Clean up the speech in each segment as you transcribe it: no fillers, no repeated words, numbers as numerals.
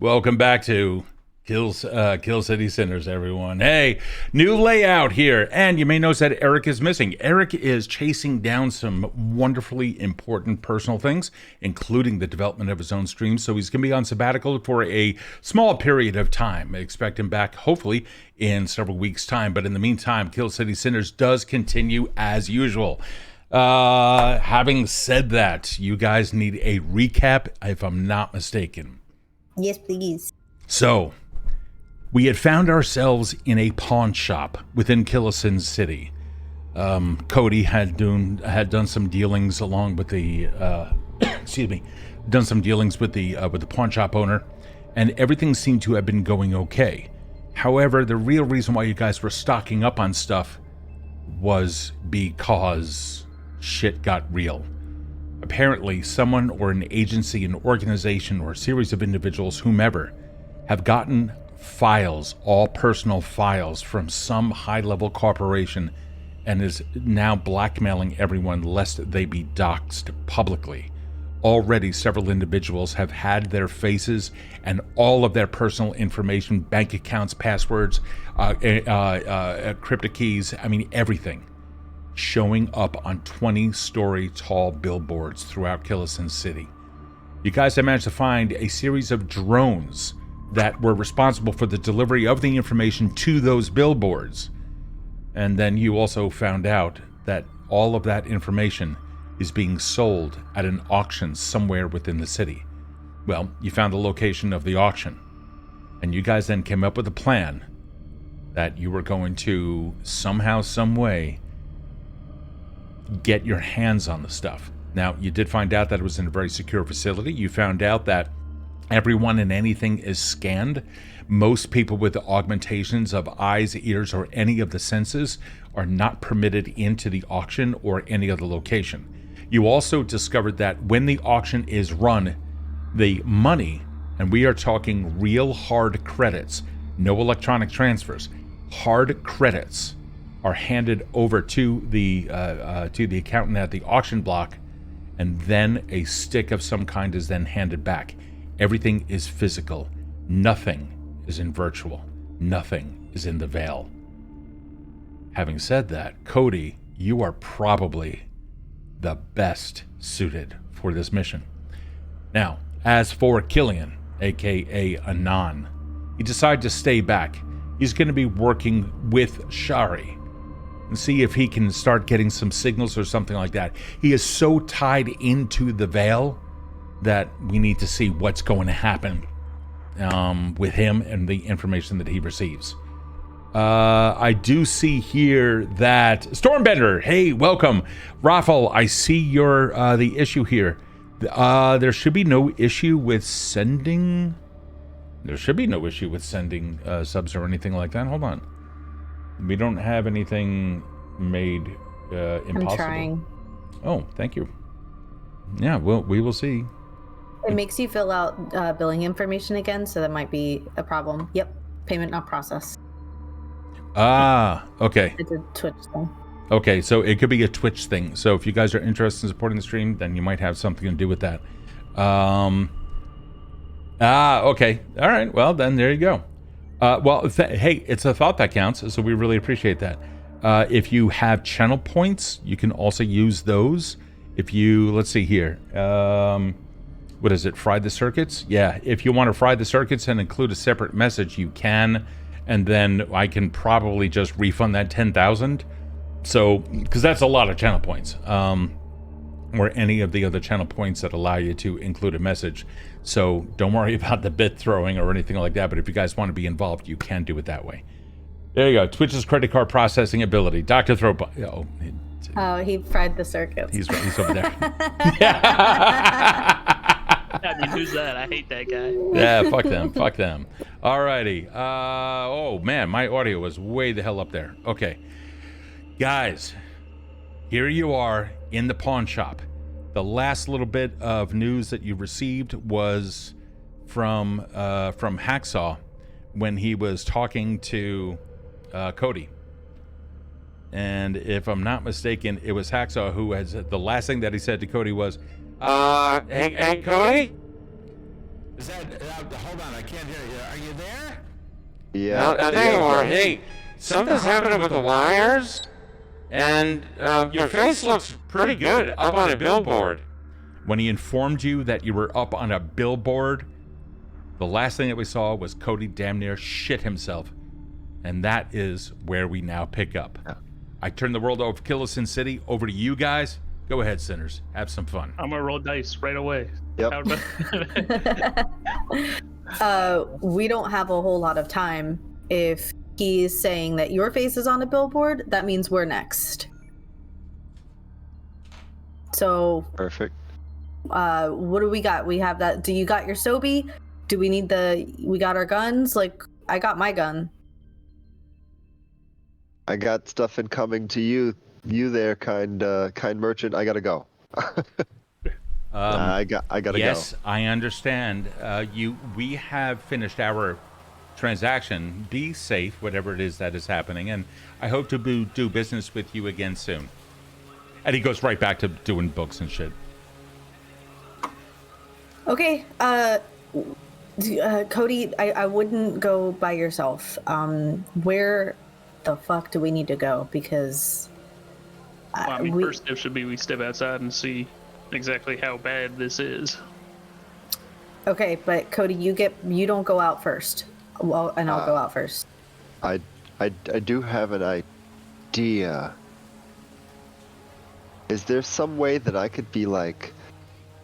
Welcome back to Kill City Sinners, everyone. Hey, new layout here, and you may notice that Eric is missing. Eric is chasing down some wonderfully important personal things, including the development of his own stream, so he's going to be on sabbatical for a small period of time. I expect him back, hopefully, in several weeks' time, but in the meantime, Kill City Sinners does continue as usual. Having said that, you guys need a recap, if I'm not mistaken. Yes, please. So, we had found ourselves in a pawn shop within Killian City. Kode had done some dealings along with the done some dealings with the pawn shop owner, and everything seemed to have been going okay. However, the real reason why you guys were stocking up on stuff was because shit got real. Apparently, someone or an agency, an organization, or a series of individuals, whomever, have gotten files, all personal files, from some high-level corporation and is now blackmailing everyone lest they be doxxed publicly. Already, several individuals have had their faces and all of their personal information, bank accounts, passwords, crypto keys, everything, showing up on 20-story tall billboards throughout Killian City. You guys have managed to find a series of drones that were responsible for the delivery of the information to those billboards. And then you also found out that all of that information is being sold at an auction somewhere within the city. Well, you found the location of the auction, and you guys then came up with a plan that you were going to somehow, some way, get your hands on the stuff. Now, you did find out that it was in a very secure facility. You found out that everyone and anything is scanned. Most people with augmentations of eyes, ears, or any of the senses are not permitted into the auction or any other location. You also discovered that when the auction is run, the money, and we are talking real hard credits, no electronic transfers, hard credits, are handed over to the accountant at the auction block, and then a stick of some kind is then handed back. Everything is physical. Nothing is in virtual. Nothing is in the veil. Having said that, Kode, you are probably the best suited for this mission. Now, as for Killian, aka Anon, he decided to stay back. He's going to be working with Shari and see if he can start getting some signals or something like that. He is so tied into the veil that we need to see what's going to happen with him and the information that he receives. I do see here that Stormbender, hey, welcome. Raffle, I see your the issue here. There should be no issue with sending. There should be no issue with sending subs or anything like that. Hold on. We don't have anything made impossible. I'm trying. Oh, thank you. Yeah, well, we will see. It makes you fill out billing information again, so that might be a problem. Yep. Payment not processed. Ah, okay. It's a Twitch thing. Okay, so it could be a Twitch thing. So if you guys are interested in supporting the stream, then you might have something to do with that. Okay. All right. Well, then there you go. Hey, it's a thought that counts, so we really appreciate that. If you have channel points, you can also use those. If you, let's see here. What is it? Fry the circuits? Yeah, if you want to fry the circuits and include a separate message, you can. And then I can probably just refund that 10,000. So, because that's a lot of channel points. Or any of the other channel points that allow you to include a message. So don't worry about the bit throwing or anything like that. But if you guys want to be involved, you can do it that way. There you go. Twitch's credit card processing ability. Dr. Throw. Oh, he fried the circuits. He's over there. I mean, who's that? I hate that guy. Yeah, fuck them. Fuck them. Alrighty. Oh, man, my audio was way the hell up there. Okay. Guys, here you are in the pawn shop. The last little bit of news that you received was from Hacksaw when he was talking to Kode. And if I'm not mistaken, it was Hacksaw who has the last thing that he said to Kode was, hey, Kode? Is that, hold on, I can't hear you. Are you there? Yeah. There you are. Hey, something's happening with the wires, and your face looks pretty good up on a billboard. When he informed you that you were up on a billboard, the last thing that we saw was Kode damn near shit himself. And that is where we now pick up. I turn the world of Killian City over to you guys. Go ahead, sinners. Have some fun. I'm gonna roll dice right away. Yep. We don't have a whole lot of time. If he's saying that your face is on a billboard, that means we're next. So Perfect. what do we got? We have that. Do you got your Sobe? Do we need we got our guns? Like, I got my gun. I got stuff incoming to you. You there, kind merchant. I gotta go. I gotta go. Yes, I understand. We have finished our transaction. Be safe, whatever it is that is happening, and I hope to do business with you again soon. And he goes right back to doing books and shit. Okay, Kode, I wouldn't go by yourself. Where the fuck do we need to go? Because first step should be we step outside and see exactly how bad this is. Okay, but Kode, you don't go out first. Well, and I'll go out first. I do have an idea. Is there some way that I could be like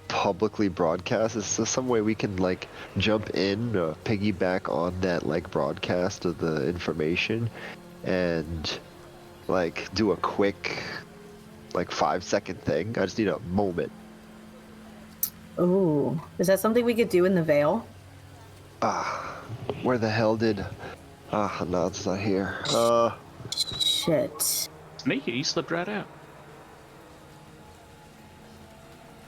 publicly broadcast? Is there some way we can like jump in, piggyback on that like broadcast of the information, and like do a quick like 5-second thing? I just need a moment. Ooh, is that something we could do in the Veil? Where the hell did? No, it's not here. Shit. Sneaky, he slipped right out.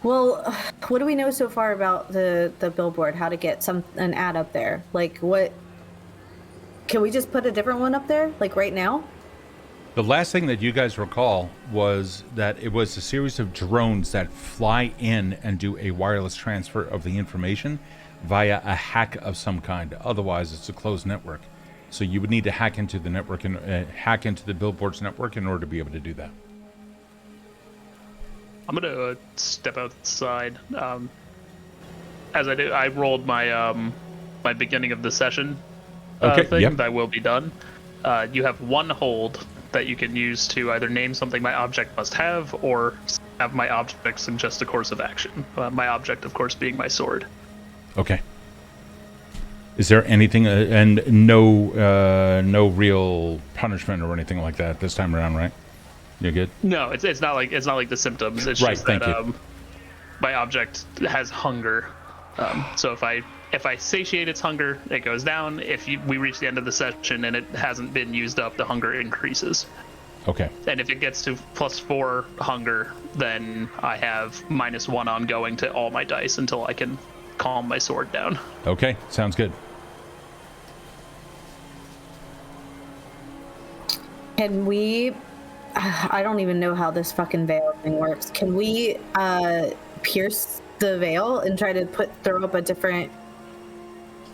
Well, what do we know so far about the billboard? How to get an ad up there? Like, what? Can we just put a different one up there, like right now? The last thing that you guys recall was that it was a series of drones that fly in and do a wireless transfer of the information via a hack of some kind. Otherwise, it's a closed network. So you would need to hack into the network and hack into the billboard's network in order to be able to do that. I'm gonna step outside. As I do, I rolled my my beginning of the session thing. Yep. That will be done. You have one hold that you can use to either name something my object must have, or have my object suggest a course of action. My object, of course, being my sword. Okay. Is there anything, and no real punishment or anything like that this time around, right? You're good? No, it's not like the symptoms. It's right, just thank that you. My object has hunger. So if I satiate its hunger, it goes down. If we reach the end of the session and it hasn't been used up, the hunger increases. Okay. And if it gets to +4 hunger, then I have -1 ongoing to all my dice until I can calm my sword down. Okay, sounds good. Can we? I don't even know how this fucking veil thing works. Can we pierce the veil and try to throw up a different,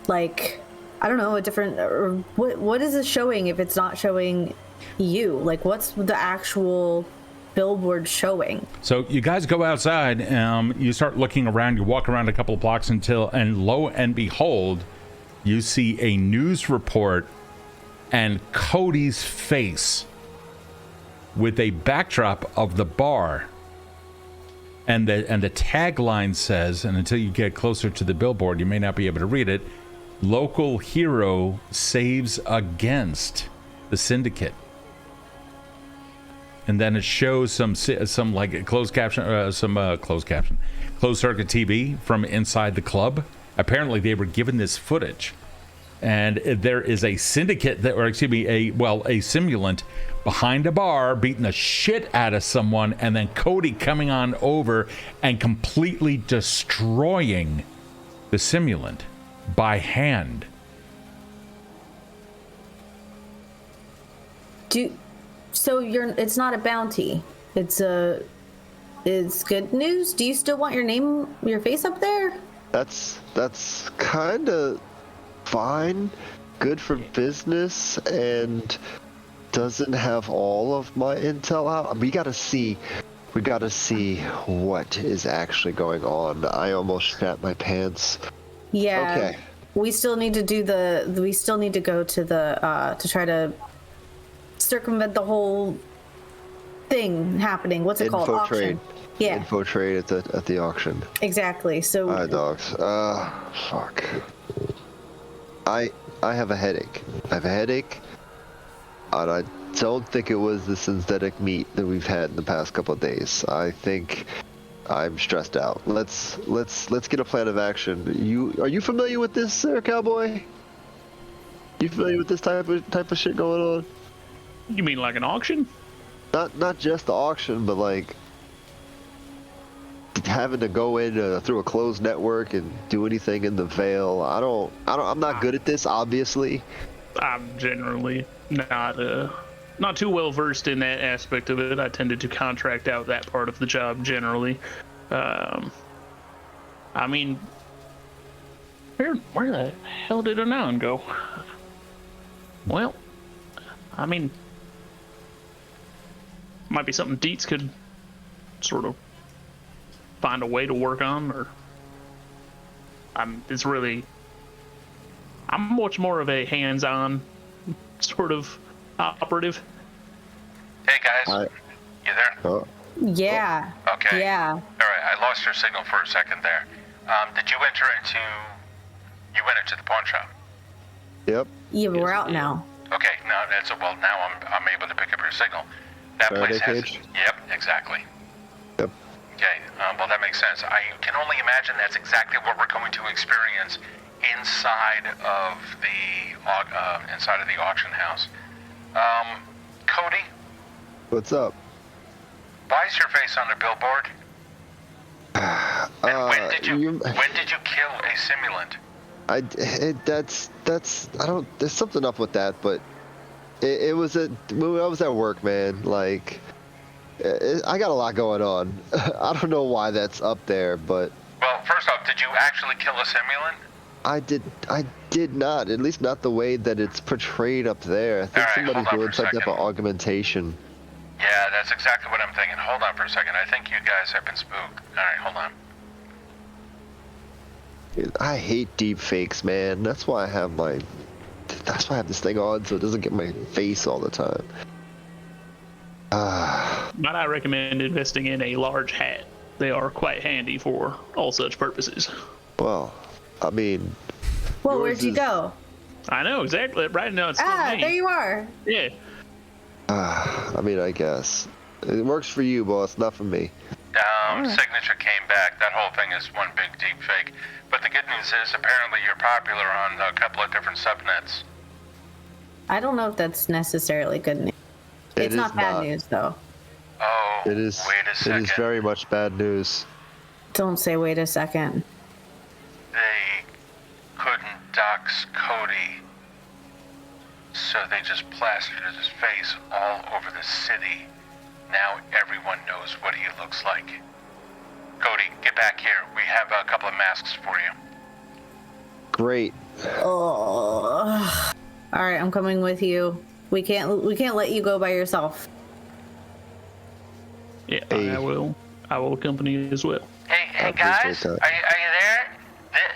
like, I don't know, a different, or what is it showing if it's not showing you? Like, what's the actual billboard showing? So you guys go outside, you start looking around, you walk around a couple of blocks and lo and behold, you see a news report and Kode's face with a backdrop of the bar. And the tagline says, and until you get closer to the billboard, you may not be able to read it, local hero saves against the syndicate. And then it shows some like closed circuit TV from inside the club. Apparently they were given this footage, and there is a syndicate a simulant behind a bar beating the shit out of someone, and then Kode coming on over and completely destroying the simulant by hand. So it's not a bounty. It's good news. Do you still want your face up there? That's kind of fine, good for business, and doesn't have all of my intel out. We gotta see what is actually going on. I almost shat my pants. Yeah. Okay. We still need to go to the to try to circumvent the whole thing happening. What's it called? Info Auction. trade. Yeah. Info trade at the auction. Exactly. So. Alright, dogs. Fuck. I have a headache. And I don't think it was the synthetic meat that we've had in the past couple of days. I think I'm stressed out. Let's get a plan of action. Are you familiar with this, sir, cowboy? You familiar with this type of shit going on? You mean like an auction? Not just the auction, but like having to go in through a closed network and do anything in the Veil. I'm not good at this, obviously. I'm generally not too well versed in that aspect of it. I tended to contract out that part of the job generally. I mean, where the hell did Anon go? Well, I mean, might be something Dietz could sort of find a way to work on, or I'm much more of a hands-on sort of operative. Hey guys, you there? Oh, Yeah. Okay. Yeah. All right, I lost your signal for a second there. Did you went into the pawn shop? yep. Yeah, but we're out now. Okay, now I'm able to pick up your signal. That Faraday place has. cage? Yep, exactly. Yep. Okay, well that makes sense. I can only imagine that's exactly what we're going to experience inside of the auction house. Cody, What's up? why is your face on the billboard? And when did you kill a simulant? There's something up with that, but it was I was at work, man. Like, I got a lot going on. I don't know why that's up there, but Well, first off, did you actually kill a simulant? I did not, at least not the way that it's portrayed up there. I think All right, somebody's hold on doing for a some type second. of augmentation. Yeah, that's exactly what I'm thinking. Hold on for a second. I think you guys have been spooked. All right, hold on. Dude, I hate deep fakes, man. That's why I have this thing on, so it doesn't get my face all the time. Might I recommend investing in a large hat? They are quite handy for all such purposes. Well, I mean, Well, yours where'd you is- go? I know exactly. Right now it's still me. There you are. Yeah. I mean, I guess it works for you, boss, not for me. Signature came back. That whole thing is one big deep fake. But the good news is apparently you're popular on a couple of different subnets. I don't know if that's necessarily good news. It's is not bad not. news, though. Oh, It is. wait a It second. is very much bad news. Don't say wait a second. They couldn't dox Cody, so they just plastered his face all over the city. Now everyone knows what he looks like. Cody, get back here. We have a couple of masks for you. Great. Oh. All right, I'm coming with you. We can't let you go by yourself. Yeah, Hey. I will accompany you as well. Hey I guys, appreciate are that. you there?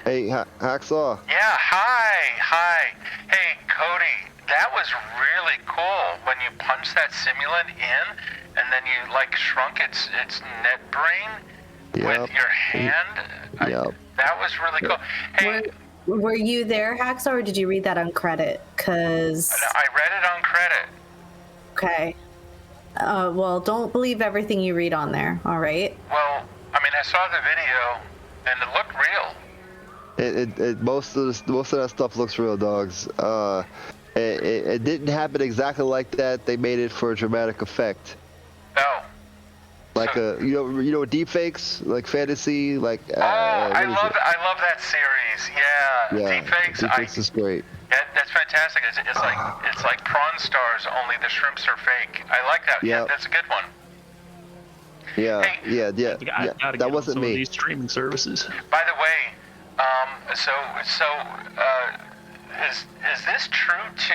Hey, Hacksaw. Yeah, hi. Hey, Cody, that was really cool when you punched that simulant in, and then you like shrunk its net brain Yep. with your hand. Yep. That was really cool. Hey, Were you there, Hacksaw, or did you read that on credit? Cause I read it on credit. okay. Well, don't believe everything you read on there. All right. Well, I mean, I saw the video, and it looked real. Most of that stuff looks real, dogs. It didn't happen exactly like that. They made it for a dramatic effect. Oh. Like you know deep fakes, like fantasy, like I love that series. Yeah. Deepfakes. Deepfakes is great. That's fantastic. It's like Prawn Stars, only the shrimps are fake. I like that. Yeah, Yep. that's a good one. Yeah, Hey. yeah. I gotta That get on wasn't some of me. these streaming services. By the way, Is this true too?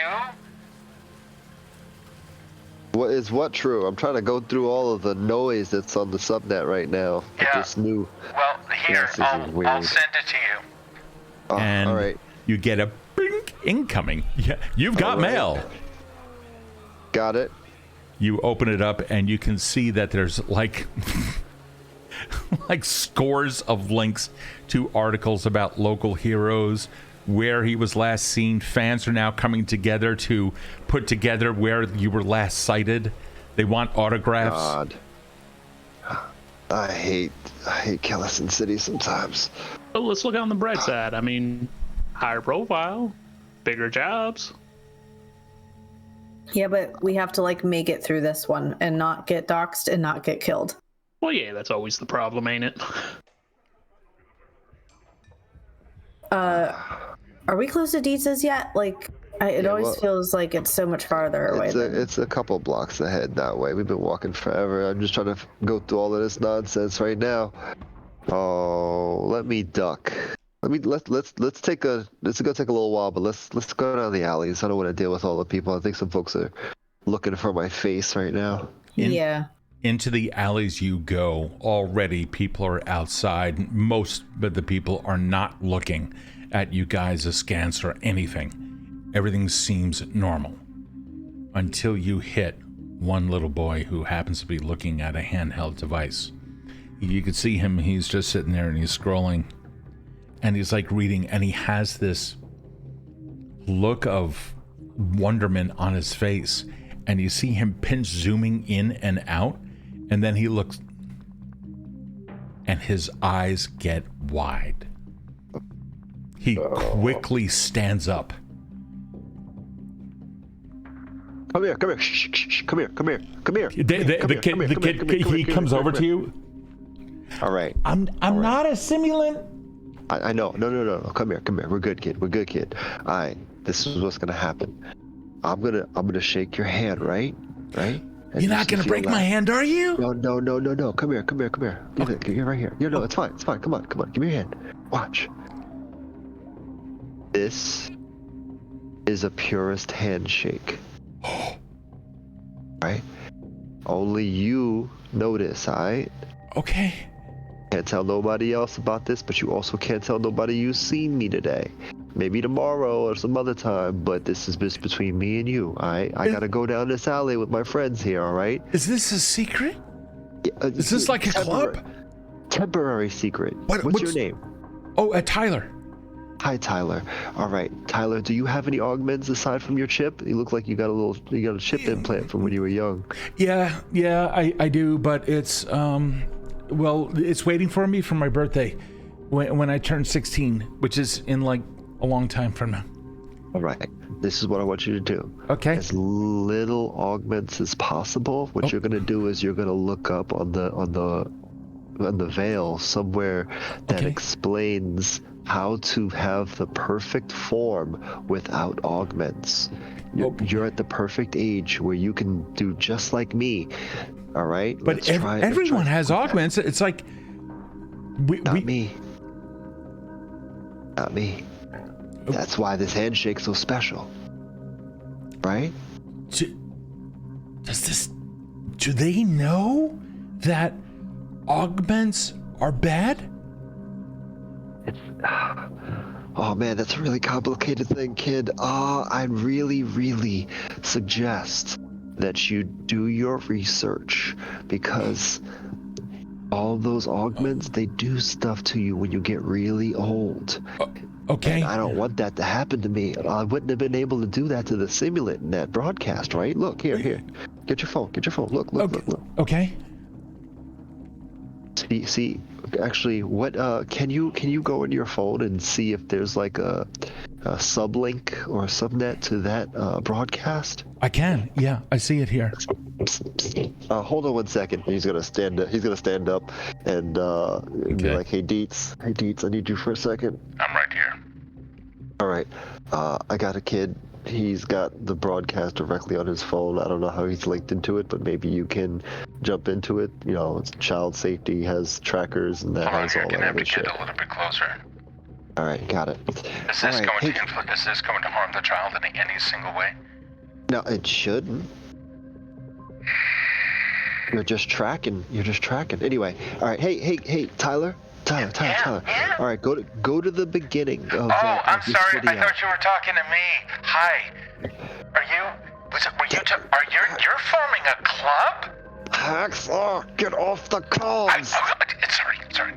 What true? I'm trying to go through all of the noise that's on the subnet right now. Yeah. This new. Well, here, I'll send it to you. Oh, And all right. you get a blink incoming. Yeah, you've got All right. mail. Got it. You open it up and you can see that there's like scores of links to articles about local heroes, where he was last seen. Fans are now coming together to put together where you were last sighted. They want autographs. God. I hate Callisto City sometimes. Well, let's look on the bright side. I mean, higher profile, bigger jobs. Yeah, but we have to like make it through this one and not get doxxed and not get killed. Well, yeah, that's always the problem, ain't it? Are we close to Dietz's yet? Like, it always feels like it's so much farther away. It's a couple blocks ahead that way. We've been walking forever. I'm just trying to go through all of this nonsense right now. Oh, let me duck. Let's take a. It's gonna take a little while, but let's go down the alleys. I don't want to deal with all the people. I think some folks are looking for my face right now. Yeah. Into the alleys you go. Already people are outside. Most of the people are not looking at you guys askance or anything. Everything seems normal until you hit one little boy who happens to be looking at a handheld device. You can see him. He's just sitting there and he's scrolling and he's like reading, and he has this look of wonderment on his face, and you see him pinch zooming in and out, and then he looks and his eyes get wide. He quickly stands up. Come here. Shh, come here. The kid, he comes over to you. All right. I'm not a simulant. I know. No. Come here. We're good, kid. All right. This is what's gonna happen. I'm gonna shake your hand, right? And You're not gonna break my hand, are you? No. Come here. You're right here. No, it's fine. Come on. Give me your hand. Watch. This is a purist handshake. Right? Only you notice, alright? Okay. Can't tell nobody else about this, but you also can't tell nobody you've seen me today. Maybe tomorrow or some other time, but this is just between me and you, alright? I gotta go down this alley with my friends here, alright? Is this a secret? Yeah, Is this like a club? Temporary secret. What's your name? Oh, Tyler. Hi, Tyler. All right, Tyler, do you have any augments aside from your chip? You look like you got a chip implant from when you were young. Yeah, I do, but it's it's waiting for me for my birthday when I turn 16, which is in like a long time from now. All right, this is what I want you to do. Okay. As little augments as possible. What you're gonna do is you're gonna look up on the veil somewhere that explains how to have the perfect form without augments. You're at the perfect age where you can do just like me. All right? But everyone has augments. It's like Not me. That's why this handshake's so special. Right? Do they know that augments are bad? Oh man, that's a really complicated thing, kid. I'd really suggest that you do your research, because all those augments, they do stuff to you when you get really old. Okay. And I don't want that to happen to me. I wouldn't have been able to do that to the simulant in that broadcast, right? Look, here. Get your phone. Look. Okay. See, actually, what can you go into your phone and see if there's like a sublink or a subnet to that broadcast? I can. Yeah, I see it here. Hold on 1 second. He's gonna stand up and be like, "Hey Dietz, I need you for a second." I'm right here. All right, I got a kid. He's got the broadcast directly on his phone. I don't know how he's linked into it, but maybe you can jump into it. You know, it's child safety has trackers and that Hold on has here. all Can that I have the other shit. kid a little bit closer? All right, got it. Is this going to harm the child in any single way? No, it shouldn't. You're just tracking. Anyway, all right. Hey, Tyler. Yeah. All right, go to the beginning of. Oh, I'm this sorry. video. I thought you were talking to me. Hi. You're forming a club? Hacksaw, get off the comms. Sorry.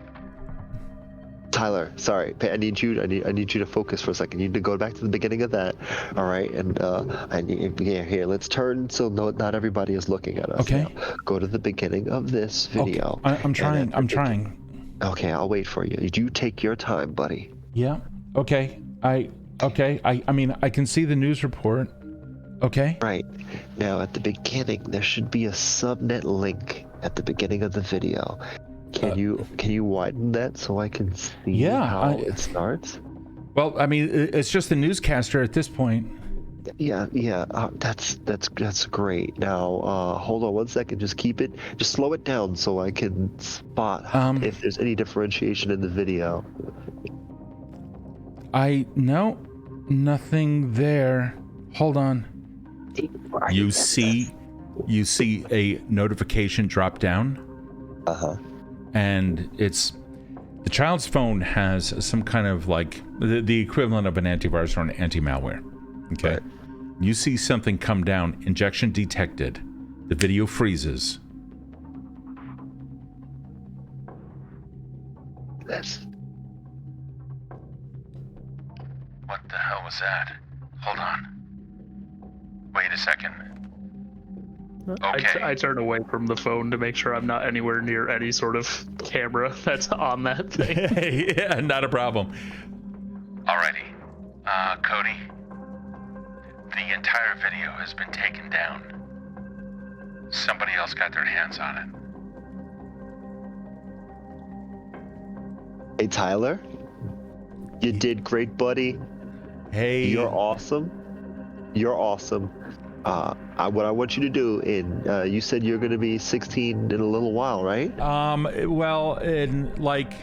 Tyler, sorry. I need you to focus for a second. You need to go back to the beginning of that. All right, and here. Let's turn so not everybody is looking at us. Okay. Now. Go to the beginning of this video. Okay. I'm trying. Okay, I'll wait for you. You take your time, buddy. Yeah. Okay. I mean, I can see the news report. Okay. Right. Now, at the beginning, there should be a subnet link at the beginning of the video. Can you widen that so I can see how it starts? Well, I mean, it's just the newscaster at this point. Yeah. That's great. Now, hold on one second. Just slow it down so I can spot if there's any differentiation in the video. Nothing there. Hold on. You see a notification drop down. And it's the child's phone has some kind of like the equivalent of an antivirus or an anti-malware. Okay. Right. You see something come down, injection detected. The video freezes. What the hell was that? Hold on. Wait a second. Okay. I turn away from the phone to make sure I'm not anywhere near any sort of camera that's on that thing. Yeah, not a problem. Alrighty. Cody, the entire video has been taken down. Somebody else got their hands on it. Hey, Tyler. You did great, buddy. Hey. You're awesome. What I want you to do, you said you're going to be 16 in a little while, right? Well, in like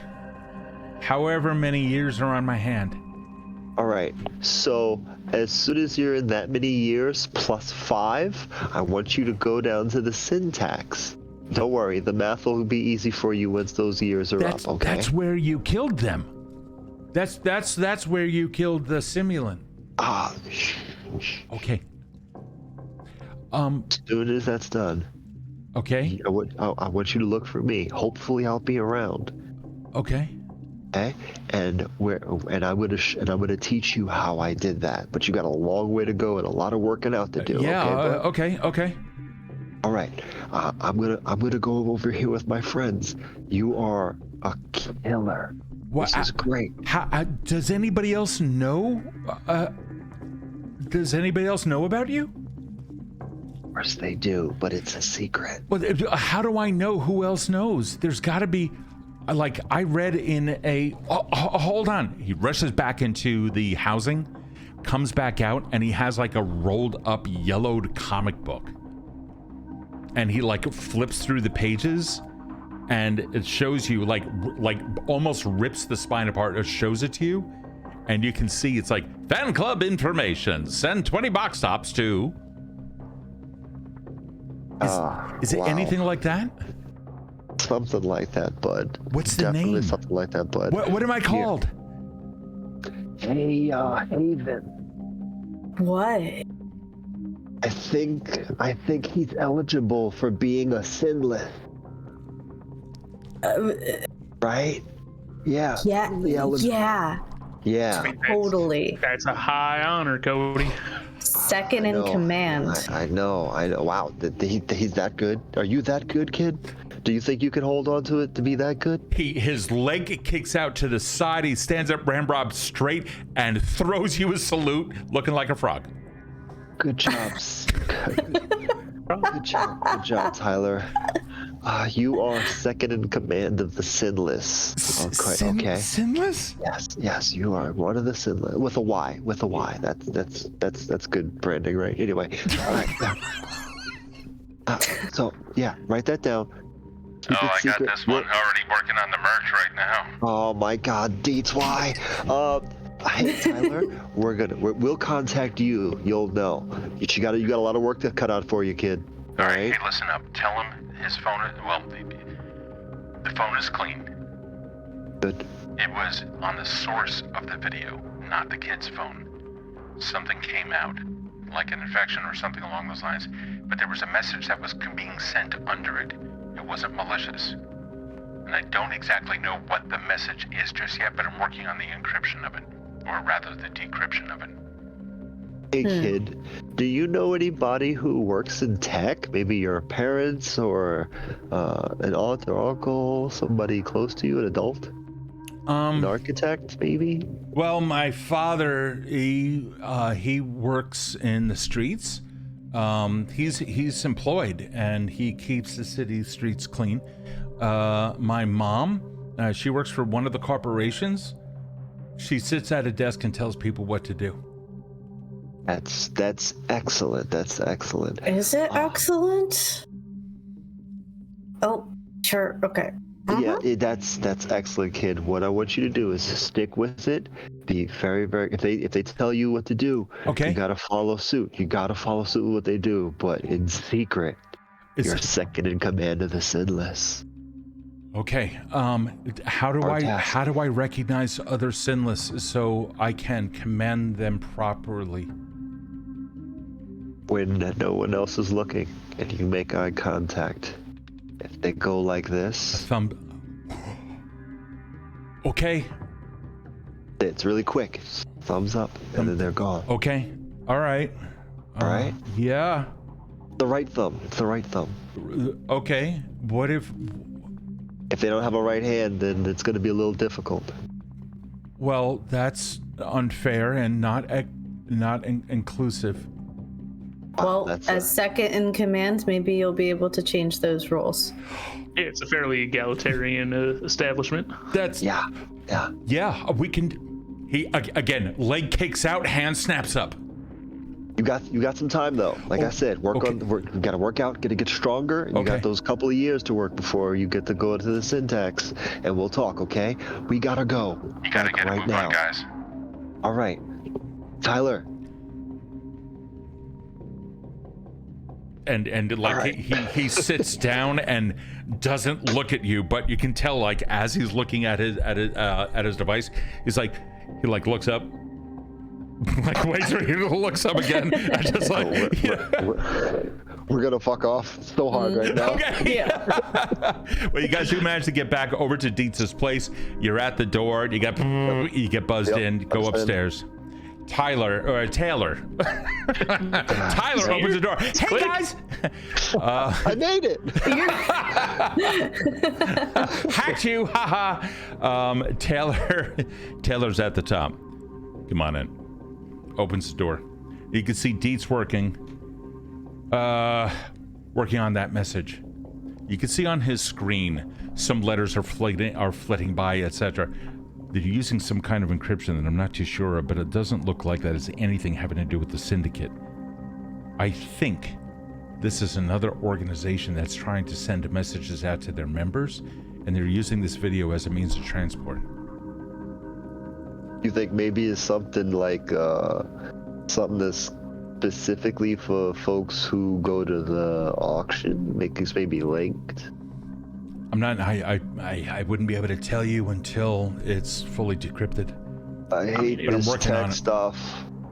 however many years are on my hand. All right. So as soon as you're in that many years plus 5, I want you to go down to the syntax. Don't worry, the math will be easy for you once those years are up. Okay. That's where you killed them. That's where you killed the simulant. Okay. As soon as that's done. Okay. I want you to look for me. Hopefully, I'll be around. Okay. Okay. And I'm gonna teach you how I did that. But you got a long way to go and a lot of working out to do. Okay. All right. I'm gonna go over here with my friends. You are a killer. What? This is great. Does anybody else know? Does anybody else know about you? Of course they do, but it's a secret. Well, how do I know who else knows? There's got to be, like, I read in a. Hold on. He rushes back into the housing, comes back out, and he has like a rolled up yellowed comic book. And he like flips through the pages, and it shows you like almost rips the spine apart. It shows it to you, and you can see it's like fan club information. Send 20 box tops to. Is it anything like that? Something like that, bud. What's the Definitely name? Something like that, bud. What am I called? Hey, Haven. What? I think he's eligible for being a sinless. Right? Yeah. Yeah. Totally. That's a high honor, Cody. Second in command. I know. Wow, he's that good? Are you that good, kid? Do you think you can hold on to it to be that good? His leg kicks out to the side. He stands up Ramrob straight and throws you a salute, looking like a frog. Good job. Good job, Tyler. You are second in command of the Sinless. Okay. Sinless? Yes, you are one of the Sinless with a Y. That's good branding, right? Anyway, all right. So yeah, write that down. Keep it I got secret. this one already working on the merch right now. Oh my God, Deets, why? Hey Tyler, we'll contact you. You'll know. You got a lot of work to cut out for you, kid. All right, hey, listen up. Tell him his phone is, the phone is clean. Good. It was on the source of the video, not the kid's phone. Something came out, like an infection or something along those lines, but there was a message that was being sent under it. It wasn't malicious. And I don't exactly know what the message is just yet, but I'm working on the encryption of it, or rather the decryption of it. Hey kid, do you know anybody who works in tech? Maybe your parents or an aunt or uncle, somebody close to you, an adult? An architect, maybe? Well, my father, he works in the streets. He's employed and he keeps the city streets clean. My mom, she works for one of the corporations. She sits at a desk and tells people what to do. That's excellent. That's excellent. Is it excellent? Oh, sure. Okay. Yeah, that's excellent, kid. What I want you to do is stick with it. Be very, very. If they tell you what to do, okay, you gotta follow suit. You gotta follow suit with what they do, but in secret. You're second in command of the Sinless. Okay. How do I recognize other Sinless so I can command them properly? When no one else is looking and you make eye contact. If they go like this. Okay. It's really quick. Thumbs up, and then they're gone. Okay. All right. All right. Yeah. The right thumb. It's the right thumb. Okay. What if they don't have a right hand, then it's going to be a little difficult. Well, that's unfair and not inclusive. Well, as second in command, maybe you'll be able to change those rules. Yeah, it's a fairly egalitarian establishment. That's yeah. We can. He again, leg kicks out, hand snaps up. You got some time though. Like I said, you got to work out, get stronger, and you got those couple of years to work before you get to go to the syntax, and we'll talk. Okay? We gotta go. You gotta get a move on, guys. All right, Tyler. And like right. he sits down and doesn't look at you, but you can tell like as he's looking at his device, he looks up, like waits for you to look up again, and just like we're gonna fuck off so hard right now. Okay. Yeah. Well, you guys do manage to get back over to Dietz's place. You're at the door. You get buzzed in. Go upstairs. Taylor Tyler opens the door. Hey guys! I made it! Hacked you! Haha! Taylor's at the top. Come on in. Opens the door. You can see Dietz working on that message. You can see on his screen some letters are flitting by, etc. They're using some kind of encryption that I'm not too sure of, but it doesn't look like that is anything having to do with the syndicate. I think this is another organization that's trying to send messages out to their members, and they're using this video as a means of transport. You think maybe it's something like something that's specifically for folks who go to the auction? Make this maybe linked? I'm not. I wouldn't be able to tell you until it's fully decrypted. I hate this tech stuff.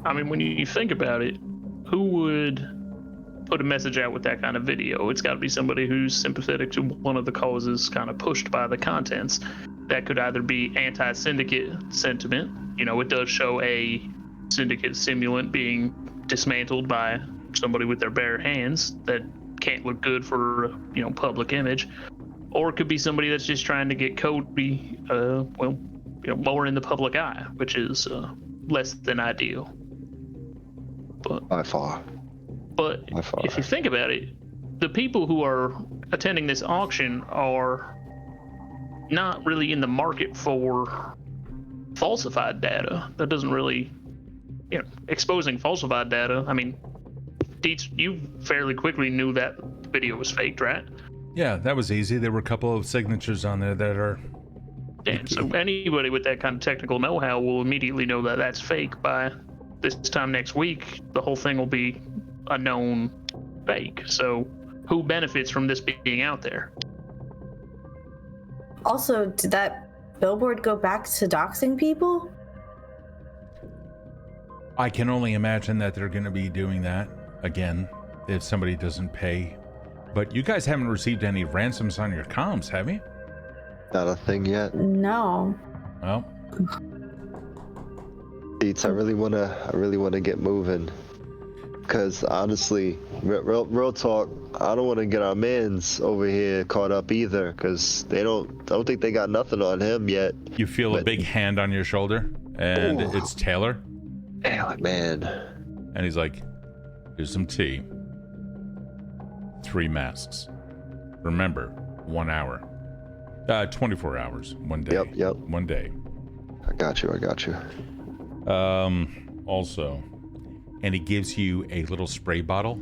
I mean, when you think about it, who would put a message out with that kind of video? It's got to be somebody who's sympathetic to one of the causes kind of pushed by the contents. That could either be anti-syndicate sentiment. You know, it does show a syndicate simulant being dismantled by somebody with their bare hands that can't look good for, public image. Or it could be somebody that's just trying to get Kode, more in the public eye, which is less than ideal. But by far. But if you think about it, the people who are attending this auction are not really in the market for falsified data. That doesn't really, exposing falsified data. I mean, Dietz, you fairly quickly knew that video was faked, right? Yeah, that was easy. There were a couple of signatures on there that are... And so anybody with that kind of technical know-how will immediately know that that's fake by this time next week. The whole thing will be a known fake. So who benefits from this being out there? Also, did that billboard go back to doxing people? I can only imagine that they're going to be doing that again if somebody doesn't pay. But you guys haven't received any ransoms on your comms, have you? Not a thing yet. No. Well, Beats, I really wanna get moving. Cause honestly, real talk, I don't want to get our mans over here caught up either. Cause I don't think they got nothing on him yet. you feel a big hand on your shoulder, and Ooh. it's Taylor. Damn, man. And he's like, here's some tea. 3 masks. Remember, 1 hour. 24 hours. 1 day. Yep. 1 day. I got you. Also, and he gives you a little spray bottle.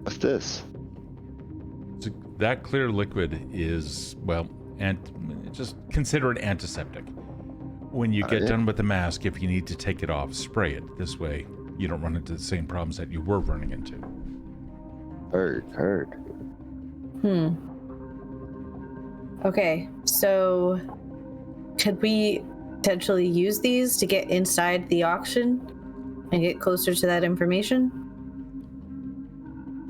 What's this? That clear liquid is, well, and just consider it antiseptic. When you get done with the mask, if you need to take it off, spray it. This way, you don't run into the same problems that you were running into. Heard. Okay, so could we potentially use these to get inside the auction and get closer to that information?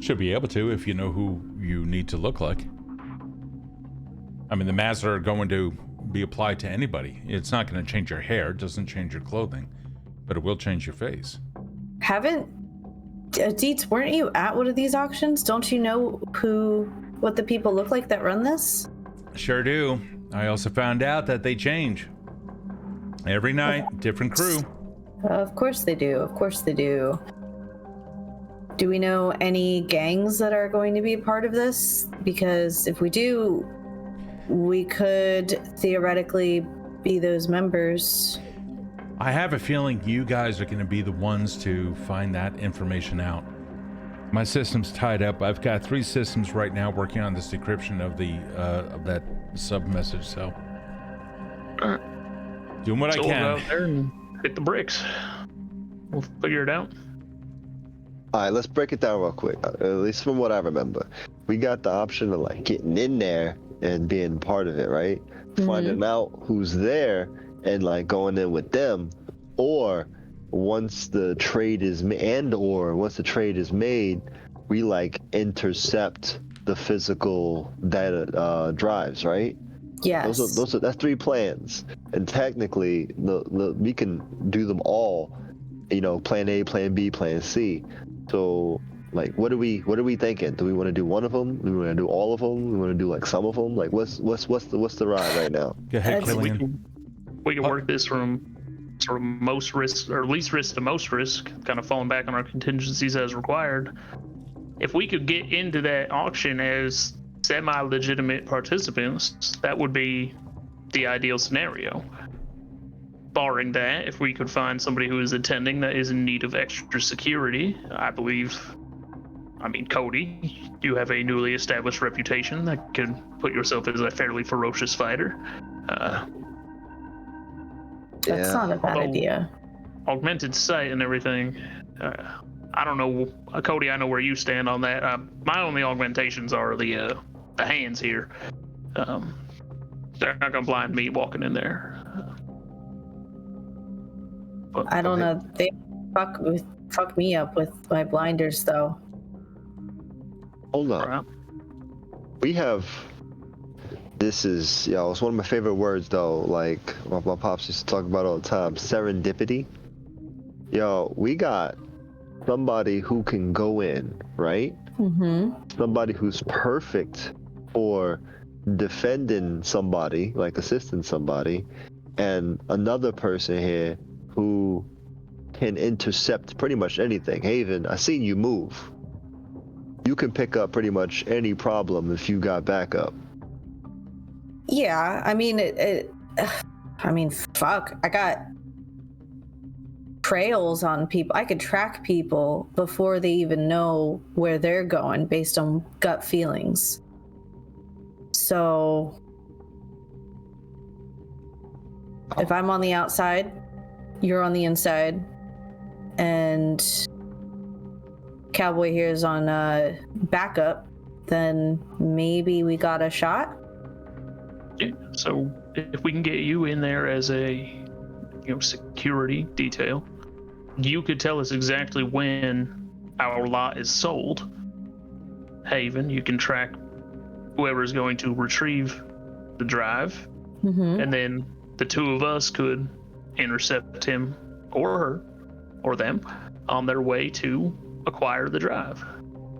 Should be able to if you know who you need to look like. I mean, the masks are going to be applied to anybody. It's not going to change your hair, it doesn't change your clothing, but it will change your face. Deets, weren't you at one of these auctions? Don't you know what the people look like that run this? Sure do. I also found out that they change. Every night, different crew. Of course they do. Do we know any gangs that are going to be a part of this? Because if we do, we could theoretically be those members. I have a feeling you guys are going to be the ones to find that information out. My system's tied up. I've got 3 systems right now working on this decryption of that sub message. So, doing what I We'll can. go out there and hit the bricks. We'll figure it out. All right, let's break it down real quick. At least from what I remember, we got the option of like getting in there and being part of it, right? Mm-hmm. Finding out who's there and like going in with them, or once the trade is made, we like intercept the physical data drives, right? Yes. That's 3 plans, and technically, we can do them all. You know, plan A, plan B, plan C. So, like, what are we thinking? Do we want to do one of them? Do we want to do all of them? Do we want to do like some of them? Like, what's the ride right now? Go ahead, Killian. We can work this from sort of most risk or least risk to most risk, kind of falling back on our contingencies as required. If we could get into that auction as semi-legitimate participants, that would be the ideal scenario. Barring that, if we could find somebody who is attending that is in need of extra security, Kode, you have a newly established reputation that can put yourself as a fairly ferocious fighter. That's not a bad idea. Augmented sight and everything. I don't know, Cody. I know where you stand on that. My only augmentations are the hands here. They're not gonna blind me walking in there. But I don't know. They fuck me up with my blinders, though. Hold on. Right. We have. This is, it's one of my favorite words though. Like my pops used to talk about all the time. Serendipity. We got somebody who can go in, right? Mm-hmm. Somebody who's perfect for defending somebody, like assisting somebody, and another person here who can intercept pretty much anything. Haven, I seen you move. You can pick up pretty much any problem if you got backup. Yeah, I mean, fuck. I got trails on people. I could track people before they even know where they're going based on gut feelings. So if I'm on the outside, you're on the inside, and Cowboy here is on backup, then maybe we got a shot. Yeah. So if we can get you in there as a security detail, you could tell us exactly when our lot is sold. Haven, you can track whoever is going to retrieve the drive, and then the two of us could intercept him or her or them on their way to acquire the drive.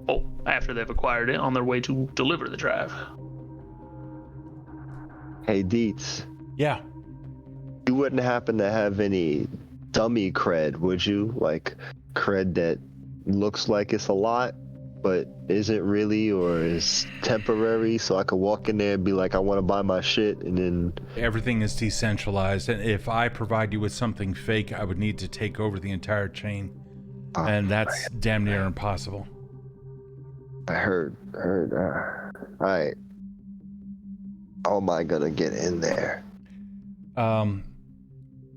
Oh, after they've acquired it, on their way to deliver the drive. Hey, Deets. Yeah. You wouldn't happen to have any dummy cred, would you? Like cred that looks like it's a lot, but isn't really, or is temporary, so I could walk in there and be like, I want to buy my shit, and then... Everything is decentralized, and if I provide you with something fake, I would need to take over the entire chain. And that's damn near impossible. I heard. Alright. How am I gonna get in there?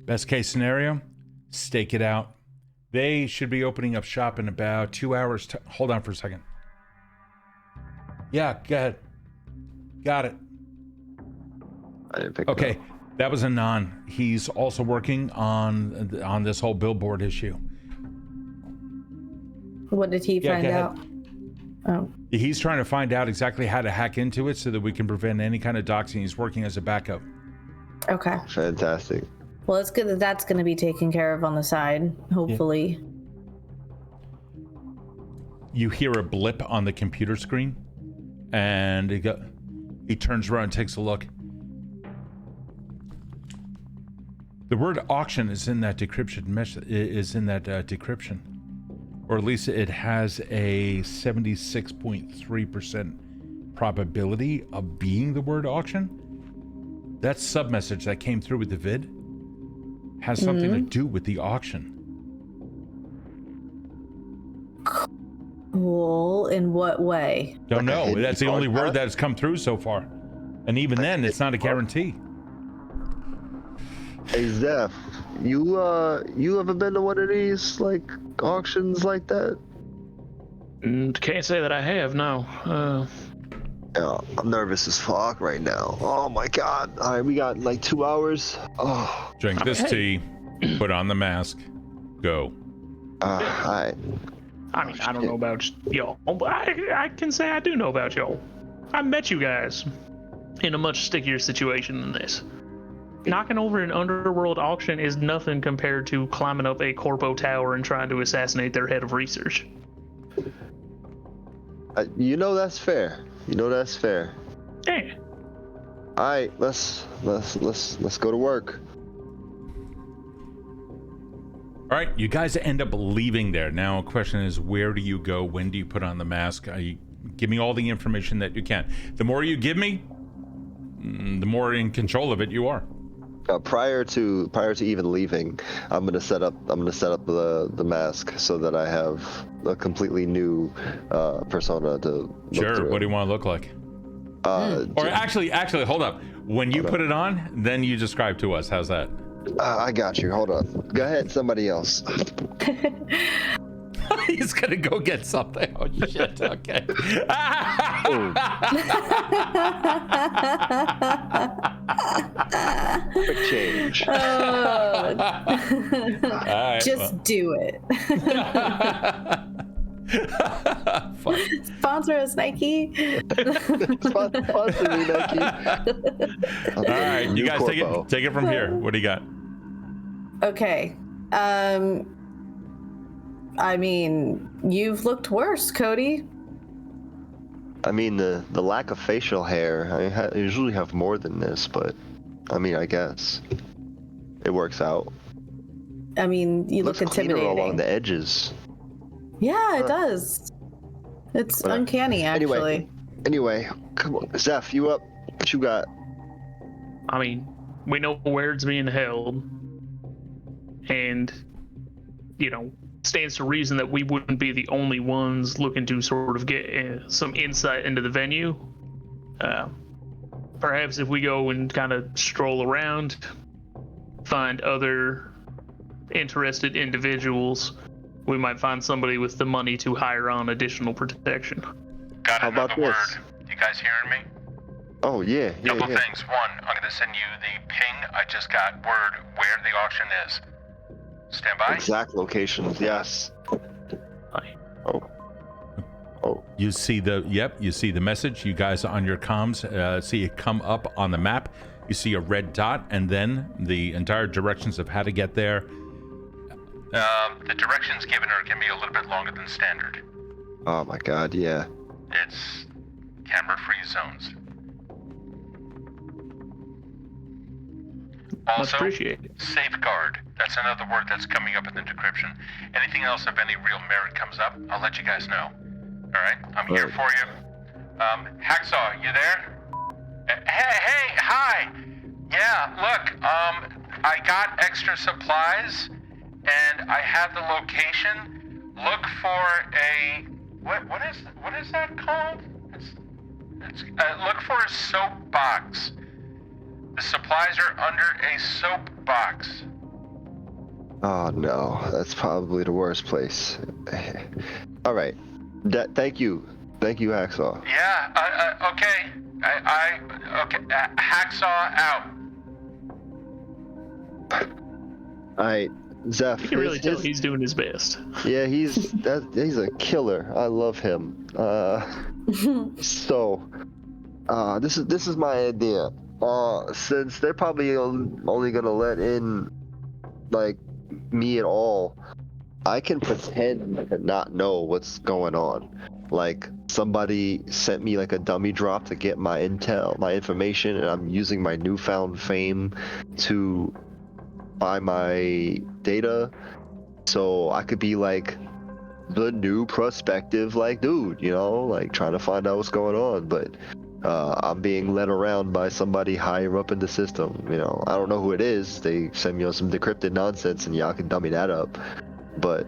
Best case scenario, stake it out. They should be opening up shop in about 2 hours. Hold on for a second. Yeah, go ahead. Got it. I didn't pick it Okay, up. that was Anon. He's also working on this whole billboard issue. What did he find out? Oh. He's trying to find out exactly how to hack into it so that we can prevent any kind of doxing. He's working as a backup. Okay. Fantastic. Well, it's good that that's going to be taken care of on the side, hopefully. You hear a blip on the computer screen, and he turns around and takes a look. The word auction is in that decryption, or at least it has a 76.3% probability of being the word auction. That sub-message that came through with the vid has something to do with the auction. Cool. In what way? Don't know. That's the only word that's come through so far. And even then, it's not a guarantee. Hey, Zeph, you ever been to one of these, like, auctions like that? Can't say that I have, no. Yeah, I'm nervous as fuck right now. Oh my god. All right, we got like 2 hours. Oh. Drink this tea, put on the mask, go. All right. I mean, I don't know about y'all, but I can say I do know about y'all. I met you guys in a much stickier situation than this. Knocking over an underworld auction is nothing compared to climbing up a corpo tower and trying to assassinate their head of research. You know that's fair. Yeah. All right, let's go to work. All right, you guys end up leaving there. Now, a question is, where do you go? When do you put on the mask? Give me all the information that you can. The more you give me, the more in control of it you are. Prior to even leaving, I'm gonna set up the mask so that I have a completely new persona to look Sure. through. What do you want to look like? Or actually, hold up. When you put it on, then you describe to us. How's that? I got you. Hold on. Go ahead, somebody else. He's gonna go get something. Oh shit. Okay. Quick change. All right, Just do it. Sponsor us, Nike. Sponsor me, Nike. All right, you guys take it from here. What do you got? Okay. I mean, you've looked worse, Cody. I mean, the lack of facial hair. I usually have more than this, but I mean, I guess it works out. I mean, you look Looks cleaner intimidating. along the edges. Yeah, it does. It's uncanny, actually. Anyway, come on, Zeph, you up? What you got? I mean, we know where it's being held, and stands to reason that we wouldn't be the only ones looking to sort of get some insight into the venue. Perhaps if we go and kind of stroll around, find other interested individuals, we might find somebody with the money to hire on additional protection. Got How about another this? word. You guys hearing me? Oh yeah. Couple things. One, I'm gonna send you the ping. I just got word where the auction is. Stand by. Exact locations. Yes. Oh. You see the message. You guys on your comms see it come up on the map. You see a red dot, and then the entire directions of how to get there. The directions given are gonna be a little bit longer than standard. Oh my God. Yeah. It's camera-free zones. Much Also, appreciated. safeguard. That's another word that's coming up in the decryption. Anything else of any real merit comes up, I'll let you guys know. All right, I'm here for you. Hacksaw, you there? Hey, hi. Yeah, look, I got extra supplies, and I have the location. Look for a what is that called? It's look for a soap box. The supplies are under a soap box. Oh no, that's probably the worst place. All right. Thank you, Hacksaw. Yeah. Okay. Okay. Hacksaw out. All right, Zeph. You can really tell he's doing his best. Yeah, he's a killer. I love him. So, this is my idea. Since they're probably only gonna let in like me at all, I can pretend to not know what's going on. Like somebody sent me like a dummy drop to get my information, and I'm using my newfound fame to buy my data, so I could be like the new prospective like dude, like trying to find out what's going on, but I'm being led around by somebody higher up in the system. I don't know who it is. They send me some decrypted nonsense, and y'all can dummy that up. But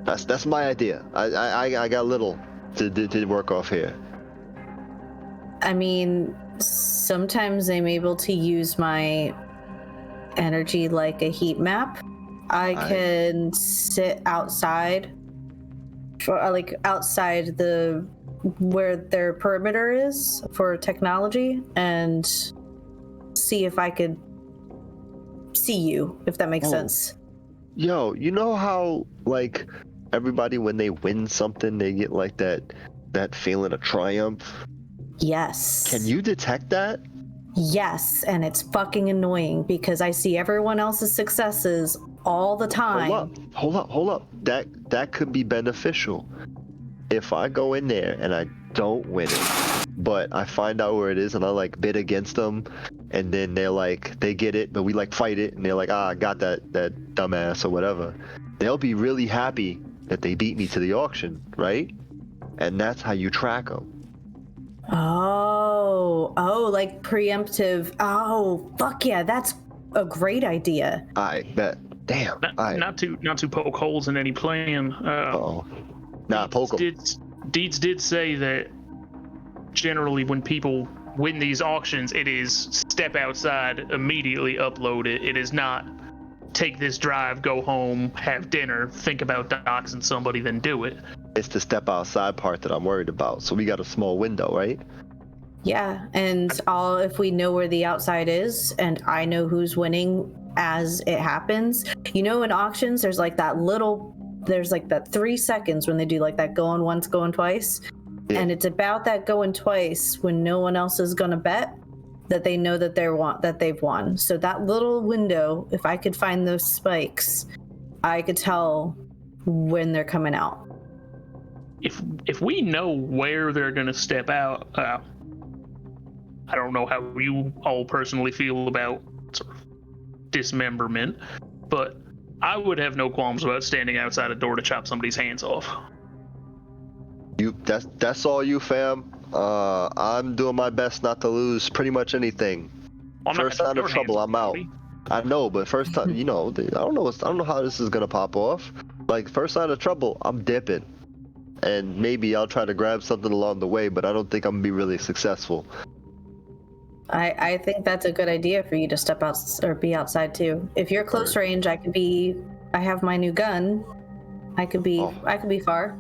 that's my idea. I got little to work off here. I mean, sometimes I'm able to use my energy like a heat map. I can sit outside, outside where their perimeter is for technology, and see if I could see you, if that makes sense. Yo, you know how like everybody when they win something they get like that feeling of triumph? Yes. Can you detect that? Yes, and it's fucking annoying because I see everyone else's successes all the time. Hold up. That could be beneficial. If I go in there and I don't win it, but I find out where it is and I like bid against them, and then they're like, they get it, but we like fight it, and they're like, I got that dumbass or whatever. They'll be really happy that they beat me to the auction, right? And that's how you track them. Oh, like preemptive. Oh, fuck yeah, that's a great idea. I bet. Damn. Not to poke holes in any plan. Poke 'em. Deeds did say that generally when people win these auctions, it is step outside, immediately upload it. It is not take this drive, go home, have dinner, think about doxing somebody, then do it. It's the step outside part that I'm worried about. So we got a small window, right? Yeah, and if we know where the outside is, and I know who's winning as it happens. In auctions, there's like that 3 seconds when they do like that going once, going twice. Yeah. And it's about that going twice when no one else is gonna bet that they know that they've won. So that little window, if I could find those spikes, I could tell when they're coming out. If we know where they're gonna step out, I don't know how you all personally feel about sort of dismemberment, but I would have no qualms about standing outside a door to chop somebody's hands off. That's all you, fam. I'm doing my best not to lose pretty much anything. First sign of trouble, I'm out. I know, but first time, I don't know how this is gonna pop off. Like, first sign of trouble, I'm dipping. And maybe I'll try to grab something along the way, but I don't think I'm gonna be really successful. I think that's a good idea for you to step out or be outside too. If you're close range, I have my new gun. I could be far.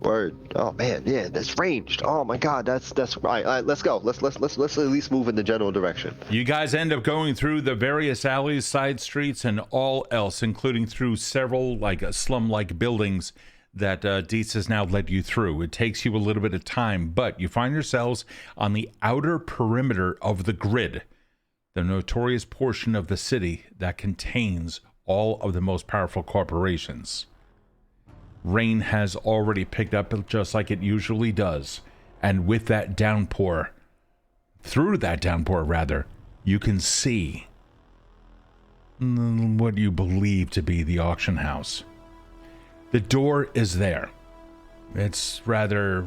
Word. Oh man, yeah, that's ranged. Oh my god, that's right. All right, let's go. Let's at least move in the general direction. You guys end up going through the various alleys, side streets, and all else, including through several slum-like buildings that Dietz has now led you through. It takes you a little bit of time, but you find yourselves on the outer perimeter of the grid, the notorious portion of the city that contains all of the most powerful corporations. Rain has already picked up just like it usually does, and with that downpour, you can see what you believe to be the auction house. The door is there. It's rather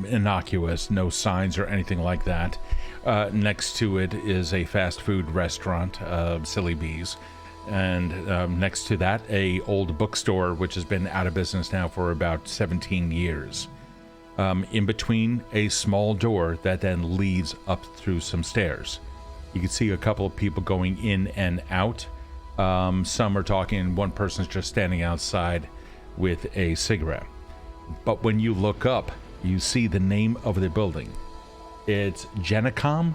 innocuous, no signs or anything like that. Next to it is a fast food restaurant, Silly Bees. And next to that, a old bookstore, which has been out of business now for about 17 years. In between, a small door that then leads up through some stairs. You can see a couple of people going in and out. Some are talking, and one person's just standing outside with a cigarette. But when you look up, you see the name of the building. It's Genicom,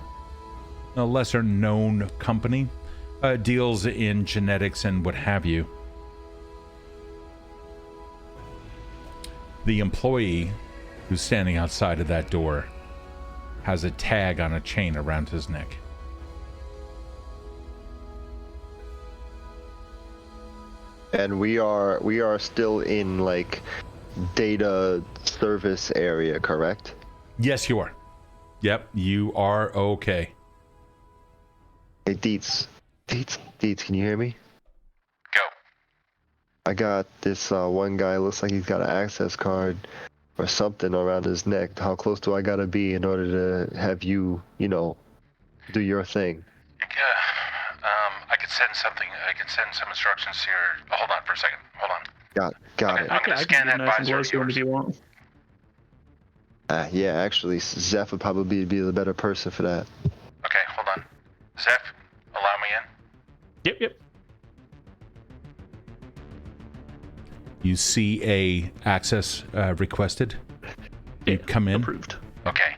a lesser known company, deals in genetics and what have you. The employee who's standing outside of that door has a tag on a chain around his neck. And we are still in like data service area, correct? Yes, you are. Yep, you are okay. Hey, Dietz, can you hear me? Go. I got this one guy, looks like he's got an access card or something around his neck. How close do I gotta be in order to have you, do your thing? I could send some instructions here. Hold on for a second. Hold on. Got it. I'm going to scan that visor of yours. If you want. Yeah, actually, Zeph would probably be the better person for that. Okay, hold on. Zeph, allow me in. Yep. You see a access requested. You come in. Approved. Okay.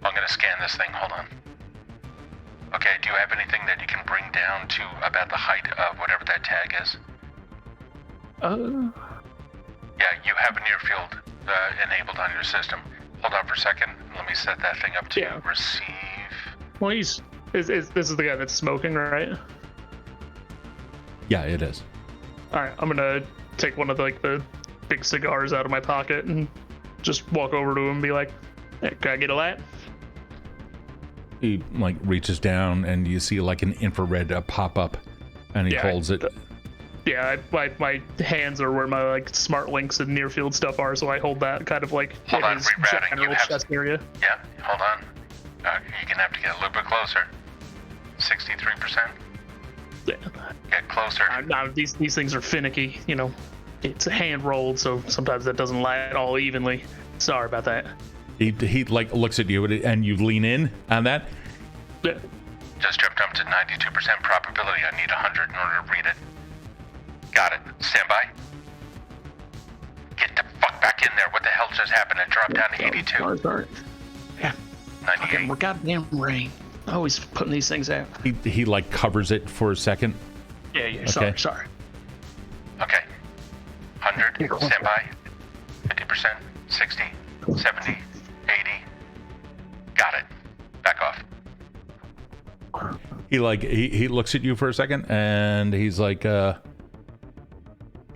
I'm going to scan this thing. Hold on. Okay, do you have anything that you can bring down to about the height of whatever that tag is? Yeah, you have a near field enabled on your system. Hold on for a second. Let me set that thing up to receive. Well, this is the guy that's smoking, right? Yeah, it is. All right, I'm gonna take one of the big cigars out of my pocket and just walk over to him and be like, hey, "Can I get a light?" He reaches down and you see an infrared pop up, and he holds it. My hands are where my smart links and near field stuff are, so I hold that kind of Hold on, his rerouting. general chest area. Yeah, hold on. You're gonna have to get a little bit closer. 63%. Yeah. Get closer. Now these things are finicky. It's hand rolled, so sometimes that doesn't light all evenly. Sorry about that. He looks at you and you lean in on that. Yeah. Just jumped up to 92% probability. I need 100 in order to read it. Got it. Stand by. Get the fuck back in there. What the hell just happened? It dropped down to 82. Sorry. Yeah. 98. We're goddamn rain. Always putting these things out. He covers it for a second. Yeah. Okay. Sorry. Okay. 100. Stand by. 50%. 60. 70. 80. Got it. Back off. He looks at you for a second and he's like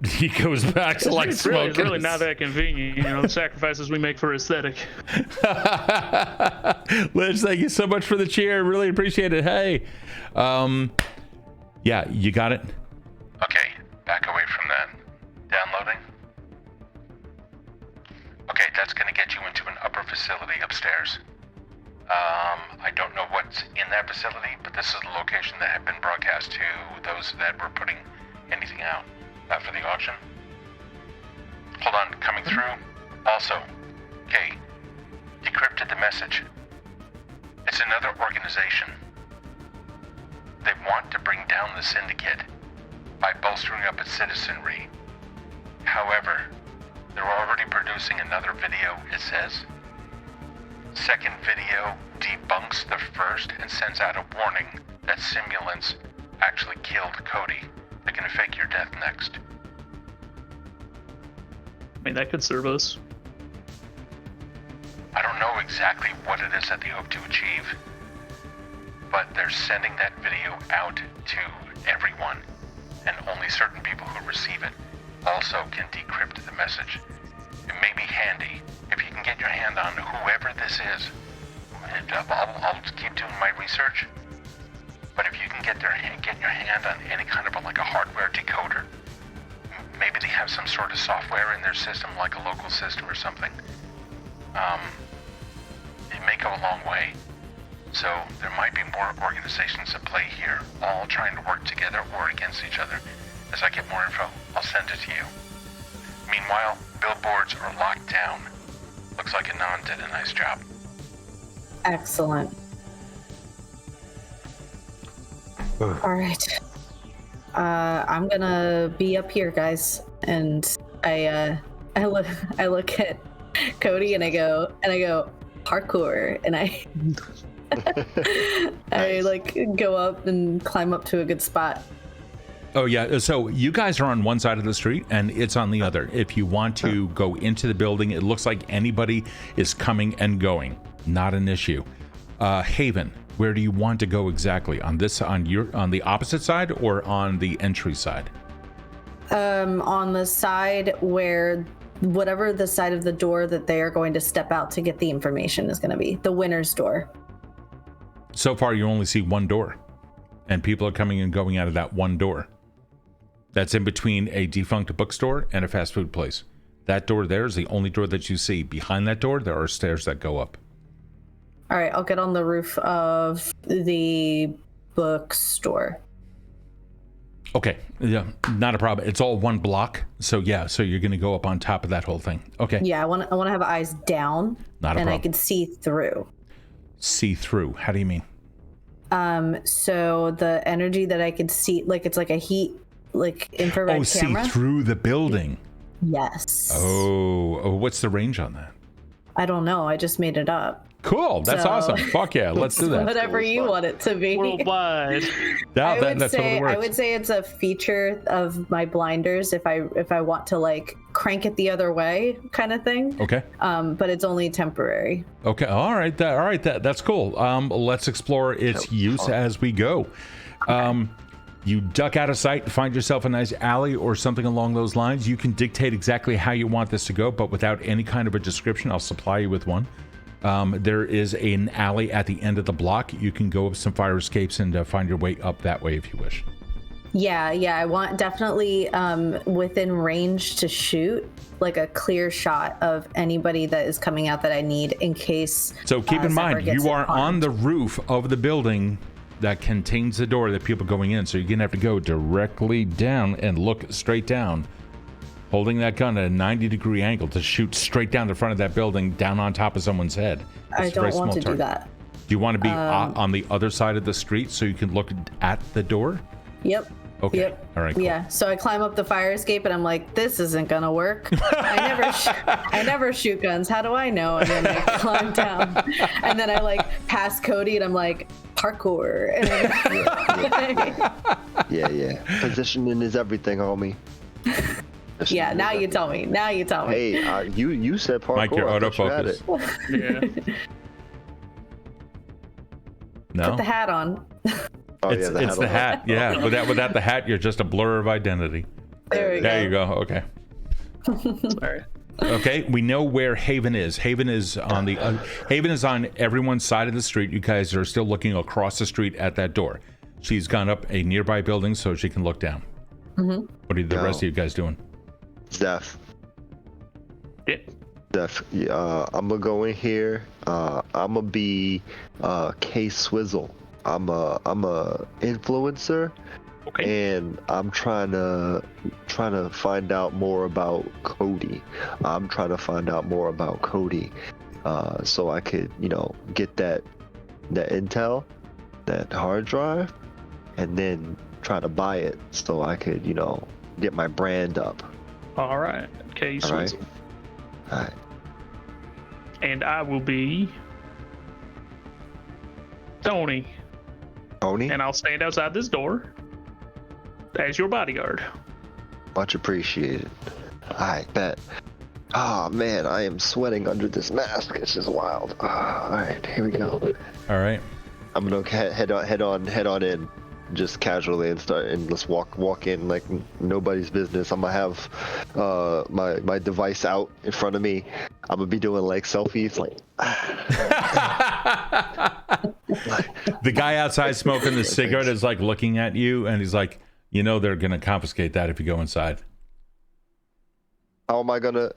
he goes back to smoking. It's really not that convenient, the sacrifices we make for aesthetic. Liz, thank you so much for the cheer. Really appreciate it. Hey. Yeah, you got it. Okay, back away from that. Downloading. Okay, that's gonna get you into an upper facility upstairs. I don't know what's in that facility, but this is the location that had been broadcast to those that were putting anything out for the auction. Hold on, coming through. Also, Kay, decrypted the message. It's another organization. They want to bring down the syndicate by bolstering up its citizenry. However, they're already producing another video, it says. Second video debunks the first and sends out a warning that simulants actually killed Kode. They're gonna fake your death next. I mean, that could serve us. I don't know exactly what it is that they hope to achieve, but they're sending that video out to everyone, and only certain people who receive it also can decrypt the message. It may be handy if you can get your hand on whoever this is. I'll keep doing my research, but if you can get your hand on any kind of a hardware decoder, maybe they have some sort of software in their system, like a local system or something. It may go a long way. So there might be more organizations at play here, all trying to work together or against each other. As I get more info, I'll send it to you. Meanwhile, billboards are locked down. Looks like Anon did a nice job. Excellent. All right. I'm gonna be up here, guys, and I look at Kode and I go parkour, and I go up and climb up to a good spot. Oh yeah, so you guys are on one side of the street and it's on the other. If you want to go into the building, it looks like anybody is coming and going. Not an issue. Haven, where do you want to go exactly? On the opposite side or on the entry side? On the side where whatever the side of the door that they are going to step out to get the information is going to be, the winner's door. So far you only see one door, and people are coming and going out of that one door. That's in between a defunct bookstore and a fast food place. That door there is the only door that you see. Behind that door, there are stairs that go up. All right, I'll get on the roof of the bookstore. Okay, yeah, not a problem. It's all one block, so yeah. So you're going to go up on top of that whole thing. Okay. Yeah, I want to have eyes down, not a problem. I can see through. See through? How do you mean? So the energy that I could see, it's like a heat, infrared camera. See through the building. Yes. Oh, what's the range on that? I don't know. I just made it up. Cool. That's awesome. Fuck yeah. Let's do that. Whatever you want it to be. Worldwide. I would say it's a feature of my blinders if I want to crank it the other way kind of thing. Okay. But it's only temporary. Okay. All right. That's cool. Let's explore its use as we go. You duck out of sight, find yourself a nice alley or something along those lines. You can dictate exactly how you want this to go, but without any kind of a description, I'll supply you with one. There is an alley at the end of the block. You can go up some fire escapes and find your way up that way if you wish. Yeah. I want definitely within range to shoot, a clear shot of anybody that is coming out that I need in case. So keep in mind, you are on the roof of the building that contains the door that people going in. So you're gonna have to go directly down and look straight down, holding that gun at a 90-degree angle to shoot straight down the front of that building, down on top of someone's head. I don't want to do that. Do you want to be on the other side of the street so you can look at the door? Yep. Okay. Yep. All right. Cool. Yeah. So I climb up the fire escape and I'm like, this isn't gonna work. I never shoot guns. How do I know? And then I climb down, and then I pass Kode, and I'm like, parkour. Yeah. Positioning is everything, homie. Yeah. Now you tell me. Hey, you said parkour. Mike, your autofocus. Yeah. No. Put the hat on. It's the hat. Yeah. Without the hat, you're just a blur of identity. There we go. There you go. Okay. Sorry. Okay, we know where Haven is. Haven is on everyone's side of the street. You guys are still looking across the street at that door. She's gone up a nearby building so she can look down. Mm-hmm. What are the rest of you guys doing? Zeph. Yeah. Zeph, I'm gonna go in here. I'm gonna be K Swizzle. I'm a influencer, Okay. and I'm trying to find out more about Kode. I'm trying to find out more about Kode, so I could, get that intel, that hard drive, and then try to buy it so I could, get my brand up. All right. Okay. All right. All right. And I will be Tony. Tony, And I'll stand outside this door as your bodyguard. much appreciated. All right, bet. Oh man, I am sweating under this mask. It's just wild. All right, here we go. All right. I'm gonna head on in, just casually, and let's walk in like nobody's business. I'm gonna have my device out in front of me. I'm gonna be doing like selfies, like. The guy outside smoking the cigarette is like looking at you, and he's like, they're gonna confiscate that if you go inside. How am I gonna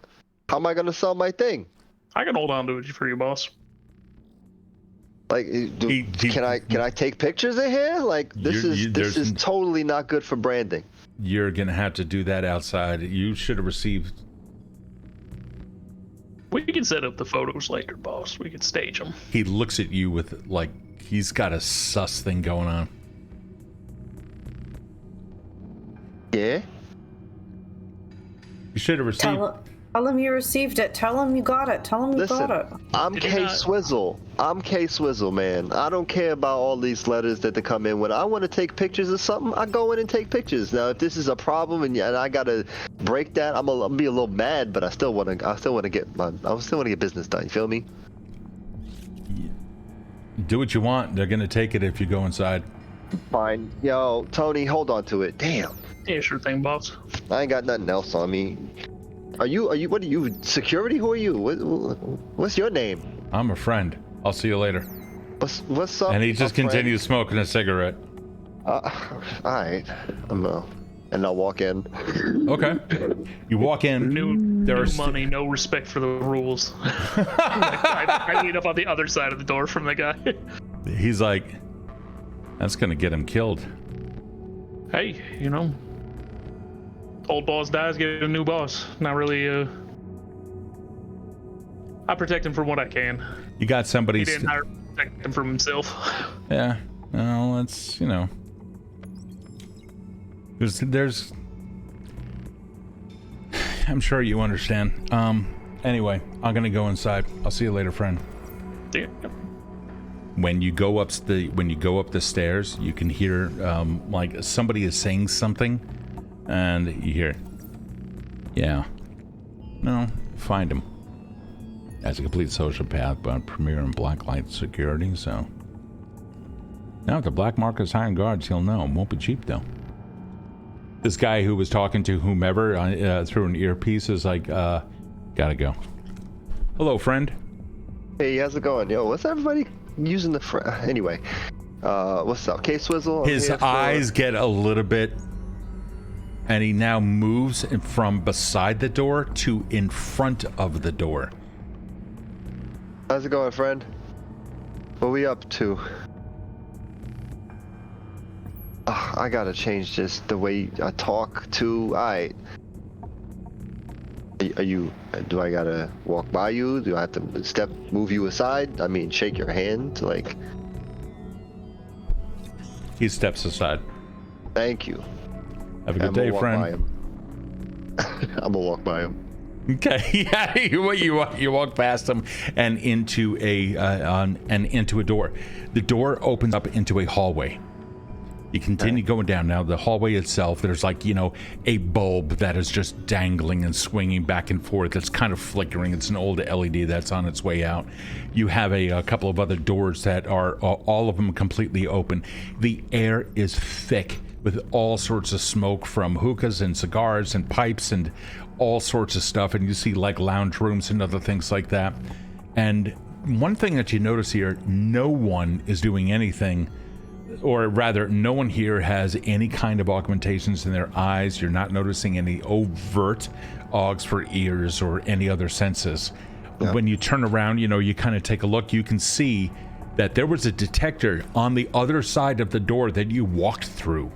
sell my thing? I can hold on to it for you, boss. Like, can I take pictures in here? Like, this is totally not good for branding. You're gonna have to do that outside. You should have received. We can set up the photos later, boss. We can stage them. He looks at you with like he's got a sus thing going on. Yeah. You should have received. Tell him you received it. Tell him you got it. Tell him you got it. I'm K-Swizzle. I'm K-Swizzle, man. I don't care about all these letters that they come in. When I want to take pictures of something, I go in and take pictures. Now, if this is a problem and I gotta break that, I'm gonna be a little mad, but I still want to get business done. You feel me? Do what you want. They're gonna take it if you go inside. Fine. Yo, Tony, hold on to it. Damn. Yeah, sure thing, boss. I ain't got nothing else on me. What are you, security? Who are you? What's your name? I'm a friend. I'll see you later. What's up? And he just continues smoking a cigarette. All right. And I'll walk in. Okay. You walk in. New money, no respect for the rules. I lean up on the other side of the door from the guy. He's like, that's gonna get him killed. Hey, old boss dies, get a new boss. Not really, I protect him from what I can. You got somebody. He didn't hire to protect him from himself. Yeah. Well, that's, There's. I'm sure you understand. Anyway, I'm gonna go inside. I'll see you later, friend. Yeah. When you go up the stairs, you can hear like somebody is saying something, and you hear, "Yeah, no, find him." As a complete sociopath, but premier in blacklight security. So now if the black market's hiring guards, he'll know. It won't be cheap though. This guy who was talking to whomever through an earpiece is like, gotta go. Hello, friend. Hey, how's it going? Yo, what's everybody using the anyway? What's up? K-Swizzle? His eyes get a little bit, and he now moves from beside the door to in front of the door. How's it going, friend? What we up to? I gotta change the way I talk to. Alright. Do I gotta walk by you? Do I have to move you aside? I mean, shake your hand? Like. He steps aside. Thank you. Have a good day, friend. I'm gonna walk by him. Okay, yeah, you walk past him and into a door. The door opens up into a hallway. You continue going down. Now the hallway itself, there's like, a bulb that is just dangling and swinging back and forth. It's kind of flickering. It's an old LED that's on its way out. You have a couple of other doors that are all of them completely open. The air is thick with all sorts of smoke from hookahs and cigars and pipes and all sorts of stuff. And you see like lounge rooms and other things like that. And one thing that you notice here, no one is doing anything, or rather, no one here has any kind of augmentations in their eyes. You're not noticing any overt augs for ears or any other senses. Yeah. When you turn around, you kind of take a look. You can see that there was a detector on the other side of the door that you walked through.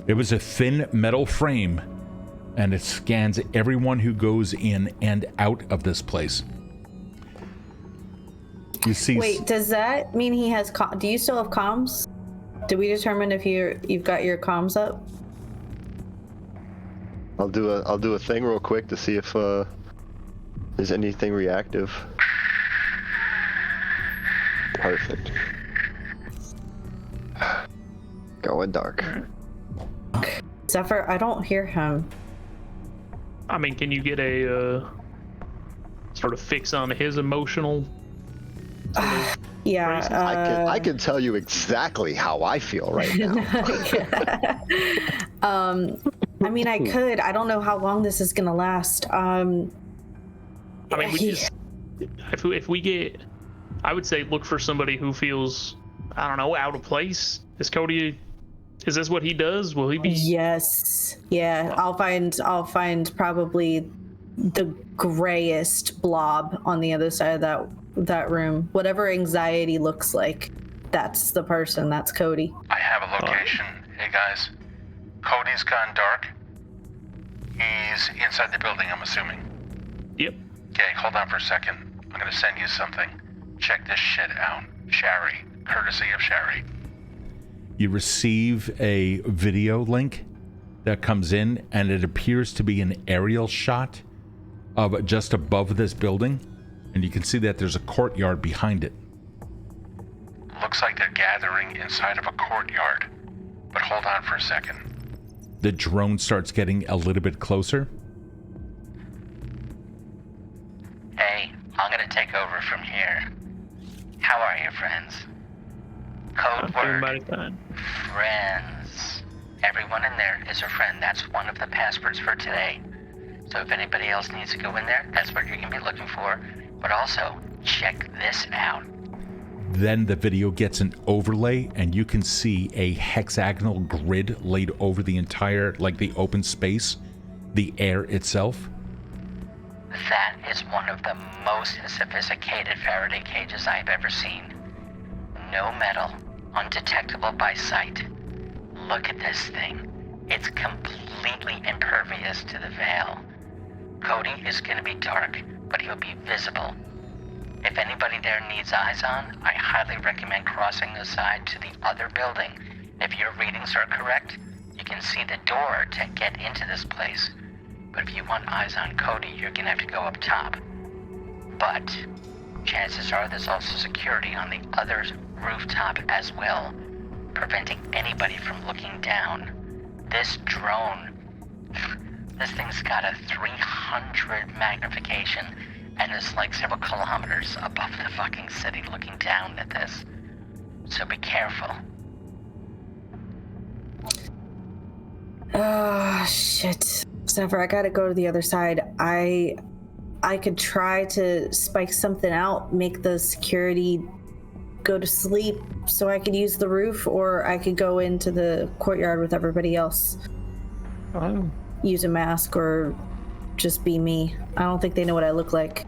It was a thin metal frame, and it scans everyone who goes in and out of this place. You see. Wait, does that mean he has? Do you still have comms? Did we determine if you've got your comms up? I'll do a thing real quick to see if there's anything reactive. Perfect. Going dark. Zephyr, I don't hear him. I mean, can you get a sort of fix on his emotional? Yeah. I can tell you exactly how I feel right now. I mean, I could. I don't know how long this is gonna last. I mean, if we get, I would say look for somebody who feels, I don't know, out of place. Is Kode? Is this what he does? Will he be? Yes. Yeah. I'll find probably the grayest blob on the other side of that room. Whatever anxiety looks like, that's the person. That's Kode. I have a location. Hey guys, Cody's gone dark. He's inside the building, I'm assuming. Yep. Okay, hold on for a second. I'm gonna send you something. Check this shit out. Shari, courtesy of Shari. You receive a video link that comes in, and it appears to be an aerial shot of just above this building, and you can see that there's a courtyard behind it. Looks like they're gathering inside of a courtyard. But hold on for a second. The drone starts getting a little bit closer. Hey, I'm gonna take over from here. How are you, friends? Code word, friends. Everyone in there is a friend. That's one of the passwords for today. So if anybody else needs to go in there, that's what you're gonna be looking for. But also, check this out. Then the video gets an overlay, and you can see a hexagonal grid laid over the entire, like the open space, the air itself. That is one of the most sophisticated Faraday cages I've ever seen. No metal, undetectable by sight. Look at this thing. It's completely impervious to the veil. Kode is going to be dark, but he'll be visible. If anybody there needs eyes on, I highly recommend crossing the side to the other building. If your readings are correct, you can see the door to get into this place. But if you want eyes on Kode, you're gonna have to go up top. But chances are there's also security on the other rooftop as well, preventing anybody from looking down. This drone, this thing's got a 300 magnification and is like several kilometers above the fucking city looking down at this. So be careful. Oh, shit. Zephyr, I gotta go to the other side. I could try to spike something out, make the security go to sleep so I could use the roof, or I could go into the courtyard with everybody else. Use a mask or just be me. I don't think they know what I look like.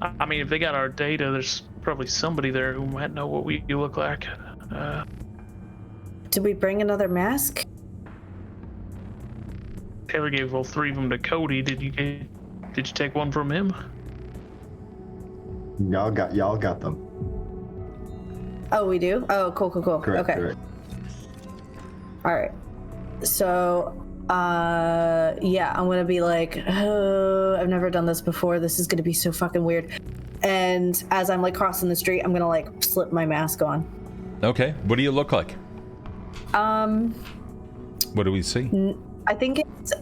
I mean, if they got our data, there's probably somebody there who might know what we look like. Did we bring another mask? Taylor gave all three of them to Kode. Did you take one from him? Y'all got them. Oh, we do? Oh, cool. Correct, okay. correct. All right. So, yeah, I'm gonna be like, oh, I've never done this before. This is gonna be so fucking weird. And as I'm like crossing the street, I'm gonna like slip my mask on. Okay, what do you look like? What do we see? I think it's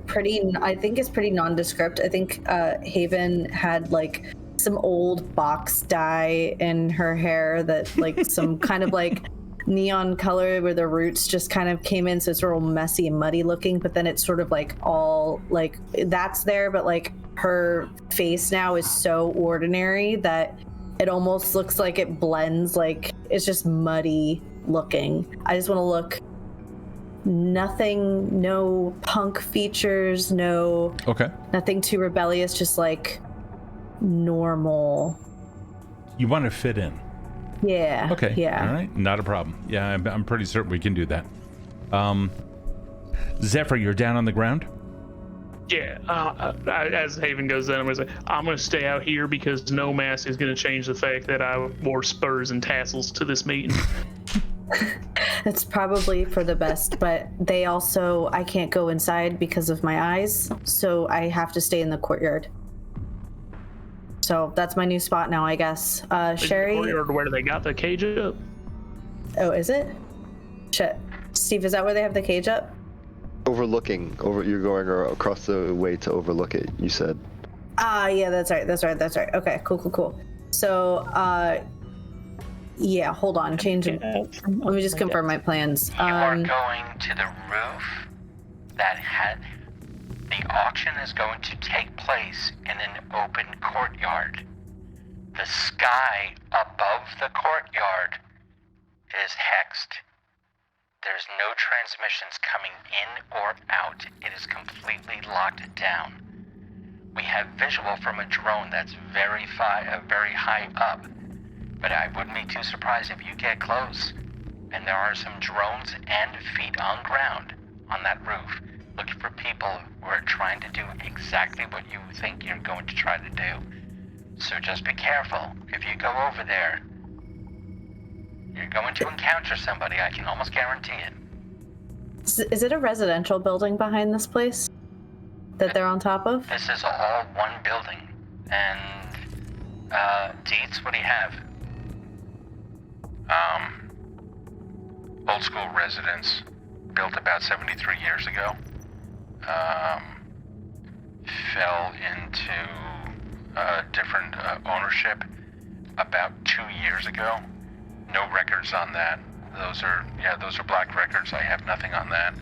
pretty nondescript. I think Haven had like some old box dye in her hair that like some kind of like neon color where the roots just kind of came in, so it's real messy and muddy looking, but then it's sort of like all like that's there, but like her face now is so ordinary that it almost looks like it blends, like it's just muddy looking. I just want to look nothing, no punk features, nothing too rebellious, just like normal. You want to fit in. Yeah. Okay. Yeah. All right. Not a problem. Yeah, I'm pretty certain we can do that. Zephyr, you're down on the ground? Yeah, as Haven goes in, I'm gonna stay out here because no mask is gonna change the fact that I wore spurs and tassels to this meeting. It's probably for the best, but I can't go inside because of my eyes, so I have to stay in the courtyard. So that's my new spot now, I guess. Sherry? The courtyard where they got the cage up. Oh, is it? Shit. Steve, is that where they have the cage up? You're going across the way to overlook it, you said. Yeah, that's right. Okay, cool. So, yeah, hold on, changing. Let me just confirm my plans. You are going to the roof the auction is going to take place in an open courtyard. The sky above the courtyard is hexed. There's no transmissions coming in or out. It is completely locked down. We have visual from a drone that's very high up, but I wouldn't be too surprised if you get close. And there are some drones and feet on ground on that roof, looking for people who are trying to do exactly what you think you're going to try to do. So just be careful. If you go over there, you're going to encounter somebody, I can almost guarantee it. Is it a residential building behind this place that they're on top of? This is all one building. And, Dietz, what do you have? Old school residence, built about 73 years ago. Fell into different ownership about 2 years ago. No records on that. Those are black records. I have nothing on that.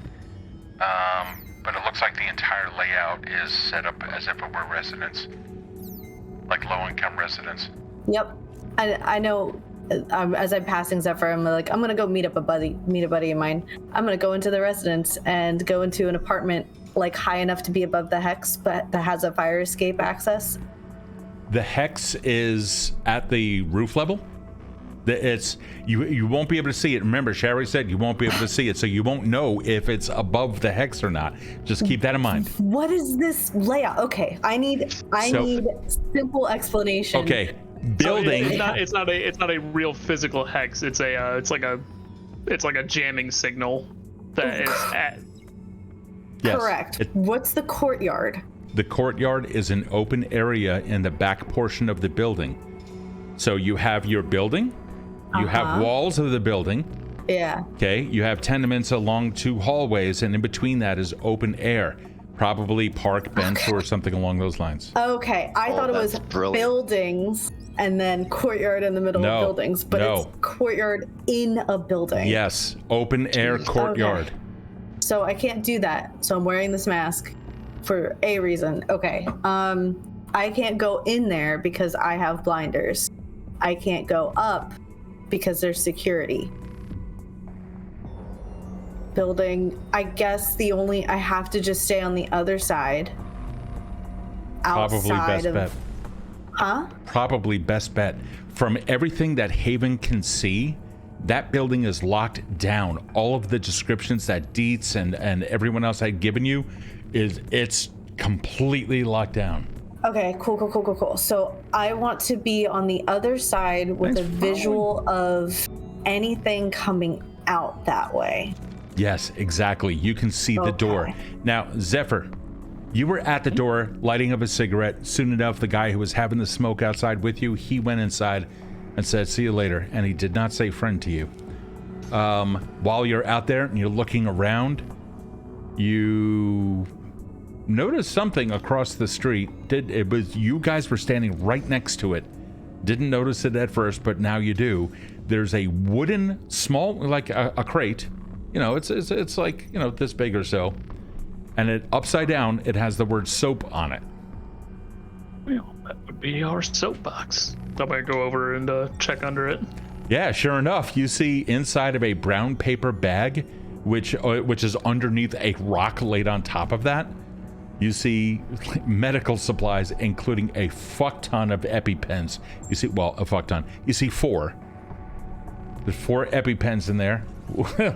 But it looks like the entire layout is set up as if it were residence, like low-income residence. Yep, I know. As I'm passing Zephyr, I'm gonna go meet a buddy of mine. I'm gonna go into the residence and go into an apartment like high enough to be above the hex, but that has a fire escape access. The hex is at the roof level. It's you won't be able to see it. Remember, Sherry said you won't be able to see it, so you won't know if it's above the hex or not. Just keep that in mind. What is this layout? Okay, I need simple explanation. Okay, building. It's not a real physical hex. It's like a jamming signal that is at. Yes. Correct. What's the courtyard? The courtyard is an open area in the back portion of the building. So you have your building. You have walls of the building. Yeah. Okay. You have tenements along two hallways, and in between that is open air, probably park bench or something along those lines. Okay, I thought it was buildings and then courtyard in the middle of buildings, but it's courtyard in a building. Yes, open air courtyard. Okay. So I can't do that. So I'm wearing this mask for a reason. Okay. I can't go in there because I have blinders. I can't go up because there's security. Building, I guess I have to just stay on the other side. Probably best bet. Huh? Probably best bet. From everything that Haven can see, that building is locked down. All of the descriptions that Dietz and everyone else had given you, it's completely locked down. Okay, cool. So I want to be on the other side with a visual of anything coming out that way. Yes, exactly. You can see the door. Now, Zephyr, you were at the door lighting up a cigarette. Soon enough, the guy who was having the smoke outside with you, he went inside and said, "See you later." And he did not say friend to you. While you're out there and you're looking around, you notice something across the street. It was you guys were standing right next to it. Didn't notice it at first, but now you do. There's a wooden small, like a crate. You know, it's like, you know, this big or so, and it upside down. It has the word soap on it. Well, that would be our soapbox. I'm gonna go over and check under it. Yeah, sure enough, you see inside of a brown paper bag, which is underneath a rock laid on top of that. You see medical supplies, including a fuck ton of EpiPens. You see, well, a fuck ton. You see 4. There's 4 EpiPens in there,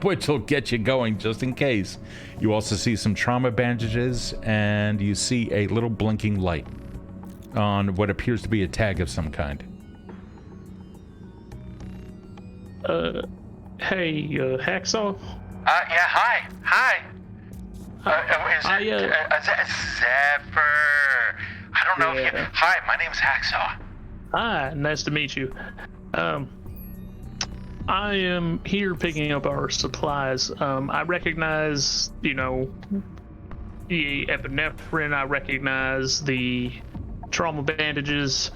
which will get you going just in case. You also see some trauma bandages, and you see a little blinking light on what appears to be a tag of some kind. Hey, Hacksaw? Yeah, hi. Is it Zephyr? I don't know if you... Hi, my name's Hacksaw. Hi, nice to meet you. I am here picking up our supplies. I recognize, the epinephrine. I recognize the trauma bandages.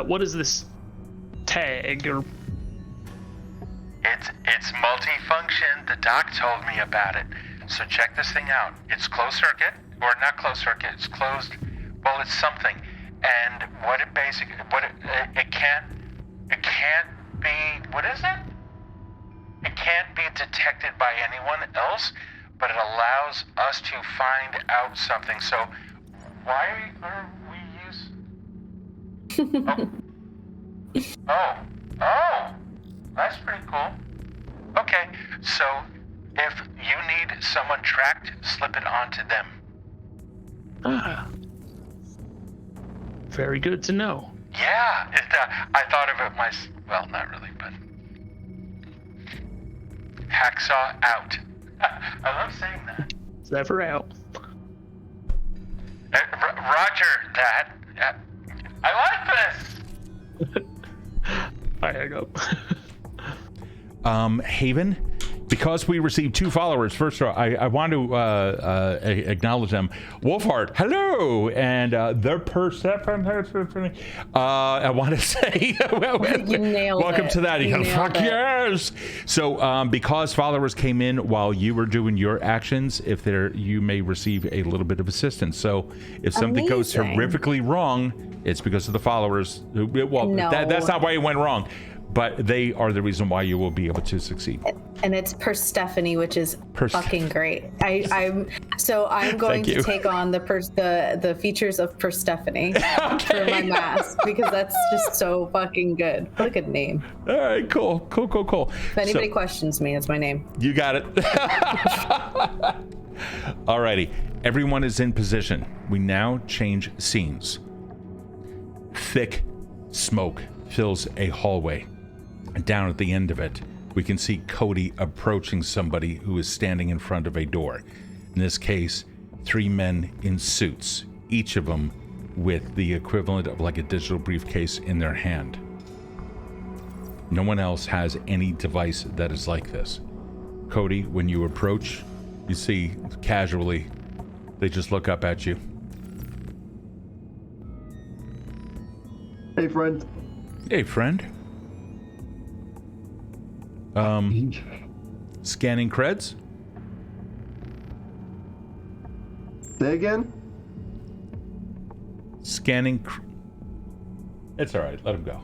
What is this tag? Or It's multifunction. The doc told me about it. So check this thing out. It's closed circuit, or not closed circuit. It's closed. Well, it's something. And what it basically, it can't be. What is it? It can't be detected by anyone else, but it allows us to find out something. So why are we use? Oh, that's pretty cool. Okay, so if you need someone tracked, slip it onto them. Very good to know. Yeah, I thought of it well, not really, but Hacksaw out. I love saying that. Zephyr out. Roger that. I like this. I hang up. Haven, because we received 2 followers. First of all, I want to acknowledge them. Wolfheart, hello, and their Persephone. I want to say, You nailed welcome it. to that. You nailed Fuck it. yes. So, because followers came in while you were doing your actions, you may receive a little bit of assistance. So, if something goes Amazing. horrifically wrong, it's because of the followers. Well, No. that's not why it went wrong. But they are the reason why you will be able to succeed. And it's Persephone, which is fucking great. I'm going to take on the features of Persephone for my mask because that's just so fucking good. What a good name. All right, cool. If anybody questions me, that's my name. You got it. Alrighty, everyone is in position. We now change scenes. Thick smoke fills a hallway. Down at the end of it, we can see Kode approaching somebody who is standing in front of a door. In this case, 3 men in suits, each of them with the equivalent of like a digital briefcase in their hand. No one else has any device that is like this. Kode, when you approach, you see casually, they just look up at you. Hey, friend. Hey, friend. Scanning creds? Say again? Scanning. It's all right. Let him go.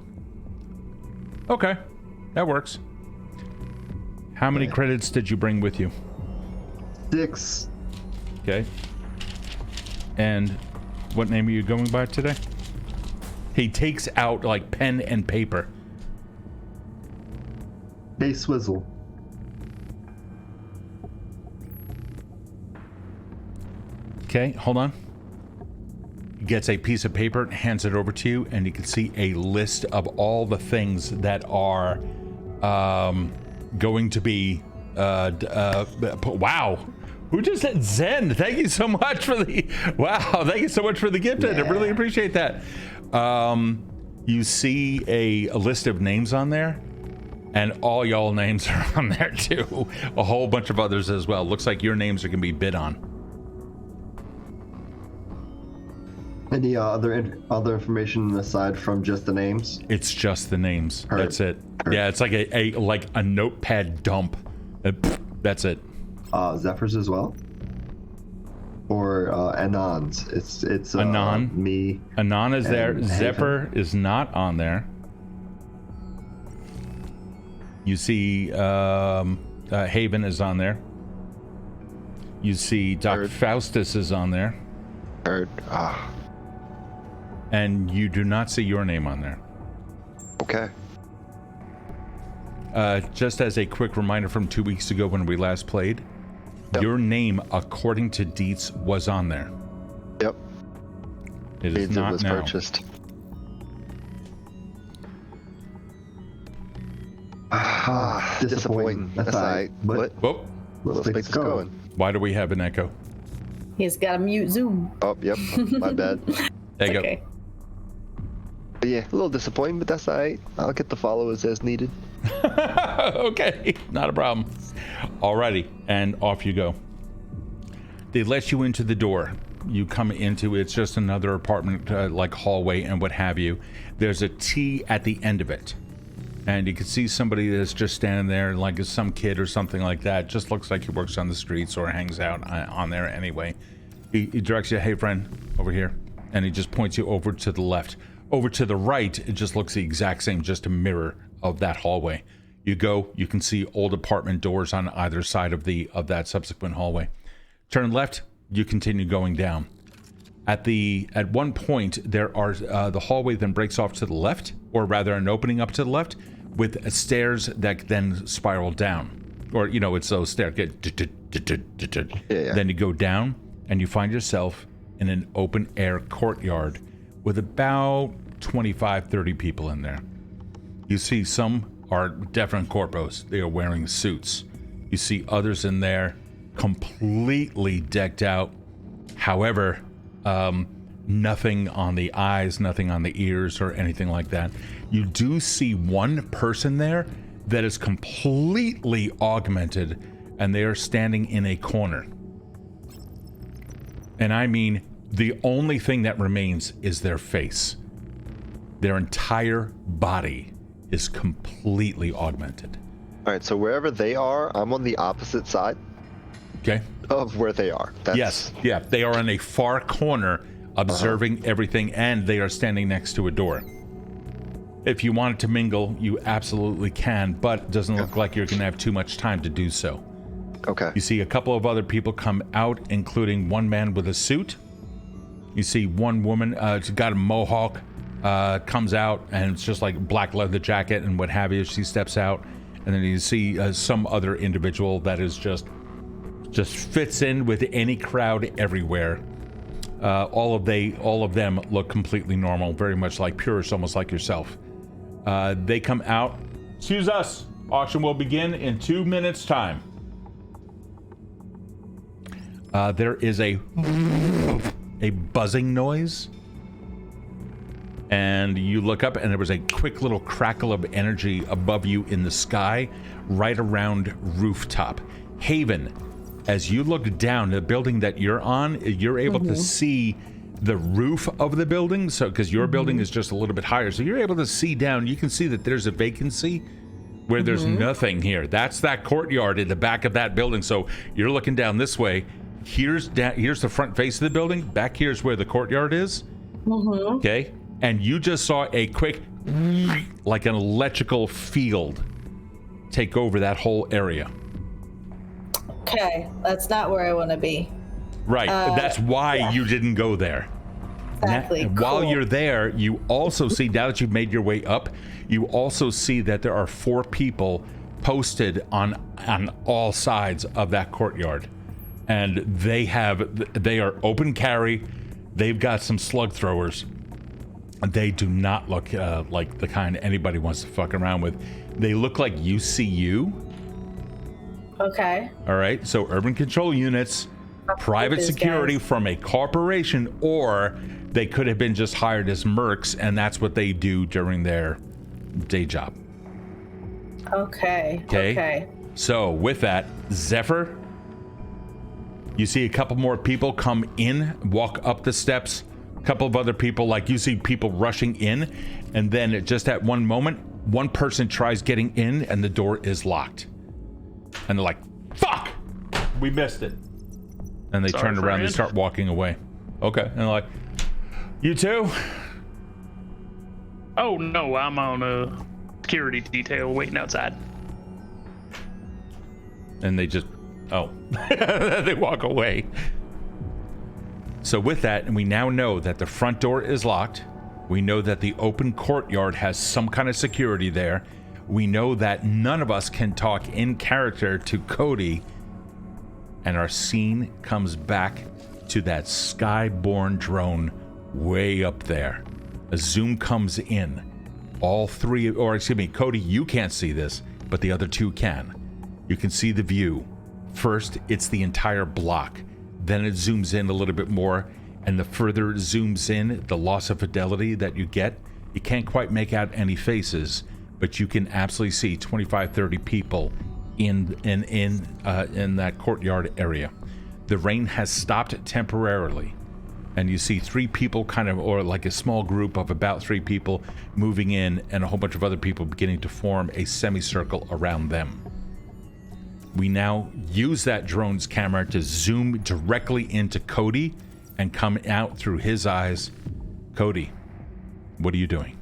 Okay, that works. How many credits did you bring with you? 6. Okay. And what name are you going by today? He takes out like pen and paper. Hey, Swizzle. Okay, hold on. He gets a piece of paper, hands it over to you, and you can see a list of all the things that are going to be. Wow. Who just said Zen? Thank you so much for the. Wow, thank you so much for the gift. I really appreciate that. You see a list of names on there. And all y'all names are on there too. A whole bunch of others as well. Looks like your names are going to be bid on. Any other information aside from just the names? It's just the names. That's it. Yeah, it's like a notepad dump. That's it. Zephyrs as well? Or Anons? It's Anon. Me. Anon is there. Haven. Zephyr is not on there. You see Haven is on there. You see Dr. Faustus is on there. And you do not see your name on there. Okay. just as a quick reminder from 2 weeks ago when we last played, your name, according to Dietz, was on there. Yep. It is not was now. purchased. Disappointing. That's all right. But Whoop. let's get this going. Why do we have an echo? He's got a mute Zoom. Oh, yep. My bad. There you Okay. But yeah, a little disappointing, but that's all right. I'll get the followers as needed. Okay, not a problem. Alrighty, and off you go. They let you into the door. You come into, it's just another apartment, like hallway and what have you. There's a T at the end of it. And you can see somebody that's just standing there, like some kid or something like that. Just looks like he works on the streets or hangs out on there anyway. He directs you, hey friend, over here. And he just points you over to the left. Over to the right, it just looks the exact same, just a mirror of that hallway. You go, you can see old apartment doors on either side of that subsequent hallway. Turn left, you continue going down. At one point, there are the hallway then breaks off to the left, or rather an opening up to the left, with stairs that then spiral down. Or, you know, it's those stairs. Yeah. Then you go down, and you find yourself in an open air courtyard with about 25, 30 people in there. You see some are definite corpos. They are wearing suits. You see others in there completely decked out. However, nothing on the eyes, nothing on the ears or anything like that. You do see one person there that is completely augmented, and they are standing in a corner. And I mean, the only thing that remains is their face. Their entire body is completely augmented. All right, so wherever they are, I'm on the opposite side Okay? of where they are. Yes, yeah, they are in a far corner observing everything, and they are standing next to a door. If you wanted to mingle, you absolutely can, but it doesn't look like you're going to have too much time to do so. Okay. You see a couple of other people come out, including one man with a suit. You see one woman, she's got a mohawk, comes out, and it's just like black leather jacket and what have you. She steps out, and then you see some other individual that is just fits in with any crowd everywhere. All of them look completely normal, very much like purists, almost like yourself. They come out. Excuse us. Auction will begin in 2 minutes' time. There is a buzzing noise, and you look up, and there was a quick little crackle of energy above you in the sky, right around rooftop. Haven, as you look down the building that you're on, you're able to see the roof of the building. So, because your building is just a little bit higher, so you're able to see down. You can see that there's a vacancy where there's nothing here. That's that courtyard in the back of that building. So you're looking down this way. Here's the front face of the building. Back here's where the courtyard is. Okay, and you just saw a quick, like an electrical field, take over that whole area. Okay, that's not where I want to be. Right, that's why you didn't go there. Exactly. And while you're there, you also see, now that you've made your way up, you also see that there are 4 people posted on all sides of that courtyard. And they are open carry. They've got some slug throwers. They do not look like the kind anybody wants to fuck around with. They look like UCU. Okay. All right, so urban control units, private security from a corporation, or they could have been just hired as mercs, and that's what they do during their day job. Okay. So with that, Zephyr, you see a couple more people come in, walk up the steps. A couple of other people, like you see people rushing in, and then just at one moment, one person tries getting in, and the door is locked. And they're like, "Fuck, we missed it." And they turn around and start walking away. Okay, and they're like, "You too?" Oh no, I'm on a security detail waiting outside. And they just, they walk away. So with that, and we now know that the front door is locked. We know that the open courtyard has some kind of security there. we know that none of us can talk in character to Kode, and our scene comes back to that skyborne drone way up there. A zoom comes in. All three, or excuse me, Kode, you can't see this, but the other two can. You can see the view. First, it's the entire block. Then it zooms in a little bit more, and the further it zooms in, the loss of fidelity that you get, you can't quite make out any faces, but you can absolutely see 25, 30 people in that courtyard area. The rain has stopped temporarily, and you see 3 people kind of, or like a small group of about 3 people moving in, and a whole bunch of other people beginning to form a semicircle around them. We now use that drone's camera to zoom directly into Kode and come out through his eyes. Kode, what are you doing?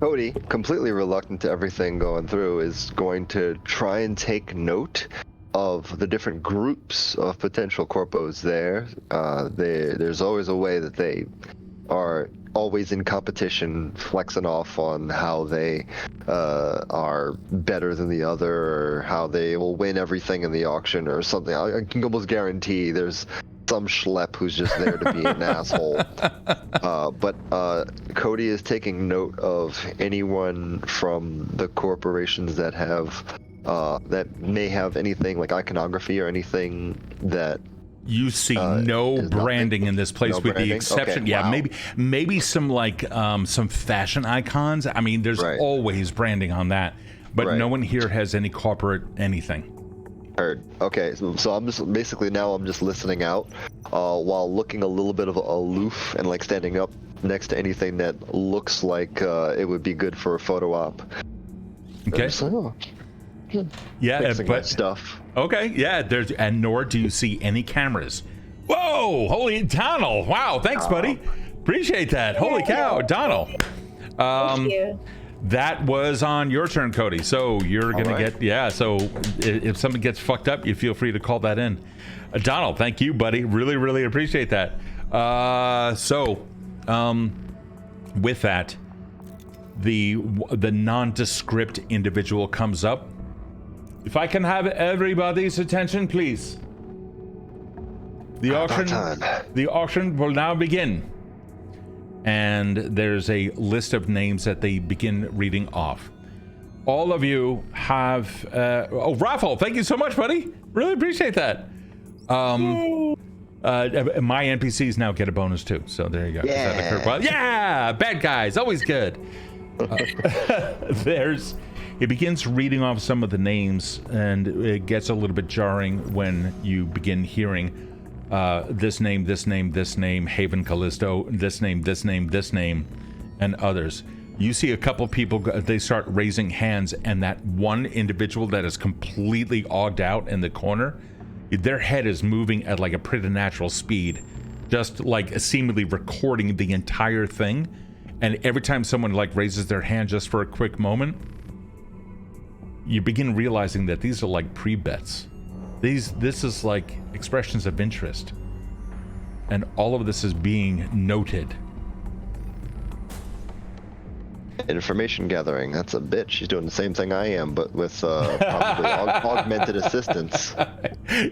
Kode, completely reluctant to everything going through, is going to try and take note of the different groups of potential corpos there. There's always a way that they are always in competition, flexing off on how they are better than the other, or how they will win everything in the auction or something. I can almost guarantee there's some schlep who's just there to be an asshole. But Kode is taking note of anyone from the corporations that have that may have anything like iconography or anything that you see no branding in this place, with the exception, maybe some like some fashion icons. I mean, there's always branding on that, but no one here has any corporate anything. Heard. Okay, so I'm just basically now I'm just listening out while looking a little bit of aloof and like standing up next to anything that looks like it would be good for a photo op. Okay. Yeah, but stuff. Okay, yeah. And nor do you see any cameras. Whoa! Holy Donald! Wow, thanks, buddy. Appreciate that. Holy cow, Donald. Thank you. That was on your turn, Kode. So you're gonna get So if something gets fucked up, you feel free to call that in. Donald, thank you, buddy. Really, really appreciate that. With that, the nondescript individual comes up. If I can have everybody's attention, please. The auction will now begin. And there's a list of names that they begin reading off. All of you have Raffle, thank you so much, buddy. Really appreciate that. My NPCs now get a bonus too, so there you go. Yeah, bad guys, always good. It begins reading off some of the names, and it gets a little bit jarring when you begin hearing this name, Haven Callisto, this name, and others. You see a couple people, they start raising hands, and that one individual that is completely ogged out in the corner, their head is moving at like a preternatural speed, just like seemingly recording the entire thing. And every time someone like raises their hand just for a quick moment, you begin realizing that these are like pre-bets. This is like expressions of interest, and all of this is being noted. Information gathering. That's a bitch. She's doing the same thing I am, but with probably augmented assistance.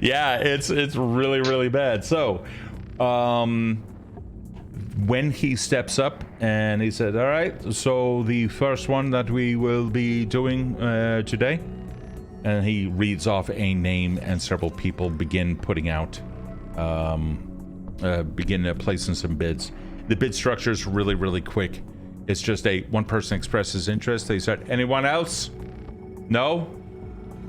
Yeah, it's really, really bad. So, when he steps up and he said, all right, so the first one that we will be doing today, and he reads off a name, and several people begin putting out, placing some bids. The bid structure is really, really quick. It's just one person expresses interest. They said, anyone else? No?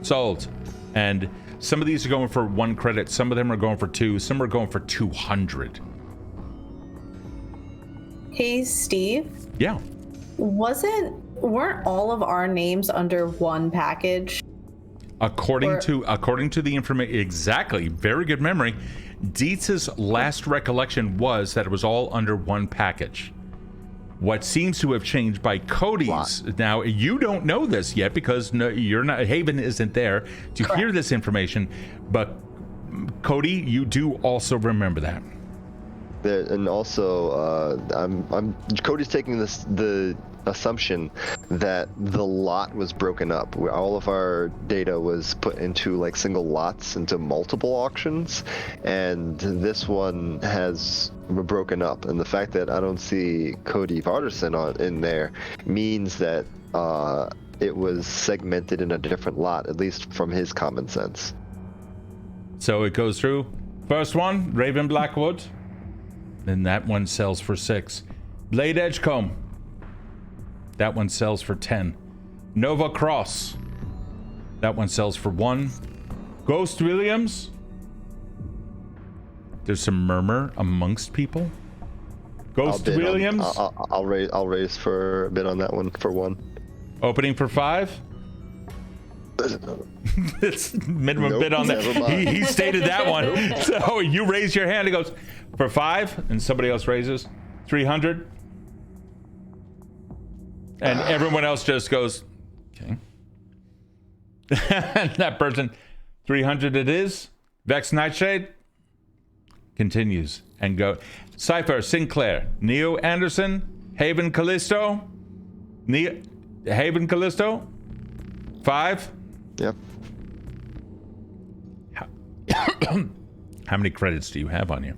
Sold. And some of these are going for 1 credit. Some of them are going for 2. Some are going for 200. Hey, Steve. Yeah. Weren't all of our names under one package? According to the information, exactly. Very good memory. Dietz's last recollection was that it was all under one package. What seems to have changed by Kode's, now you don't know this yet because you're not, Haven isn't there to hear this information, but Kode, you do also remember that. And also, Kode's taking the assumption that the lot was broken up, where all of our data was put into like single lots into multiple auctions, and this one has broken up. And the fact that I don't see Kode Vardosyn in there means that it was segmented in a different lot, at least from his common sense. So it goes through. First one, Raven Blackwood. Then that one sells for 6. Blade Edgecombe. That one sells for 10. Nova Cross. That one sells for 1. Ghost Williams. There's some murmur amongst people. Ghost Williams. I'll raise for a bid on that one for 1. Opening for 5. It's minimum bid on that. He stated that one. So you raise your hand. It goes for 5, and somebody else raises 300, and everyone else just goes, okay. And that person, 300 it is. Vex Nightshade continues and go. Cypher Sinclair, Neo Anderson, Haven Callisto, Haven Callisto, 5. Yep. How many credits do you have on you?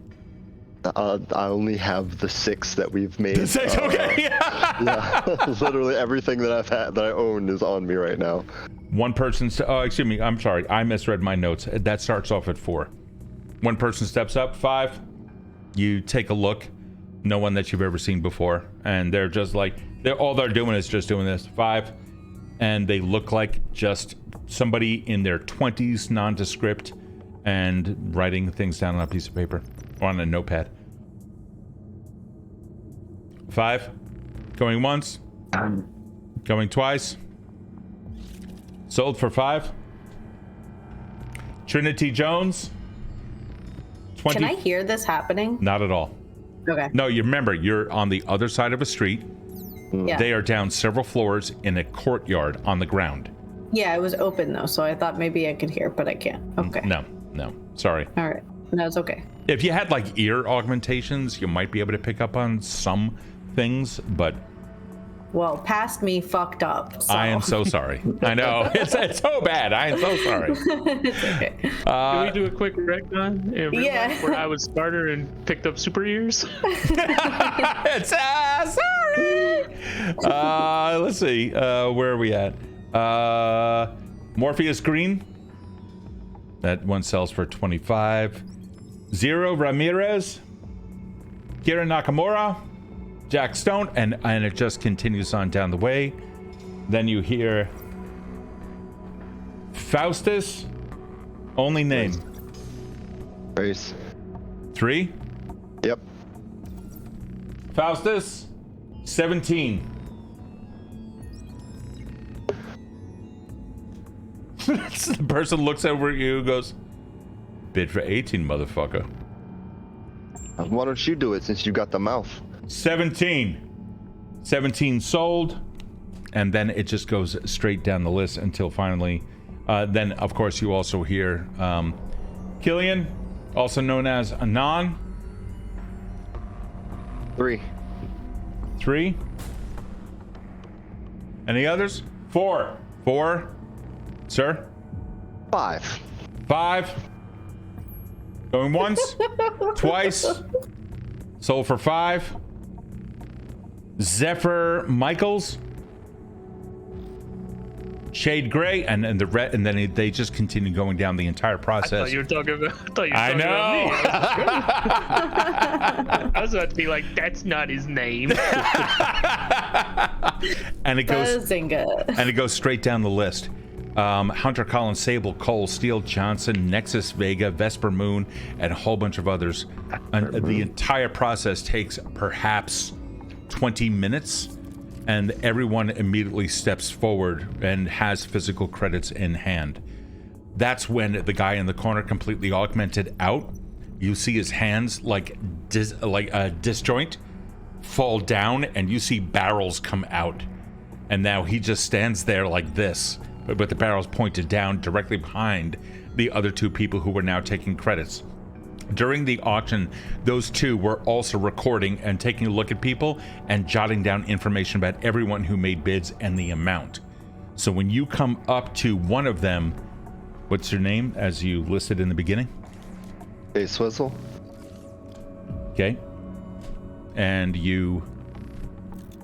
I only have the 6 that we've made. The 6, okay. Yeah, literally everything that I've had that I own is on me right now. One person's. Oh, excuse me. I'm sorry. I misread my notes. That starts off at 4. One person steps up. 5. You take a look. No one that you've ever seen before, and they're just like all they're doing is just doing this. 5, and they look like just somebody in their 20s, nondescript, and writing things down on a piece of paper or on a notepad. 5, going once, going twice. Sold for 5. Trinity Jones. 20. Can I hear this happening? Not at all. Okay. No, you remember, you're on the other side of a street. Yeah. They are down several floors in a courtyard on the ground. Yeah, it was open though, so I thought maybe I could hear, but I can't. Okay. No, sorry. All right. No, it's okay. If you had like ear augmentations, you might be able to pick up on some things, but Well, past me fucked up. So. I am so sorry. I know. It's so bad. I am so sorry. It's okay. Can we do a quick retcon in real Yeah. life where I was smarter and picked up super ears? It's sorry. Let's see. Where are we at? Morpheus Green. That one sells for 25. Zero Ramirez. Kira Nakamura. Jack Stone, and it just continues on down the way. Then you hear Faustus, only name. Race. 3. Yep. Faustus, 17. The person looks over at you, goes, bid for 18, motherfucker. Why don't you do it since you got the mouth? 17 sold, and then it just goes straight down the list until finally then of course you also hear Killian, also known as Anon. 3. Any others? 4 sir. 5. Going once. Twice. Sold for 5. Zephyr Michaels, Shade Gray, and the red, and then they just continue going down the entire process. I thought you were talking about. I know. I was about to be like, that's not his name. And it goes Bazinga. and it goes straight down the list. Hunter Collins, Sable, Cole, Steele, Johnson, Nexus, Vega, Vesper Moon, and a whole bunch of others. And the entire process takes perhaps 20 minutes, and everyone immediately steps forward and has physical credits in hand. That's when the guy in the corner, completely augmented out, you see his hands like a disjoint fall down, and you see barrels come out, and now he just stands there like this, but with the barrels pointed down directly behind the other 2 people who were now taking credits. During the auction, those two were also recording and taking a look at people and jotting down information about everyone who made bids and the amount. So when you come up to one of them, what's your name as you listed in the beginning? Hey, Swizzle. Okay. And you...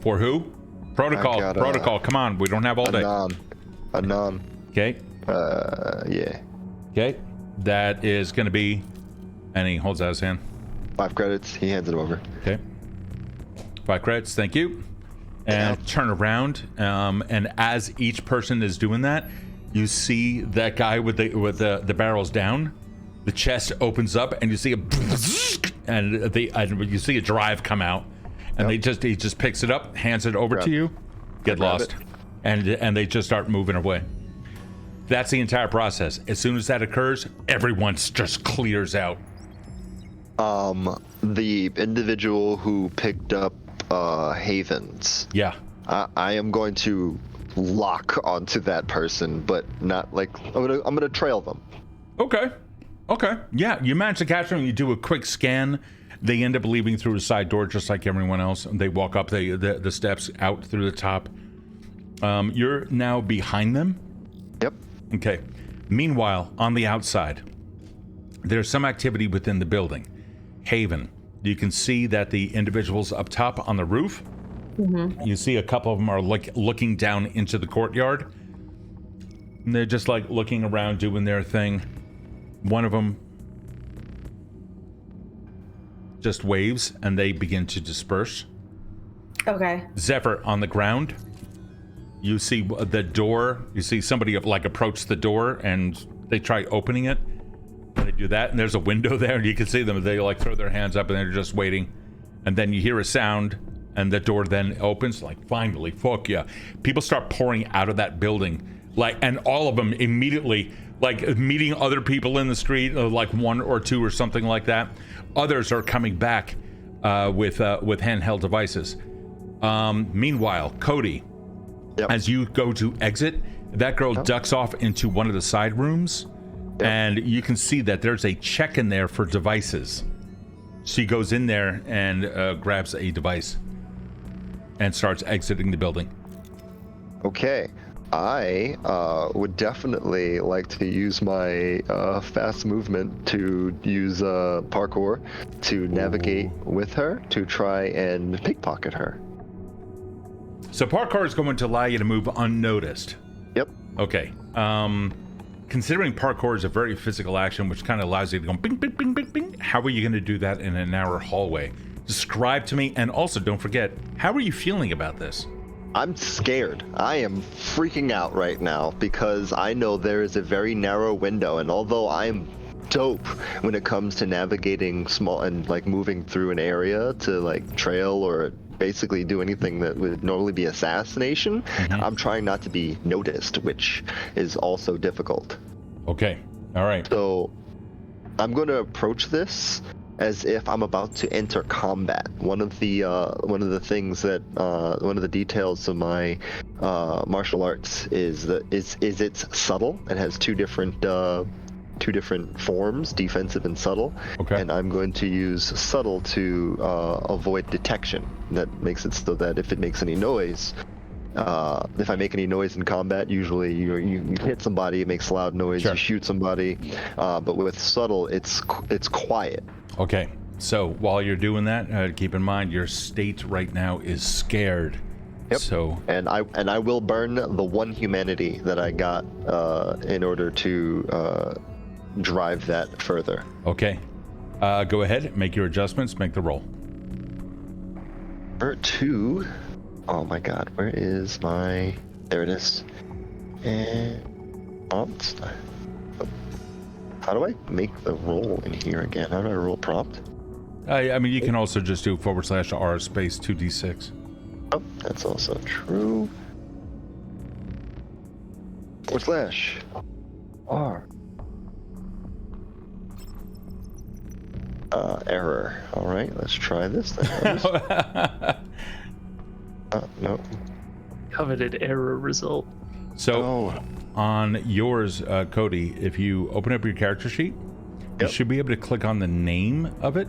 For who? Protocol. Come on, we don't have all day. Anon. Okay. Yeah. Okay. That is going to be... And he holds out his hand. 5 credits. He hands it over. Okay. 5 credits. Thank you. And turn around. And as each person is doing that, you see that guy with the barrels down. The chest opens up, and you see and you see a drive come out, and he just picks it up, hands it over to you. Get lost, and they just start moving away. That's the entire process. As soon as that occurs, everyone just clears out. The individual who picked up Havens. Yeah. I am going to lock onto that person, but not like I'm gonna trail them. Okay. Yeah, you manage to catch them. You do a quick scan. They end up leaving through a side door, just like everyone else. They walk up the steps out through the top. You're now behind them. Yep. Okay. Meanwhile, on the outside, there's some activity within the building. Haven. You can see that the individuals up top on the roof. Mm-hmm. You see a couple of them are looking down into the courtyard. And they're just like looking around, doing their thing. One of them just waves, and they begin to disperse. Okay. Zephyr, on the ground, you see the door. You see somebody like approach the door, and they try opening it. And they do that, and there's a window there, and you can see them. They like throw their hands up, and they're just waiting. And then you hear a sound, and the door then opens. Like, finally, fuck yeah! People start pouring out of that building, and all of them immediately. Like meeting other people in the street, like 1 or 2 or something like that. Others are coming back with handheld devices. Meanwhile, Kode, as you go to exit, that girl ducks off into one of the side rooms, and you can see that there's a check in there for devices. She goes in there and grabs a device and starts exiting the building. Okay. I would definitely like to use my fast movement to use parkour to navigate with her to try and pickpocket her. So parkour is going to allow you to move unnoticed. Yep. Okay. Considering parkour is a very physical action, which kind of allows you to go bing, bing, bing, bing, bing, how are you going to do that in a narrow hallway? Describe to me, and also don't forget, how are you feeling about this? I'm scared. I am freaking out right now because I know there is a very narrow window, and although I'm dope when it comes to navigating small and like moving through an area to like trail or basically do anything that would normally be assassination, I'm trying not to be noticed, which is also difficult. Okay. All right. So I'm going to approach this as if I'm about to enter combat. One of the things that one of the details of my martial arts is it's subtle. It has two different forms, defensive and subtle. Okay. And I'm going to use subtle to avoid detection. That makes it so that if it makes any noise, if I make any noise in combat, usually you hit somebody, it makes loud noise. Sure. You shoot somebody, but with subtle, it's quiet. Okay, so while you're doing that, keep in mind your state right now is scared. Yep. So and I will burn the one humanity that I got in order to drive that further. Okay, go ahead, make your adjustments, make the roll. Number 2. Oh my God, where is my? There it is. And prompt. How do I make the roll in here again? How do I roll prompt? I mean, you can also just do /R space 2d6. Oh, that's also true. /R. Error. All right, let's try this then. No. Coveted error result. So on yours, Kode, if you open up your character sheet, You should be able to click on the name of it,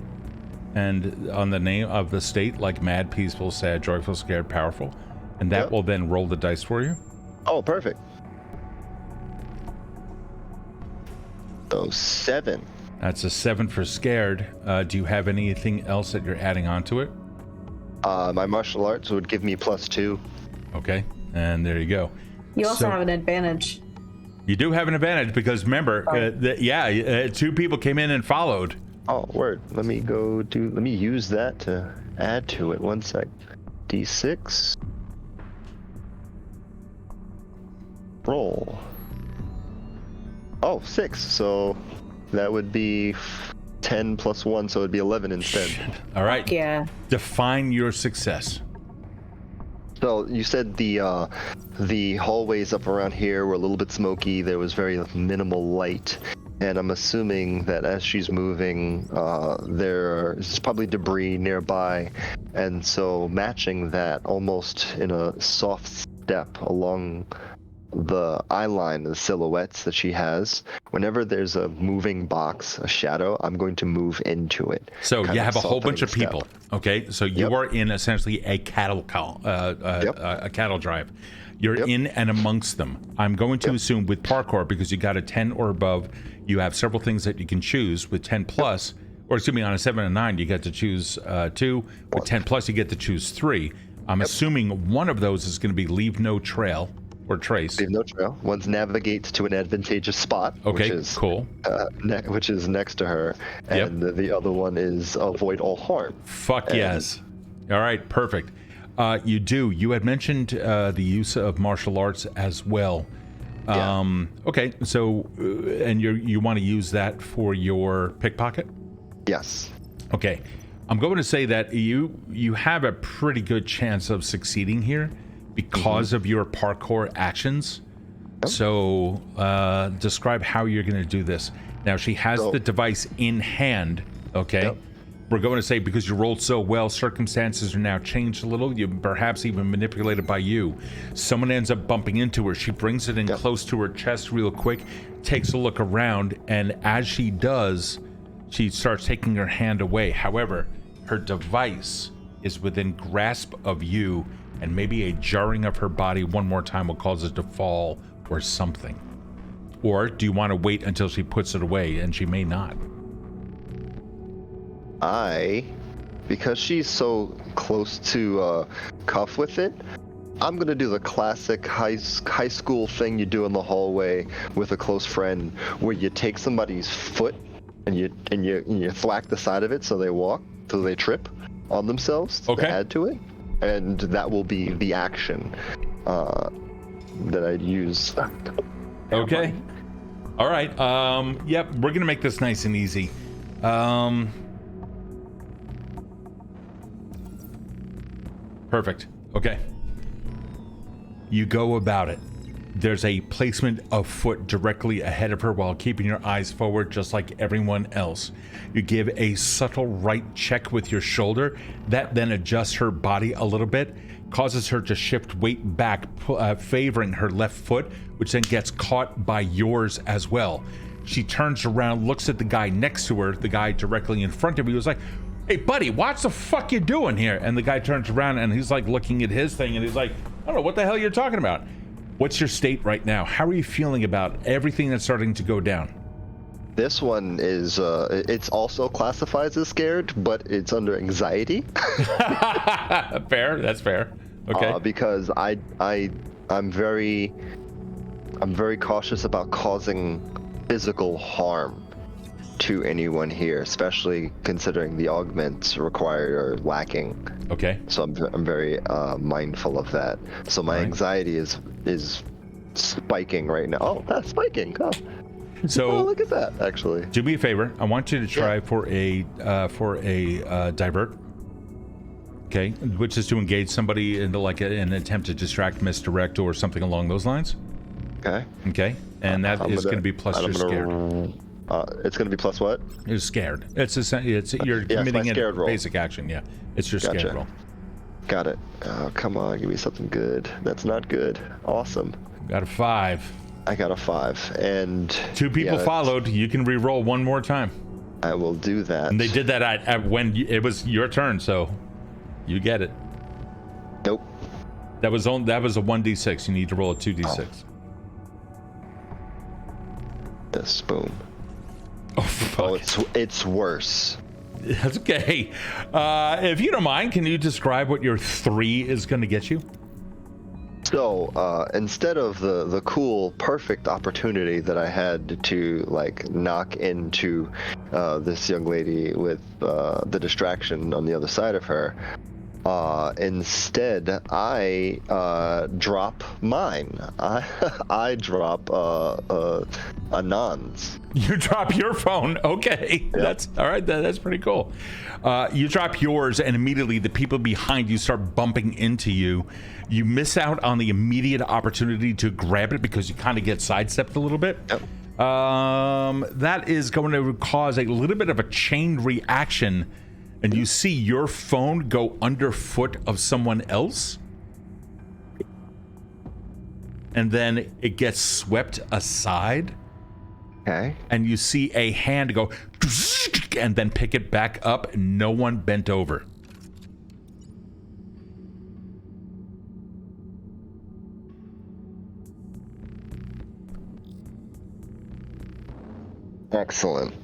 and on the name of the state, like mad, peaceful, sad, joyful, scared, powerful, and that will then roll the dice for you. Oh, perfect. So 7. That's a 7 for scared. Do you have anything else that you're adding on to it? My martial arts would give me +2. Okay, and there you go. You also have an advantage. You do have an advantage because remember, 2 people came in and followed. Oh, word. Let me use that to add to it. 1 sec. D6. Roll. Oh, 6. So that would be 10 plus 1, so it'd be 11 instead. All right. Yeah. Define your success. So you said the hallways up around here were a little bit smoky. There was very minimal light, and I'm assuming that as she's moving, there's probably debris nearby, and so matching that almost in a soft step along the eye line, the silhouettes that she has. Whenever there's a moving box, a shadow, I'm going to move into it. So you have a whole bunch of step. people. Okay, so you are in essentially a cattle a cattle drive. You're in and amongst them. I'm going to assume with parkour, because you got a 10 or above, you have several things that you can choose. With 10 plus, or excuse me, on a 7 and 9, you get to choose 2. With 10 plus, you get to choose 3. I'm assuming one of those is going to be leave no trail. Or trace. Leave no trail. One's navigate to an advantageous spot. Okay, which is, cool. Which is next to her, and the other one is avoid all harm. Fuck yes. All right, perfect. You had mentioned the use of martial arts as well. Okay, so and you want to use that for your pickpocket? Yes. Okay, I'm going to say that you have a pretty good chance of succeeding here, because of your parkour actions. So describe how you're going to do this. Now, she has the device in hand, okay? We're going to say because you rolled so well, circumstances are now changed a little. You perhaps even manipulated by you. Someone ends up bumping into her. She brings it in close to her chest real quick, takes a look around, and as she does, she starts taking her hand away. However, her device is within grasp of you, and maybe a jarring of her body one more time will cause it to fall or something. Or do you want to wait until she puts it away? And she may not. Because she's so close to cuff with it, I'm gonna do the classic high school thing you do in the hallway with a close friend, where you take somebody's foot and you thwack the side of it so they trip on themselves to add to it. And that will be the action that I'd use. Okay. All right. Yep. We're gonna make this nice and easy. Perfect. Okay. You go about it. There's a placement of foot directly ahead of her while keeping your eyes forward, just like everyone else. You give a subtle right check with your shoulder that then adjusts her body a little bit, causes her to shift weight back, favoring her left foot, which then gets caught by yours as well. She turns around, looks at the guy next to her, the guy directly in front of you, was like, "Hey, buddy, what the fuck you doing here?" And the guy turns around and he's like looking at his thing and he's like, "I don't know what the hell you're talking about." What's your state right now? How are you feeling about everything that's starting to go down? This one is, it's also classified as scared, but it's under anxiety. Fair, that's fair. Okay. Because I'm very cautious about causing physical harm to anyone here, especially considering the augments required are lacking. Okay. So I'm very mindful of that. So my anxiety is spiking right now. Oh, that's spiking. Oh. So look at that. Actually, do me a favor. I want you to try for a divert. Okay, which is to engage somebody into like an attempt to distract, misdirect, or something along those lines. Okay, and that is going to be plus your scared. It's going to be plus what? You're scared. It's you're committing a basic action. Yeah, it's your scared roll. Got it. Oh, come on, give me something good. That's not good. Awesome. Got a 5. I got a 5, and 2 people yeah, followed. You can re-roll one more time. I will do that. And they did that at when it was your turn, so you get it. Nope. That was a 1d6. You need to roll a 2d6. Yes, boom. Oh, fuck. It's worse. That's okay. If you don't mind, can you describe what your 3 is going to get you? So instead of the cool, perfect opportunity that I had to like knock into this young lady with the distraction on the other side of her, instead I drop mine. I drop Anand's. You drop your phone. Okay. Yep. That's all right. That's pretty cool. You drop yours, and immediately the people behind you start bumping into you. You miss out on the immediate opportunity to grab it because you kind of get sidestepped a little bit. Yep. That is going to cause a little bit of a chain reaction, and you see your phone go underfoot of someone else, and then it gets swept aside. Okay. And you see a hand go and then pick it back up. No one bent over. Excellent.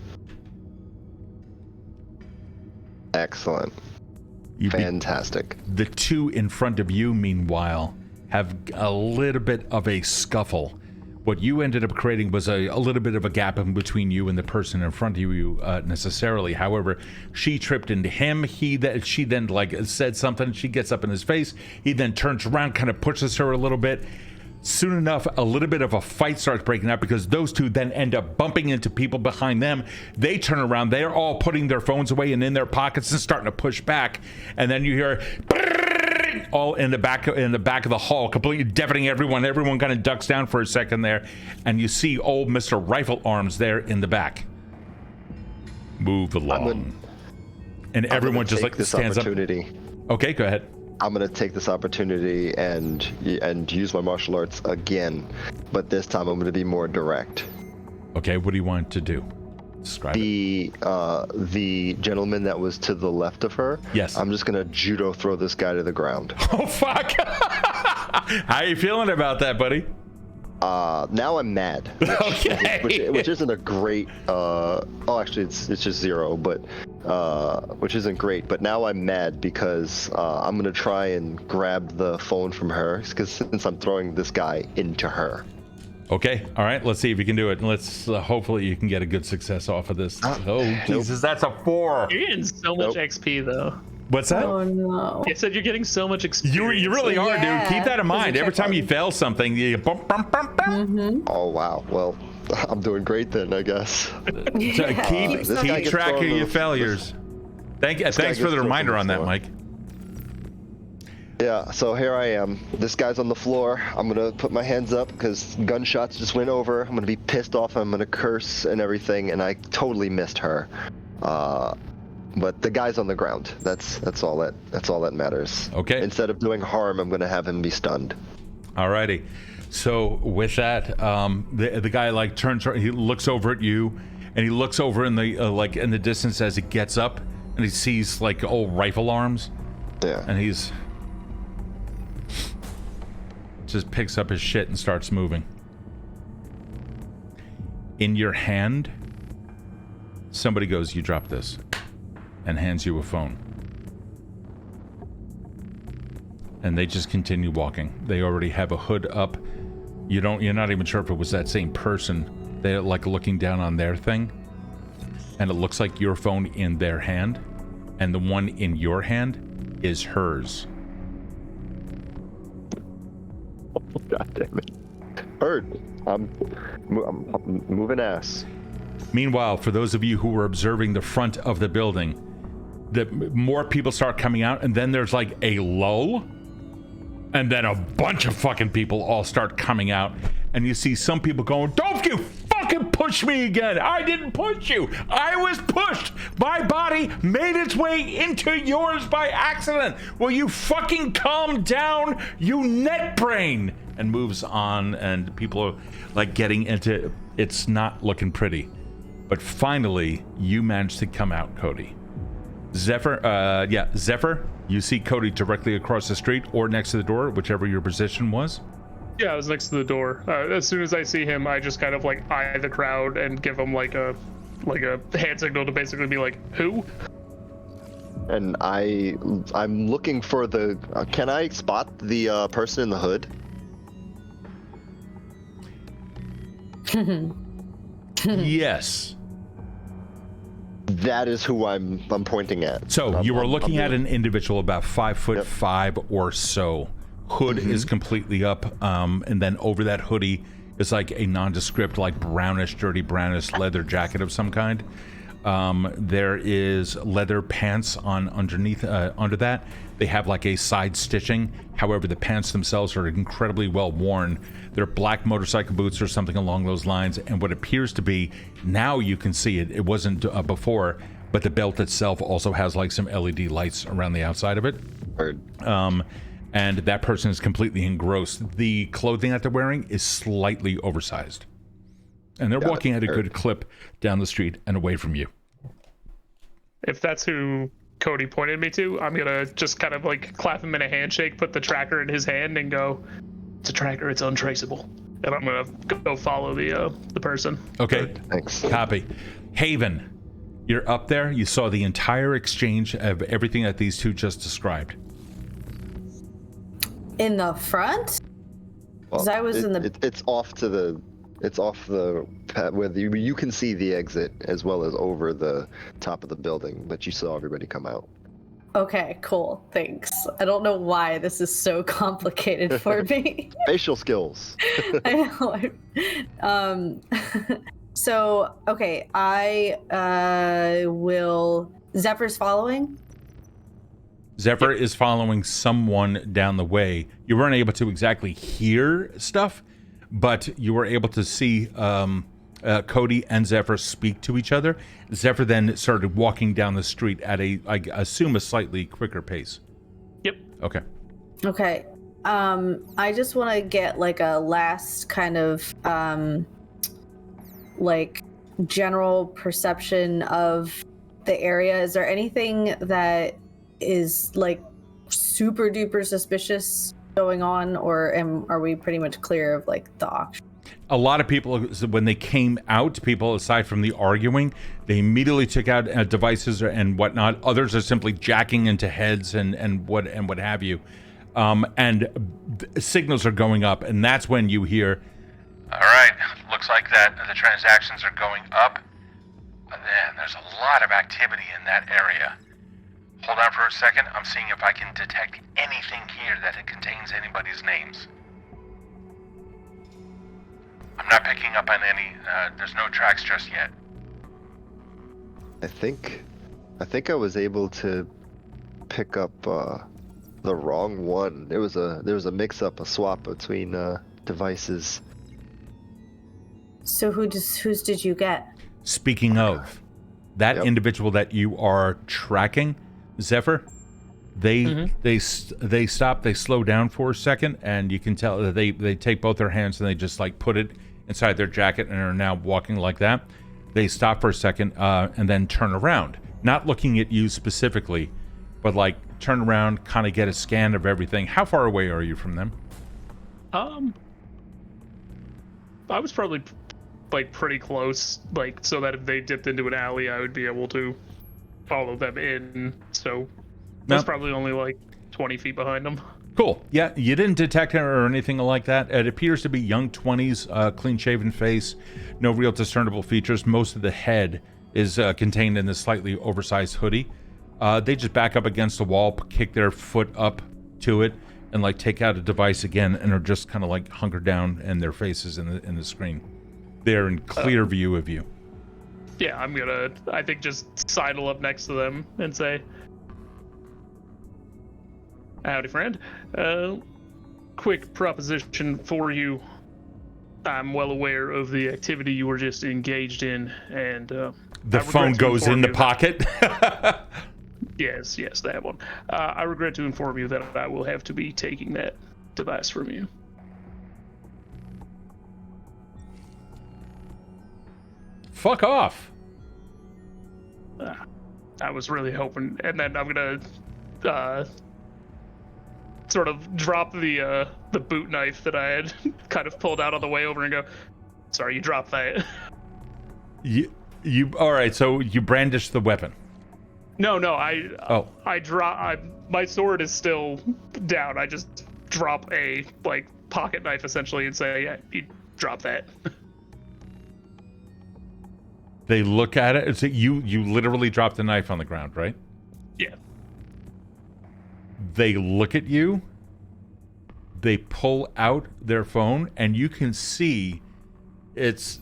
Fantastic. The 2 in front of you, meanwhile, have a little bit of a scuffle. What you ended up creating was a little bit of a gap in between you and the person in front of you necessarily. However, she tripped into him. She then like said something. She gets up in his face. He then turns around, kind of pushes her a little bit. Soon enough, a little bit of a fight starts breaking out because those 2 then end up bumping into people behind them. They turn around. They're all putting their phones away and in their pockets and starting to push back. And then you hear all in the back of the hall, completely deafening everyone. Everyone kind of ducks down for a second there, and you see old Mr. Rifle Arms there in the back. Move along. And everyone just like stands up. Okay, go ahead. I'm gonna take this opportunity and use my martial arts again, but this time I'm gonna be more direct. Okay, what do you want to do? Describe the gentleman that was to the left of her. Yes. I'm just gonna judo throw this guy to the ground. Oh fuck! How you feeling about that, buddy? Now I'm mad. Which isn't a great. Actually, it's just 0, but which isn't great. But now I'm mad because I'm gonna try and grab the phone from her since I'm throwing this guy into her. Okay, all right, let's see if you can do it. Let's hopefully you can get a good success off of this. Jesus, that's a 4. You're getting so much XP though. What's that? Oh no! I said you're getting so much experience. You really are, dude. Keep that in mind. Every time you fail something, you bump, bump, bump, bump. Mm-hmm. Oh wow. Well, I'm doing great then, I guess. So keep track of your failures. Thanks for the reminder on that, Mike. Yeah, so here I am. This guy's on the floor. I'm gonna put my hands up because gunshots just went over. I'm gonna be pissed off. I'm gonna curse and everything, and I totally missed her. But the guy's on the ground. That's all that matters. Okay. Instead of doing harm, I'm gonna have him be stunned. Alrighty. So with that, the guy like turns. He looks over at you, and he looks over in the like in the distance as he gets up, and he sees like old Rifle Arms. Yeah. And he's just picks up his shit and starts moving. In your hand, somebody goes, "You drop this," and hands you a phone. And they just continue walking. They already have a hood up. You're not even sure if it was that same person. They're like looking down on their thing, and it looks like your phone in their hand, and the one in your hand is hers. Oh, God damn it. Heard. I'm moving ass. Meanwhile, for those of you who were observing the front of the building, more people start coming out, and then there's like a lull, and then a bunch of fucking people all start coming out, and you see some people going, "Don't you fucking push me again! I didn't push you! I was pushed! My body made its way into yours by accident! Will you fucking calm down, you net brain?" and moves on, and people are like getting into it. It's not looking pretty. But finally, you managed to come out, Kode. Zephyr, you see Kode directly across the street or next to the door, whichever your position was. Yeah, I was next to the door. As soon as I see him, I just kind of like eye the crowd and give him like a hand signal to basically be like, who? And I'm looking for the. Can I spot the person in the hood? Yes. That is who I'm pointing at. So you were looking at an individual about 5'5" or so. Hood is completely up, and then over that hoodie is like a nondescript, like brownish, dirty brownish leather jacket of some kind. There is leather pants on underneath, under that. They have like a side stitching. However, the pants themselves are incredibly well worn. They're black motorcycle boots or something along those lines. And what appears to be, now you can see it, it wasn't before, but the belt itself also has like some LED lights around the outside of it. Heard. And that person is completely engrossed. The clothing that they're wearing is slightly oversized. And they're walking at a good clip down the street and away from you. If that's who Kode pointed me to, I'm gonna just kind of like clap him in a handshake, put the tracker in his hand, and go, "It's a tracker. It's untraceable." And I'm gonna go follow the person. Okay. Thanks. Copy. Haven, you're up there. You saw the entire exchange of everything that these two just described. In the front? Because I was in the. It's off to the. It's off the path where you can see the exit as well as over the top of the building, but you saw everybody come out. Okay, cool. Thanks. I don't know why this is so complicated for me. Facial skills. I know. So, okay, I will. Zephyr's following? Zephyr is following someone down the way. You weren't able to exactly hear stuff, but you were able to see Kode and Zephyr speak to each other. Zephyr then started walking down the street at I assume, a slightly quicker pace. Yep. Okay. Okay. I just want to get like a last kind of like general perception of the area. Is there anything that is like super duper suspicious going on, or are we pretty much clear of like the auction? A lot of people, when they came out, people aside from the arguing, they immediately took out devices and whatnot. Others are simply jacking into heads and what have you, and signals are going up, and that's when you hear, All right, looks like that the transactions are going up. And there's a lot of activity in that area. Hold on for a second. I'm seeing if I can detect anything here that it contains anybody's names. I'm not picking up on any. There's no tracks just yet. I think I was able to pick up the wrong one. There was a mix-up, a swap between devices. So whose did you get? speaking of, that individual that you are tracking, Zephyr, they stop, they slow down for a second, and you can tell that they take both their hands and they just like put it inside their jacket and are now walking like that. They stop for a second and then turn around, not looking at you specifically, but like turn around, kind of get a scan of everything. How far away are you from them? I was probably like pretty close, like so that if they dipped into an alley, I would be able to follow them in. So that's probably only like 20 feet behind them. Cool. Yeah, you didn't detect her or anything like that. It appears to be young 20s, clean-shaven face, no real discernible features. Most of the head is contained in this slightly oversized hoodie. They just back up against the wall, kick their foot up to it, and like take out a device again, and are just kind of like hunkered down, and their faces in the screen. They're in clear view of you. Yeah, I'm gonna, I think, just sidle up next to them and say, "Howdy, friend. Quick proposition for you. I'm well aware of the activity you were just engaged in, and the phone goes in the pocket." Yes, that one. I regret to inform you that I will have to be taking that device from you. Fuck off. I was really hoping, and then I'm gonna sort of drop the boot knife that I had kind of pulled out on the way over and go, sorry, you dropped that. You all right, so you brandish the weapon. No, Oh. My sword is still down. I just drop a like pocket knife essentially and say, yeah, you drop that. They look at it. So you literally drop the knife on the ground, right? Yeah. They look at you. They pull out their phone, and you can see it's.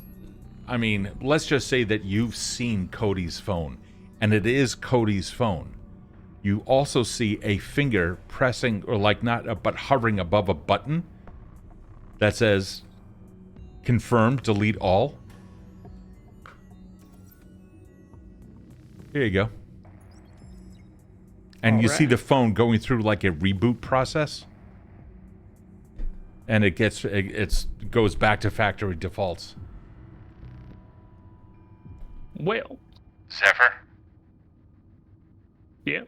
I mean, let's just say that you've seen Cody's phone, and it is Cody's phone. You also see a finger pressing, or like not, but hovering above a button that says confirm, delete all. Here you go. And you see the phone going through like a reboot process. And it goes back to factory defaults. Well. Zephyr, Yeah.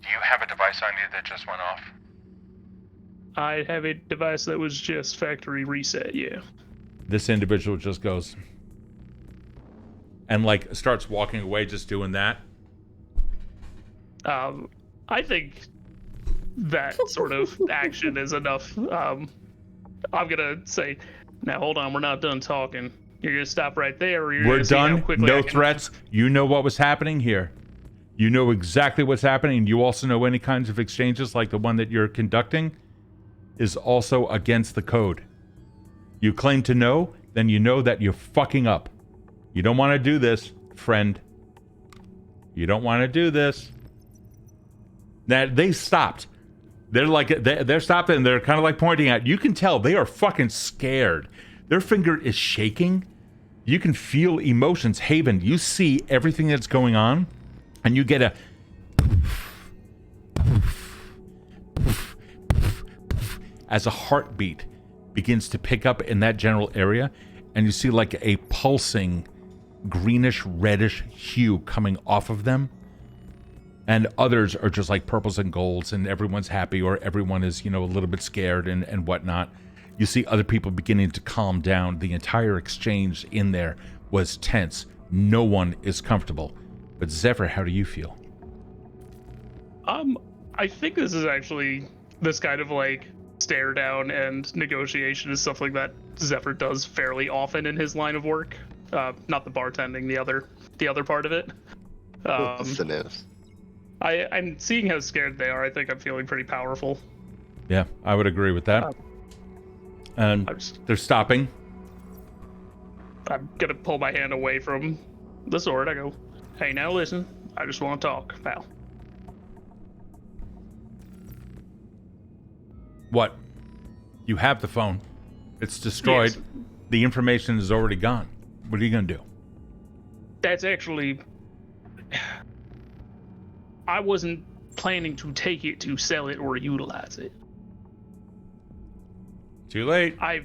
do you have a device on you that just went off? I have a device that was just factory reset, yeah. This individual just goes and like starts walking away, just doing that. I think that sort of action is enough. I'm gonna say, now hold on, we're not done talking. You're gonna stop right there, or you're We're gonna see how done. quickly No I can... threats. You know what was happening here. You know exactly what's happening. You also know any kinds of exchanges like the one that you're conducting is also against the code. You claim to know, then you know that you're fucking up. You don't want to do this, friend. You don't want to do this. Now, they stopped. They're like, they're stopped and they're kind of like pointing at. You can tell they are fucking scared. Their finger is shaking. You can feel emotions. Haven, you see everything that's going on, and you get a as a heartbeat begins to pick up in that general area, and you see like a pulsing greenish reddish hue coming off of them. And others are just like purples and golds, and everyone's happy, or everyone is, a little bit scared and whatnot. You see other people beginning to calm down. The entire exchange in there was tense. No one is comfortable. But Zephyr, how do you feel? I think this is actually this kind of like stare down and negotiation is something that Zephyr does fairly often in his line of work. Not the bartending, the other part of it. I'm seeing how scared they are. I think I'm feeling pretty powerful. Yeah, I would agree with that. And they're stopping. I'm gonna pull my hand away from the sword. I go, hey, now listen. I just want to talk, pal. What? You have the phone. It's destroyed. Yes. The information is already gone. What are you gonna do? That's actually... I wasn't planning to take it to sell it or utilize it. Too late. I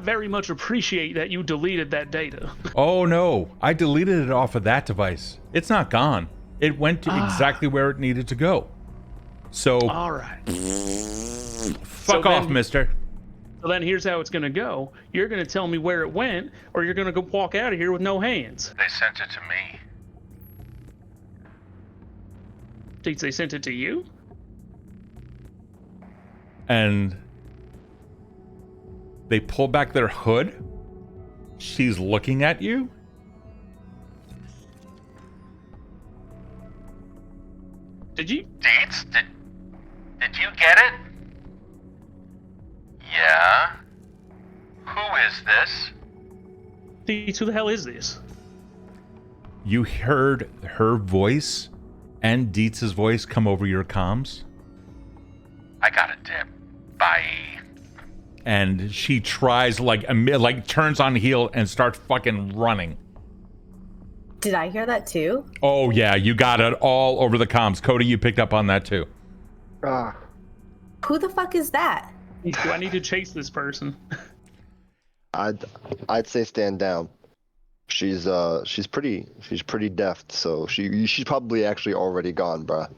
very much appreciate that you deleted that data. Oh no, I deleted it off of that device. It's not gone. It went to exactly where it needed to go. So, all right. Fuck off, mister. So then here's how it's gonna go. You're gonna tell me where it went, or you're gonna go walk out of here with no hands. They sent it to me. They sent it to you? And they pull back their hood. She's looking at you. Did you? Deets? Did you get it? Yeah? Who is this? Deets, who the hell is this? You heard her voice and Dietz's voice come over your comms. I gotta dip. Bye. And she tries like turns on heel and starts fucking running. Did I hear that too? Oh yeah, you got it all over the comms. Cody, you picked up on that too. Who the fuck is that? Do I need to chase this person? I'd say stand down. She's pretty deft, so she's probably actually already gone, bruh.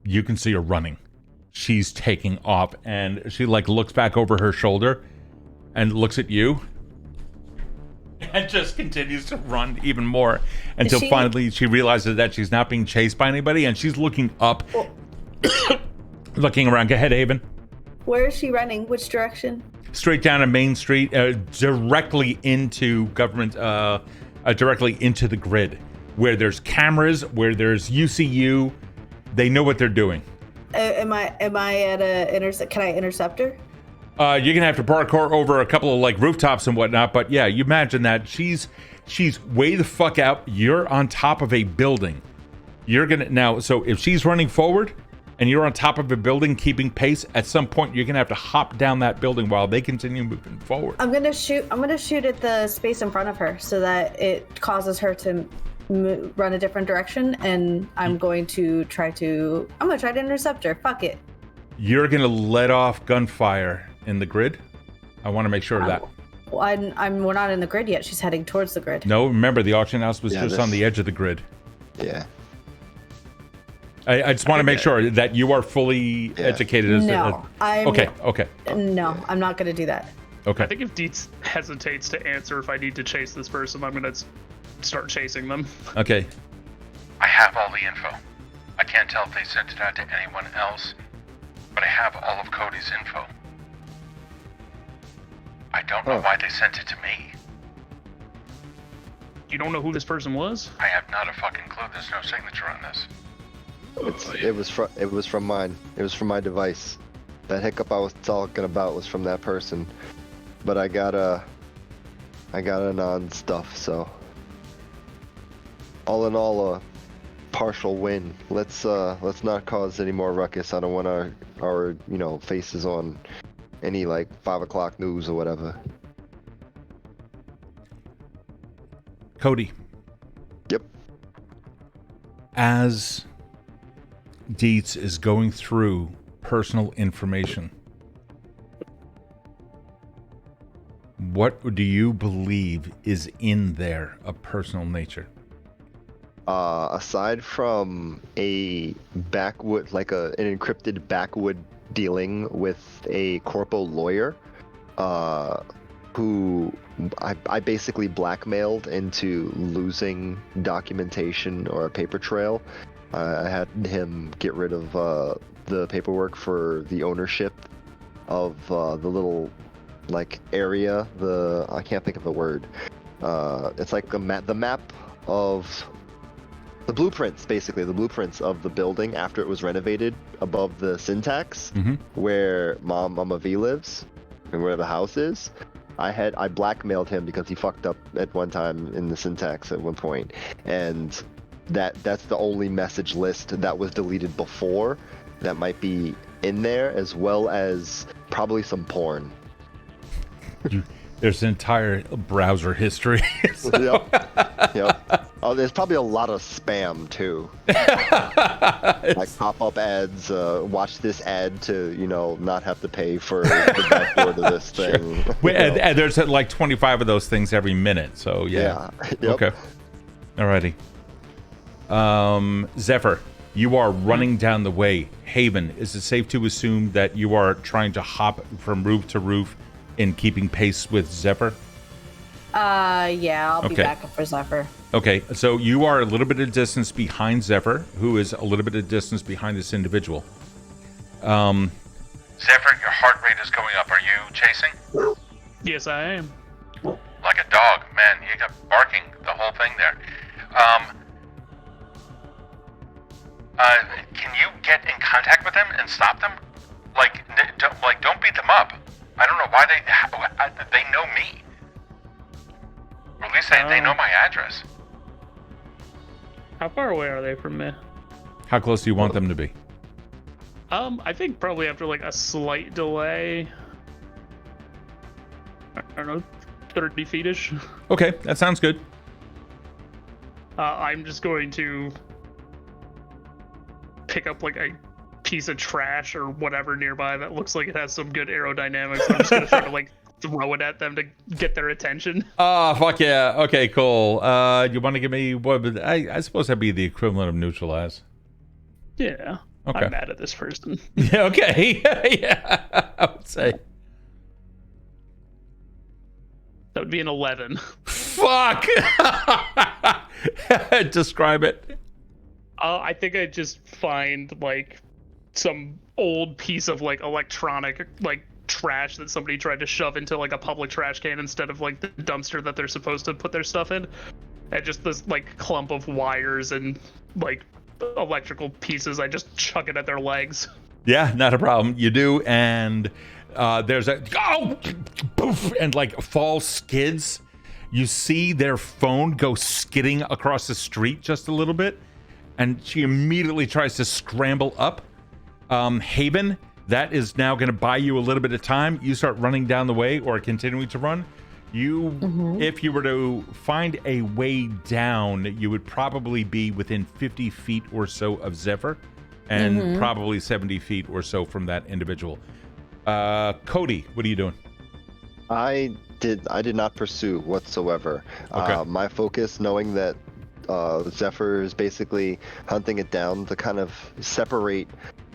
You can see her running. She's taking off, and she like looks back over her shoulder and looks at you and just continues to run even more until finally she realizes that she's not being chased by anybody, and she's looking up, looking around. Go ahead, Haven. Where is she running? Which direction? Straight down a main street, directly into government, directly into the grid, where there's cameras, where there's UCU. They know what they're doing. Am I at a intercept? Can I intercept her? You're gonna have to parkour over a couple of like rooftops and whatnot, but yeah, you imagine that she's way the fuck out. You're on top of a building. You're gonna now. So if she's running forward and you're on top of a building keeping pace, at some point you're gonna have to hop down that building while they continue moving forward. I'm gonna shoot at the space in front of her so that it causes her to run a different direction, and I'm going to try to intercept her. Fuck it. You're gonna let off gunfire in the grid. I want to make sure of that. We're not in the grid yet. She's heading towards the grid. No, remember the auction house was just on the edge of the grid. Yeah. I just want to make sure that you are fully educated as okay. No, I'm not going to do that. Okay. I think if Dietz hesitates to answer if I need to chase this person, I'm going to start chasing them. Okay. I have all the info. I can't tell if they sent it out to anyone else, but I have all of Cody's info. I don't know why they sent it to me. You don't know who this person was? I have not a fucking clue. There's no signature on this. It was from mine. It was from my device. That hiccup I was talking about was from that person. But I got an on stuff, so all in all a partial win. Let's not cause any more ruckus. I don't want our faces on any like 5 o'clock news or whatever. Cody. Yep. As Dietz is going through personal information, what do you believe is in there of personal nature? Aside from a backwood, like an encrypted backwood dealing with a corpo lawyer, who I basically blackmailed into losing documentation or a paper trail. I had him get rid of the paperwork for the ownership of the little like area. I can't think of the word. It's like the map of the blueprints, basically the blueprints of the building after it was renovated above the syntax, where Mama V lives and where the house is. I blackmailed him because he fucked up at one time in the syntax at one point, and that's the only message list that was deleted before that might be in there, as well as probably some porn. There's an entire browser history. Yep. Oh, there's probably a lot of spam too. Like pop-up ads. Watch this ad to not have to pay for the backboard of this thing. And there's like 25 of those things every minute. So yeah. Yep. Okay. Alrighty. Zephyr, you are running down the way. Haven, is it safe to assume that you are trying to hop from roof to roof in keeping pace with Zephyr? Yeah, I'll be back up for Zephyr. Okay, so you are a little bit of distance behind Zephyr, who is a little bit of distance behind this individual. Zephyr, your heart rate is going up. Are you chasing? Yes, I am. Like a dog, man. You got barking the whole thing there. Can you get in contact with them and stop them? Don't beat them up. I don't know why they know me. Or at least they know my address. How far away are they from me? How close do you want them to be? I think probably after like a slight delay. I don't know, 30 feet-ish. Okay, that sounds good. I'm just going to pick up like a piece of trash or whatever nearby that looks like it has some good aerodynamics. I'm just gonna try to like throw it at them to get their attention. Oh, fuck yeah. Okay, cool. You want to give me what? I suppose that'd be the equivalent of neutralize. Yeah. Okay. I'm mad at this person. Yeah, okay. Yeah, I would say. That would be an 11. Fuck! Describe it. I think I'd just find, like, some old piece of, like, electronic, like, trash that somebody tried to shove into, like, a public trash can instead of, like, the dumpster that they're supposed to put their stuff in. And just this, like, clump of wires and, like, electrical pieces. I just chuck it at their legs. Yeah, not a problem. You do, and there's a poof, and like fall skids. You see their phone go skidding across the street just a little bit, and she immediately tries to scramble up. Haven, that is now going to buy you a little bit of time. You start running down the way or continuing to run. If you were to find a way down, you would probably be within 50 feet or so of Zephyr, and probably 70 feet or so from that individual. Kode, what are you doing? I did not pursue whatsoever. Okay. My focus, knowing that Zephyr is basically hunting it down to kind of separate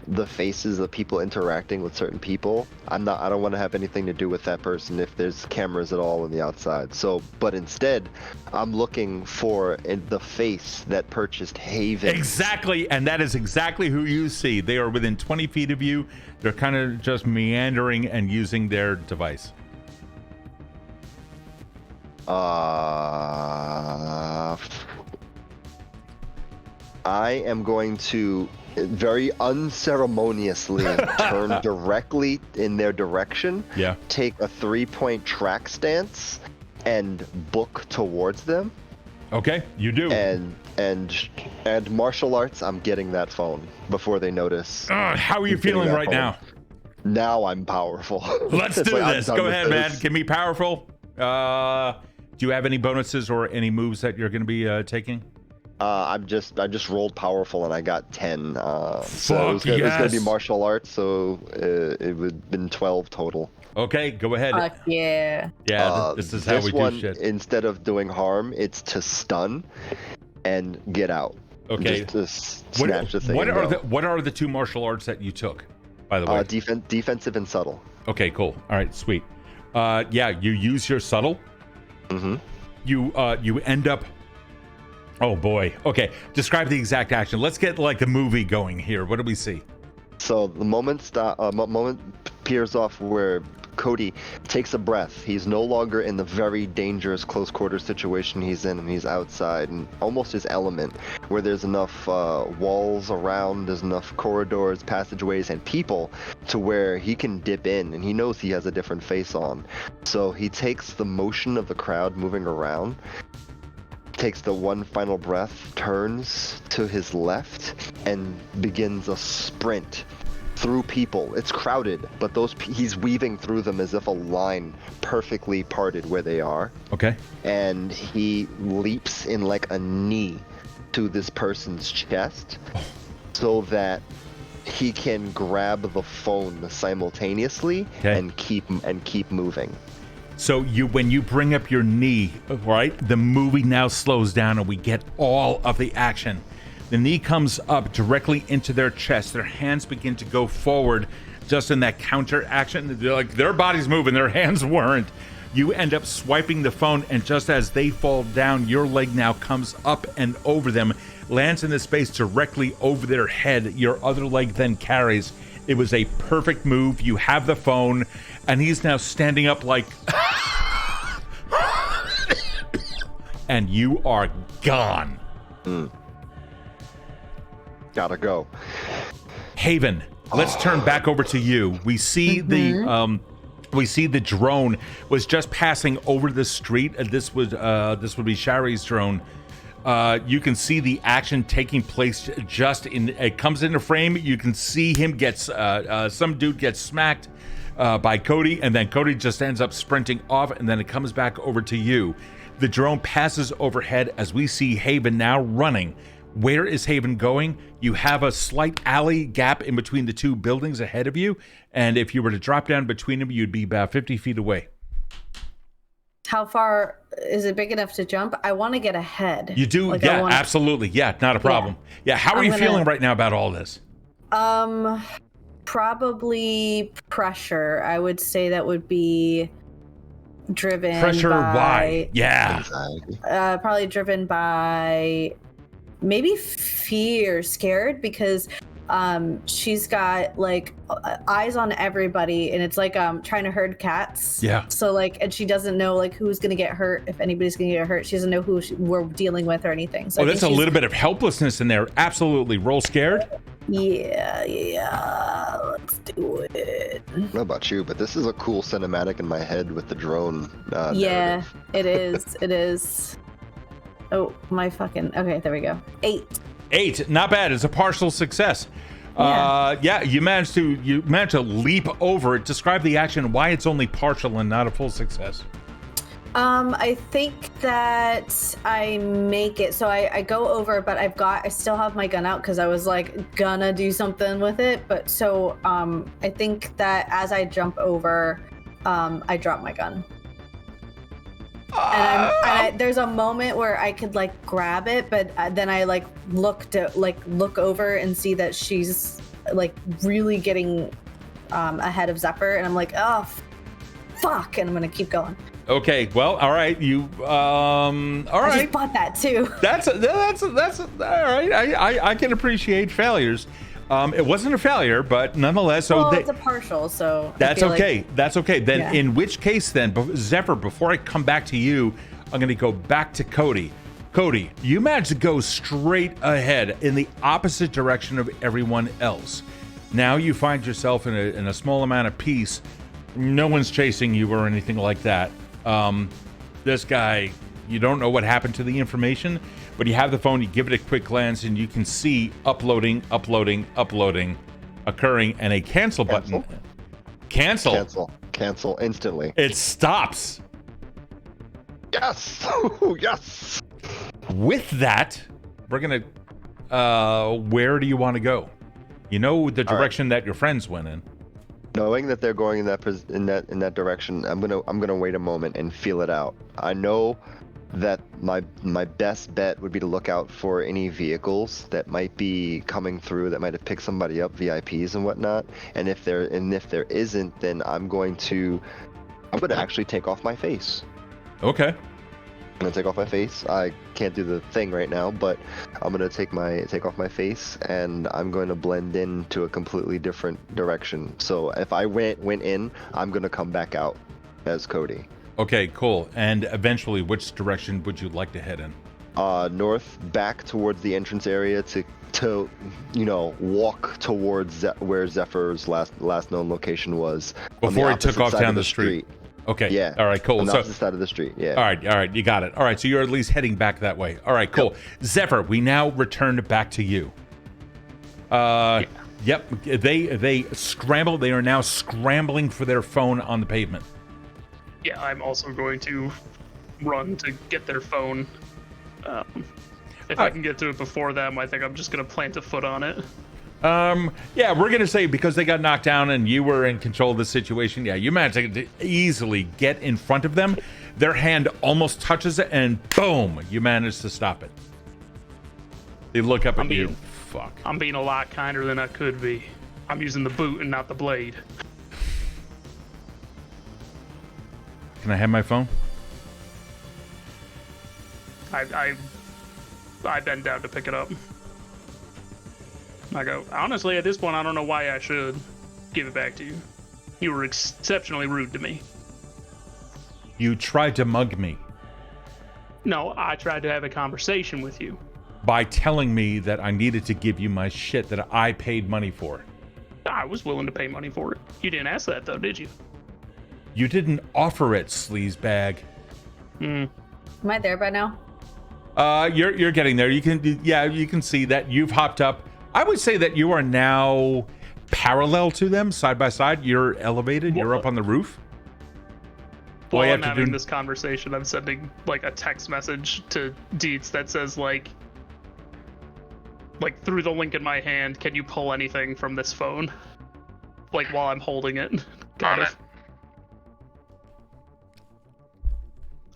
the faces of people interacting with certain people. I don't want to have anything to do with that person if there's cameras at all on the outside. But instead, I'm looking for the face that purchased Haven. Exactly, and that is exactly who you see. They are within 20 feet of you. They're kind of just meandering and using their device. I am going to very unceremoniously turn directly in their direction. Yeah. Take a 3-point track stance and book towards them. Okay, you do. And martial arts, I'm getting that phone before they notice. How are you feeling right now? Now I'm powerful. Let's do this. Go ahead, man. Give me powerful. Do you have any bonuses or any moves that you're going to be taking? I just rolled powerful and I got 10. So it was gonna be martial arts, so it would have been 12 total. Okay, go ahead. Fuck yeah. Yeah, this is how we do shit. Instead of doing harm, it's to stun and get out. Okay. Just snatch the thing. What are the two martial arts that you took, by the way? Defensive and subtle. Okay, cool. All right, sweet. Yeah, you use your subtle. Mm-hmm. You end up. Oh boy. Okay, describe the exact action. Let's get like the movie going here. What do we see? So the moment appears off where Kode takes a breath. He's no longer in the very dangerous close quarter situation he's in, and he's outside and almost his element, where there's enough walls around, there's enough corridors, passageways, and people to where he can dip in, and he knows he has a different face on. So he takes the motion of the crowd moving around, takes the one final breath, turns to his left, and begins a sprint through people. It's crowded, but he's weaving through them as if a line perfectly parted where they are. Okay. And he leaps in like a knee to this person's chest so that he can grab the phone simultaneously and keep moving. So when you bring up your knee, right, the movie now slows down and we get all of the action. The knee comes up directly into their chest. Their hands begin to go forward just in that counter action. They're like, their body's moving, their hands weren't. You end up swiping the phone, and just as they fall down, your leg now comes up and over them, lands in the space directly over their head. Your other leg then carries. It was a perfect move. You have the phone, and he's now standing up like... and you are gone. Gotta go. Haven, let's turn back over to you. We see the drone was just passing over the street. This would be Shari's drone. You can see the action taking place it comes into frame. You can see him some dude gets smacked by Kode, and then Kode just ends up sprinting off, and then it comes back over to you. The drone passes overhead as we see Haven now running. Where is Haven going? You have a slight alley gap in between the two buildings ahead of you, and if you were to drop down between them, you'd be about 50 feet away. How far is it big enough to jump? I want to get ahead. You do? Like, Yeah, absolutely. Yeah, not a problem. Yeah, how are you feeling right now about all this? Probably pressure. I would say that would be driven Pressure, by... why? Yeah. Probably driven by maybe fear, scared, because she's got like eyes on everybody, and it's like trying to herd cats. Yeah. So like, and she doesn't know like who's gonna get hurt, if anybody's gonna get hurt. She doesn't know who we're dealing with or anything. So there's a little bit of helplessness in there. Absolutely. Roll scared. Yeah. Let's do it. I don't know about you, but this is a cool cinematic in my head with the drone. Yeah, narrative. it is. It is. Oh my fucking. Okay, there we go. 8. 8, not bad. It's a partial success. Yeah. You managed to leap over it. Describe the action, why it's only partial and not a full success. I think that I make it. So I go over, but I still have my gun out because I was like gonna do something with it. But so I think that as I jump over, I drop my gun. And there's a moment where I could like grab it, but then I like look over and see that she's like really getting ahead of Zephyr, and I'm like, oh, fuck, and I'm gonna keep going. Okay, well, all right, you all right. I just bought that too. That's all right. I can appreciate failures. It wasn't a failure, but nonetheless, well, it's a partial, so that's okay. Like, that's okay. Then, in which case, then, Zephyr, before I come back to you, I'm going to go back to Kode. Kode, you managed to go straight ahead in the opposite direction of everyone else. Now you find yourself in a small amount of peace. No one's chasing you or anything like that. This guy, you don't know what happened to the information, but you have the phone, you give it a quick glance, and you can see uploading occurring, and a cancel button. Cancel instantly. It stops. Yes. Yes. With that, we're gonna where do you want to go? You know the direction that your friends went in. Knowing that they're going in that direction, I'm gonna wait a moment and feel it out. I know that my best bet would be to look out for any vehicles that might be coming through that might have picked somebody up, VIPs and whatnot. And if there isn't, then I'm gonna actually take off my face. Okay. I'm gonna take off my face. I can't do the thing right now, but I'm gonna take off my face, and I'm going to blend into a completely different direction. So if I went in, I'm gonna come back out as Kode. Okay, cool. And eventually, which direction would you like to head in? North, back towards the entrance area to walk towards where Zephyr's last known location was. Before he took off down the street. Okay. Yeah. All right, cool. On the opposite side of the street. Yeah. All right. You got it. All right. So you're at least heading back that way. All right, cool. Yep. Zephyr, we now return back to you. Yep. They scramble. They are now scrambling for their phone on the pavement. Yeah, I'm also going to run to get their phone. If I can get to it before them, I think I'm just going to plant a foot on it. Yeah, we're going to say because they got knocked down and you were in control of the situation, yeah, you managed to easily get in front of them. Their hand almost touches it, and boom, you managed to stop it. They look up at you. Fuck. I'm being a lot kinder than I could be. I'm using the boot and not the blade. Can I have my phone? I bend down to pick it up. I go, honestly, at this point, I don't know why I should give it back to you. You were exceptionally rude to me. You tried to mug me. No, I tried to have a conversation with you. By telling me that I needed to give you my shit that I paid money for. I was willing to pay money for it. You didn't ask that, though, did you? You didn't offer it, sleazebag. Am I there by now? You're getting there. You can see that you've hopped up. I would say that you are now parallel to them, side by side. You're elevated. You're up on the roof. While I'm having this conversation, I'm sending like a text message to Dietz that says like through the link in my hand, can you pull anything from this phone? Like while I'm holding it. Got it.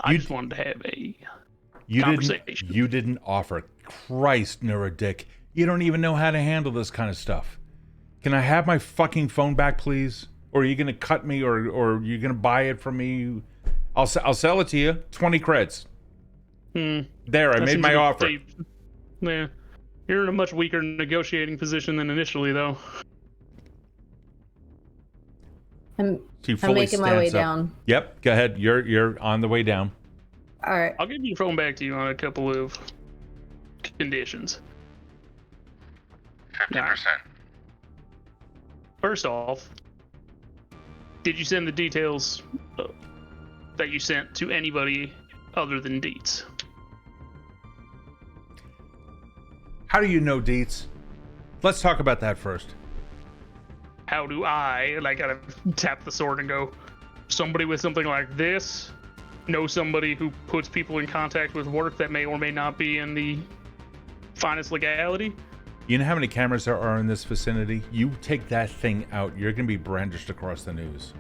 I just wanted to have a You conversation. you didn't offer. Christ, Dick. You don't even know how to handle this kind of stuff. Can I have my fucking phone back, please? Or are you gonna cut me, or are you gonna buy it from me? I'll sell it to you. 20 creds. There, I made my offer. Yeah, you're in a much weaker negotiating position than initially, though. I'm fully making my way stands up. down. Yep, go ahead. You're on the way down. All right. I'll give your phone back to you on a couple of conditions. 50%. First off, did you send the details that you sent to anybody other than Dietz? How do you know Dietz? Let's talk about that first. How do I, like, kind of tap the sword and go, somebody with something like this, know somebody who puts people in contact with work that may or may not be in the finest legality? You know how many cameras there are in this vicinity? You take that thing out, you're going to be brandished across the news.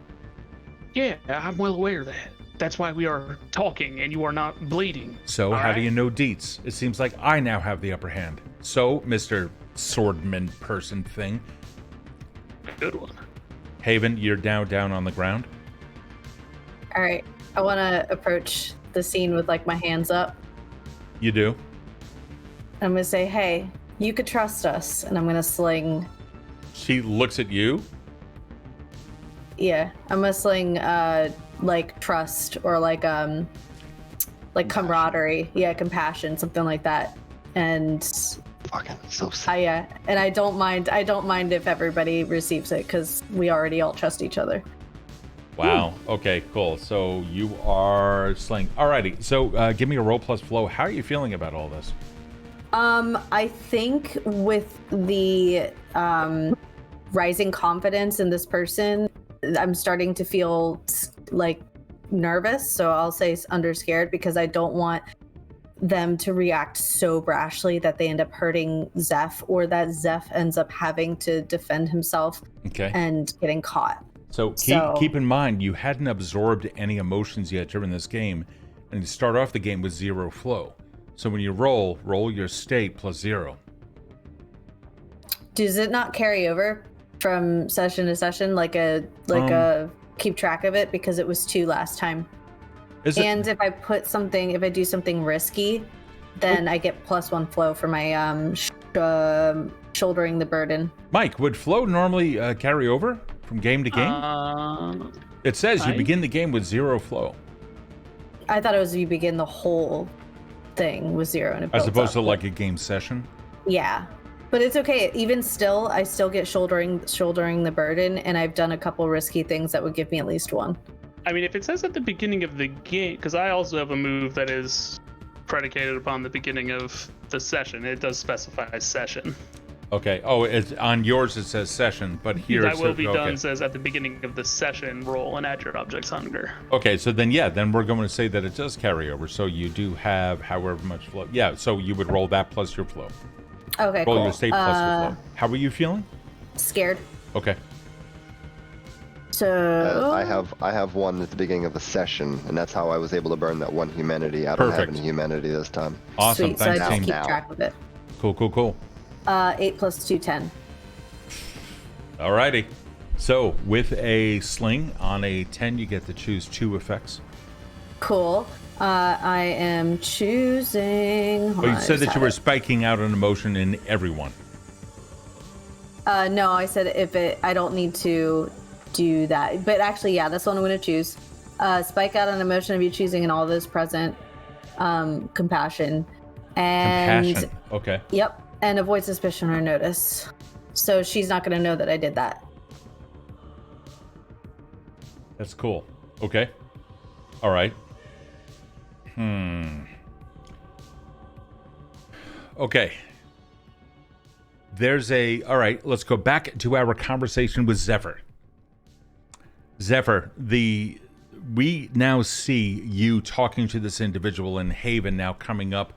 Yeah, I'm well aware of that. That's why we are talking and you are not bleeding. So, how do you know Dietz? It seems like I now have the upper hand. So, Mr. Swordman person thing. Good one. Haven, you're now down on the ground. All right. I want to approach the scene with like my hands up. You do? I'm going to say, hey, you could trust us. And I'm going to sling. She looks at you. Yeah. I'm going to sling like trust or like camaraderie. Yeah, compassion, something like that. And Fucking so sad. yeah, and I don't mind if everybody receives it because we already all trust each other. Wow. Okay, cool. So you are sling. Alrighty. So give me a roll plus flow. How are you feeling about all this? I think with the rising confidence in this person, I'm starting to feel like nervous. So I'll say under scared because I don't want them to react so brashly that they end up hurting Zeph, or that Zeph ends up having to defend himself and getting caught. So keep in mind, you hadn't absorbed any emotions yet during this game, and you start off the game with 0 flow. So when you roll your state plus 0. Does it not carry over from session to session, like a keep track of it, because it was 2 last time? And if I do something risky, then I get plus 1 flow for my shouldering the burden. Mike, would flow normally carry over from game to game? It says you begin the game with 0 flow. I thought it was you begin the whole thing with 0 and it builds as opposed up. to like a game session. Yeah, but it's okay. Even still, I still get shouldering the burden, and I've done a couple risky things that would give me at least 1. I mean, if it says at the beginning of the game, because I also have a move that is predicated upon the beginning of the session. It does specify session. Okay. Oh, it's on yours it says session, but here that will be done says at the beginning of the session, roll and add your object's hunger. Okay, so then then we're going to say that it does carry over. So you do have however much flow. Yeah, so you would roll that plus your flow. Okay, roll cool. your state plus your flow. How were you feeling? Scared. Okay. So I have 1 at the beginning of the session, and that's how I was able to burn that 1 humanity. I don't have any humanity this time. Awesome. Sweet, Thanks, so I team. just keep track of it. Cool. 8 plus 2, 10. Alrighty. So with a sling on a 10, you get to choose 2 effects. Cool. I am choosing. But you said that you were spiking out an emotion in everyone. No, I said I don't need to do that. But actually, yeah, that's the one I'm going to choose. Spike out an emotion of you choosing in all those present. Compassion. And Compassion. Okay. Yep. And avoid suspicion or notice. So she's not going to know that I did that. That's cool. Okay. All right. Okay. All right, let's go back to our conversation with Zephyr. Zephyr, we now see you talking to this individual in Haven now coming up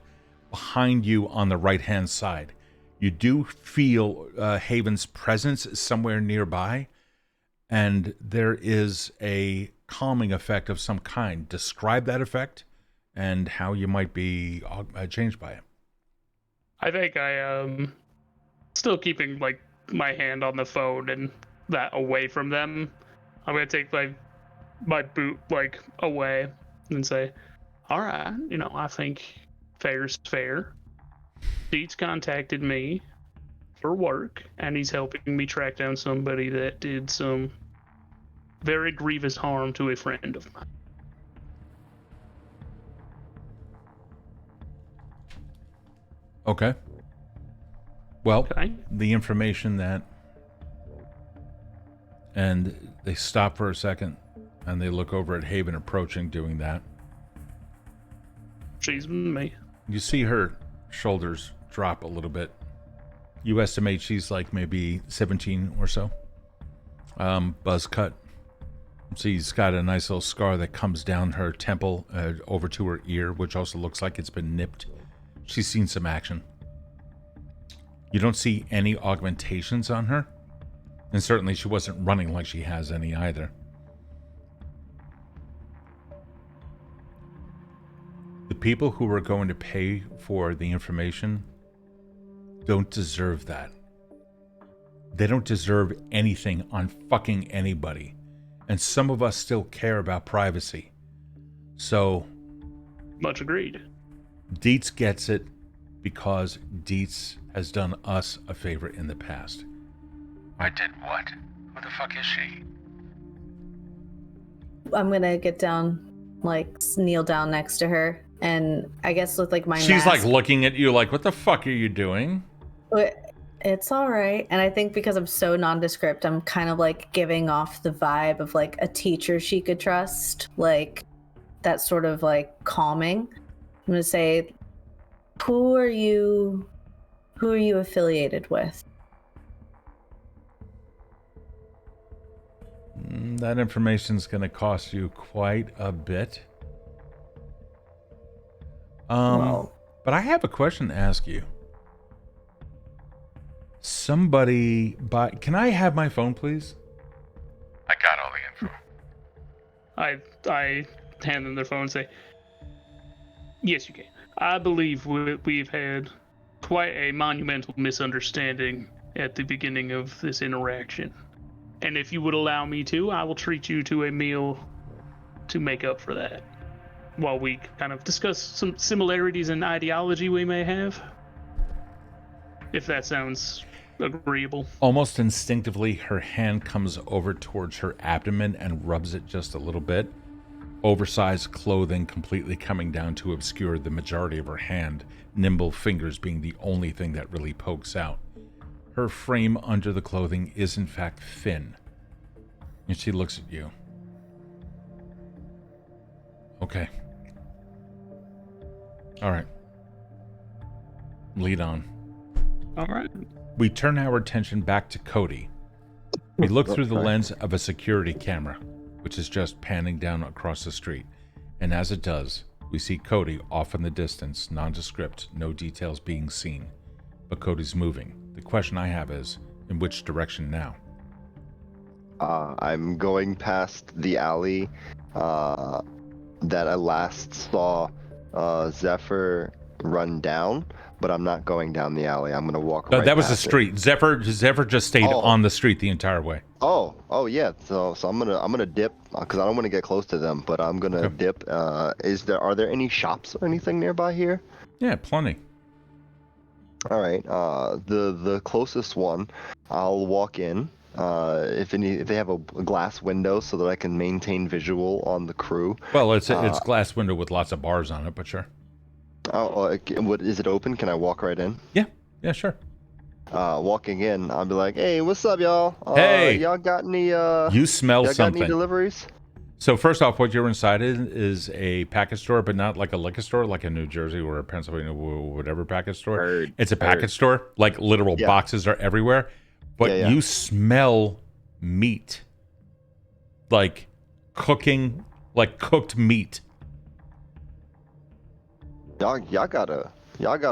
behind you on the right-hand side. You do feel Haven's presence somewhere nearby, and there is a calming effect of some kind. Describe that effect and how you might be changed by it. I think I am still keeping like my hand on the phone and that away from them. I'm gonna take my boot like away and say, all right, I think fair's fair. Deets contacted me for work, and he's helping me track down somebody that did some very grievous harm to a friend of mine. Okay. Well, Okay. the information that... And they stop for a second, and they look over at Haven approaching, doing that. She's me. You see her shoulders drop a little bit. You estimate she's like maybe 17 or so. Buzz cut. She's got a nice little scar that comes down her temple over to her ear, which also looks like it's been nipped. She's seen some action. You don't see any augmentations on her. And certainly she wasn't running like she has any either. The people who are going to pay for the information don't deserve that. They don't deserve anything on fucking anybody. And some of us still care about privacy. So... Much agreed. Deets gets it because Deets has done us a favor in the past. I did what? Who the fuck is she? I'm gonna get down, like, kneel down next to her, and I guess with like my She's mask, like looking at you like, what the fuck are you doing? It's all right. And I think because I'm so nondescript, I'm kind of like giving off the vibe of like a teacher she could trust, like that sort of like calming. I'm gonna say, who are you affiliated with? That information's going to cost you quite a bit. But I have a question to ask you. Can I have my phone, please? I got all the info. I hand them their phone and say, yes, you can. I believe we've had quite a monumental misunderstanding at the beginning of this interaction. And if you would allow me to, I will treat you to a meal to make up for that, while we kind of discuss some similarities in ideology we may have. If that sounds agreeable. Almost instinctively, her hand comes over towards her abdomen and rubs it just a little bit. Oversized clothing completely coming down to obscure the majority of her hand, nimble fingers being the only thing that really pokes out. Her frame under the clothing is in fact thin. And she looks at you. Okay. Alright. Lead on. Alright. We turn our attention back to Kode. We look through the lens of a security camera, which is just panning down across the street. And as it does, we see Kode off in the distance, nondescript, no details being seen. But Cody's moving. The question I have is, in which direction now? I'm going past the alley that I last saw Zephyr run down, but I'm not going down the alley. I'm going to walk right that was the past street. Zephyr just stayed on the street the entire way. Oh yeah. So I'm gonna dip because I don't want to get close to them, but I'm gonna dip. Are there any shops or anything nearby here? Yeah, plenty. All right. The closest one, I'll walk in. If they have a glass window so that I can maintain visual on the crew. Well, it's glass window with lots of bars on it, but sure. What is it open? Can I walk right in? Yeah, sure. Walking in, I'll be like, "Hey, what's up, y'all? Hey, y'all got any? You smell y'all something. Got any deliveries?" So first off, what you're inside is a package store, but not like a liquor store, like a New Jersey or a Pennsylvania, whatever package store. It's a package store, like literal boxes are everywhere. But you smell meat, like cooking, like cooked meat. Y'all got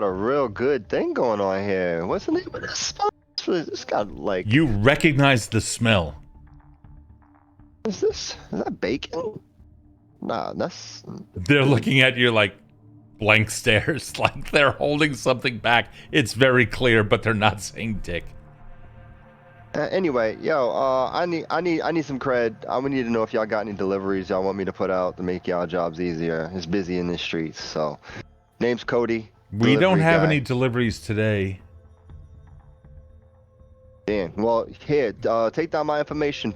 a real good thing going on here. What's the name of this spot? It's got like. You recognize the smell. Is that bacon? Nah, that's They're looking at you like blank stares, like they're holding something back. It's very clear, but they're not saying dick. anyway. Yo, I need some cred. I would need to know if y'all got any deliveries y'all want me to put out to make y'all jobs easier. It's busy in the streets, so. Name's Kode. We don't have guy. any deliveries today. Damn. Well, here, take down my information.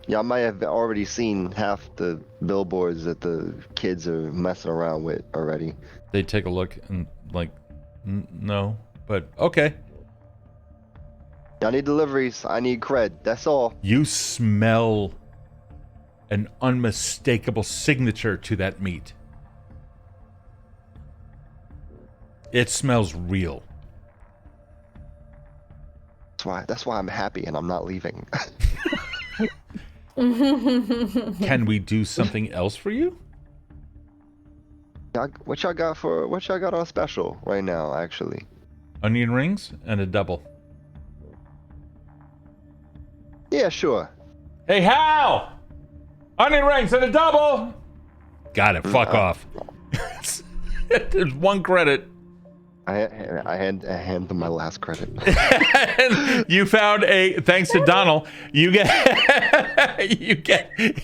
Y'all might have already seen half the billboards that the kids are messing around with already. They take a look and like, no, but okay. Y'all need deliveries. I need cred. That's all. You smell an unmistakable signature to that meat. It smells real. That's why I'm happy and I'm not leaving. Can we do something else for you? What y'all got on special right now, actually? Onion rings and a double. Yeah, sure. Hey, Hal! Onion rings and a double! Got it. Fuck off. There's one credit. I hand them my last credit. You found thanks to Donald, you get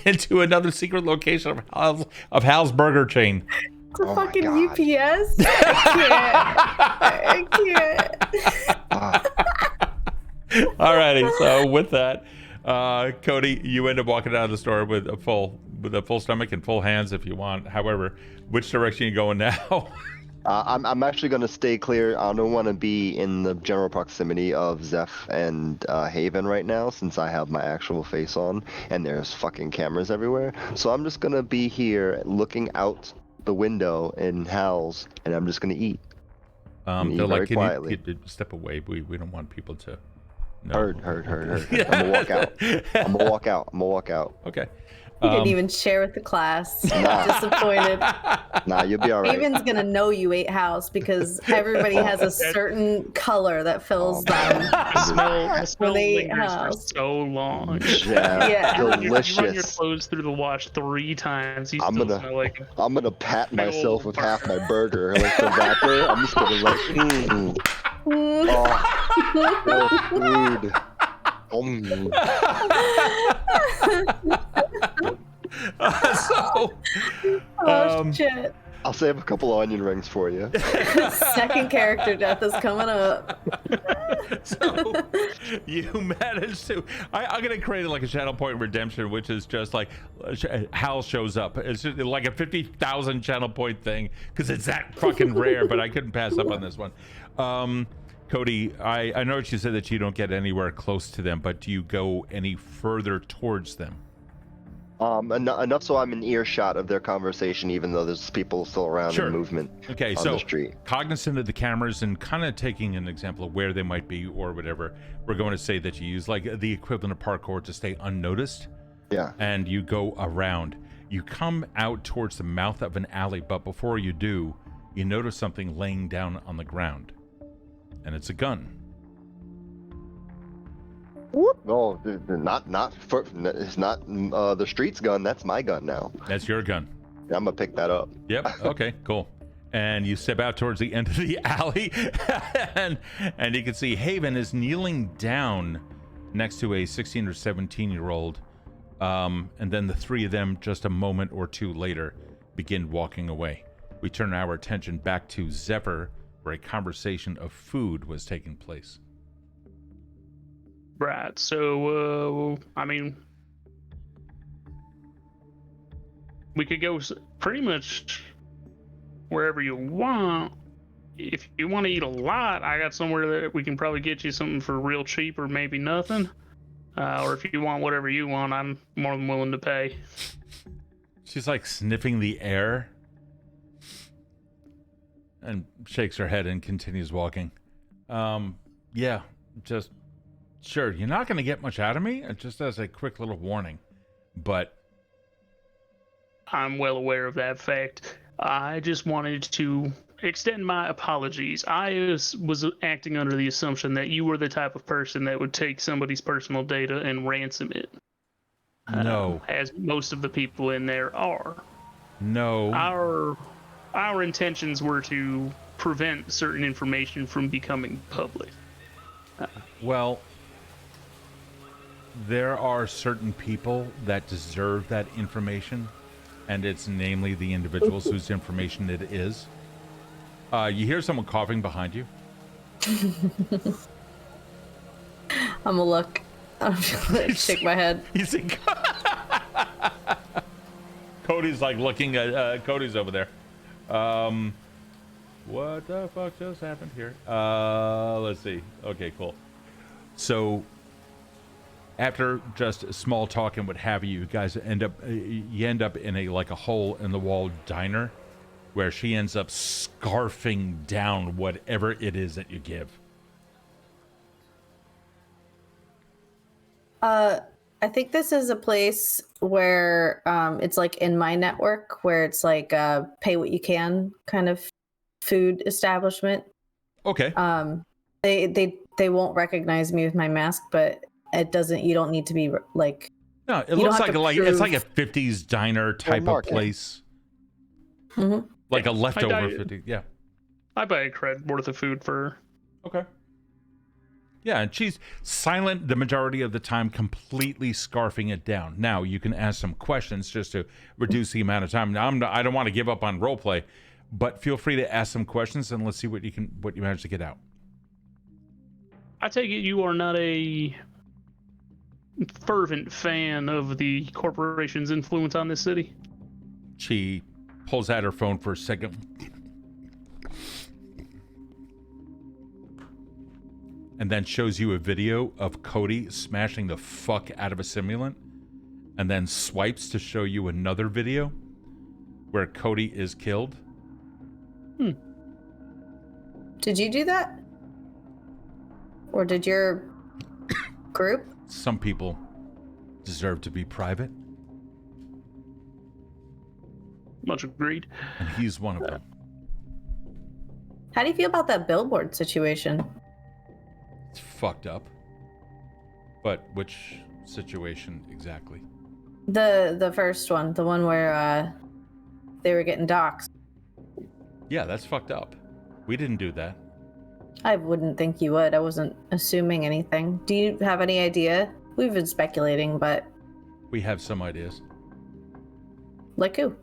into another secret location of Hal's Burger Chain. It's a fucking UPS. I can't. Alrighty, so with that, Kode, you end up walking out of the store with a full stomach and full hands if you want. However, which direction are you going now? I'm actually going to stay clear. I don't want to be in the general proximity of Zeph and Haven right now, since I have my actual face on and there's fucking cameras everywhere. So I'm just going to be here looking out the window in Hal's, and I'm just going to eat. They're like, can you step away? We don't want people to know. Heard. I'm going to walk out. Okay. You didn't even share with the class. Nah. Disappointed. Nah, you'll be all right. Haven's gonna know you ate house because everybody has a certain color that fills them. The smell When they lingers for house. so long. Yeah. Delicious. You run your clothes through the wash 3 times. You I'm still gonna- smell like I'm gonna pat myself with half my burger, like the wrapper. I'm just gonna like, oh, food. Shit. I'll save a couple onion rings for you. Second character death is coming up. So you managed to. I'm gonna create like a channel point redemption, which is just like Hal shows up. It's just like a 50,000 channel point thing because it's that fucking rare. But I couldn't pass up on this one. Kode, I know you said that you don't get anywhere close to them, but do you go any further towards them? Enough so I'm in earshot of their conversation, even though there's people still around in movement. Okay, on so the street. Cognizant of the cameras and kind of taking an example of where they might be or whatever, we're going to say that you use like the equivalent of parkour to stay unnoticed. Yeah. And you go around. You come out towards the mouth of an alley, but before you do, you notice something laying down on the ground. And it's a gun. No, it's not the street's gun. That's my gun now. That's your gun. I'm gonna pick that up. Yep. Okay, cool. And you step out towards the end of the alley, and you can see Haven is kneeling down next to a 16 or 17-year-old. And then the three of them, just a moment or two later, begin walking away. We turn our attention back to Zephyr, where a conversation of food was taking place. Right. So, I mean, we could go pretty much wherever you want. If you want to eat a lot, I got somewhere that we can probably get you something for real cheap or maybe nothing. Or if you want whatever you want, I'm more than willing to pay. She's like sniffing the air and shakes her head and continues walking. Yeah, just sure. You're not going to get much out of me, just as a quick little warning. But I'm well aware of that fact. I just wanted to extend my apologies. I was acting under the assumption that you were the type of person that would take somebody's personal data and ransom it. No. As most of the people in there are. No. Our intentions were to prevent certain information from becoming public. Well, there are certain people that deserve that information, and it's namely the individuals whose information it is. You hear someone coughing behind you. I'm gonna look. I'm just gonna shake my head. You see, Cody's like looking at Cody's over there. What the fuck just happened here? Let's see. Okay, cool. So after just small talk and what have you, you guys end up in a hole in the wall diner where she ends up scarfing down whatever it is that you give. I think this is a place where it's like in my network where it's like pay what you can kind of food establishment. Okay. They won't recognize me with my mask, but it doesn't. You don't need to be like. No, it looks like it's like a 50s diner type of place. Mm-hmm. Like a leftover 50s. Yeah. I buy a cred worth of food for her. Okay. Yeah, and she's silent the majority of the time, completely scarfing it down. Now, you can ask some questions just to reduce the amount of time. Now, I don't want to give up on roleplay, but feel free to ask some questions and let's see what you manage to get out. I take it you are not a fervent fan of the corporation's influence on this city? She pulls out her phone for a second. And then shows you a video of Kode smashing the fuck out of a simulant, and then swipes to show you another video where Kode is killed. Did you do that? Or did your group? Some people deserve to be private. Much agreed. And he's one of them. How do you feel about that billboard situation? It's fucked up. But which situation exactly? The first one, the one where they were getting doxxed. Yeah, that's fucked up. We didn't do that. I wouldn't think you would. I wasn't assuming anything. Do you have any idea? We've been speculating, but... We have some ideas. Like who?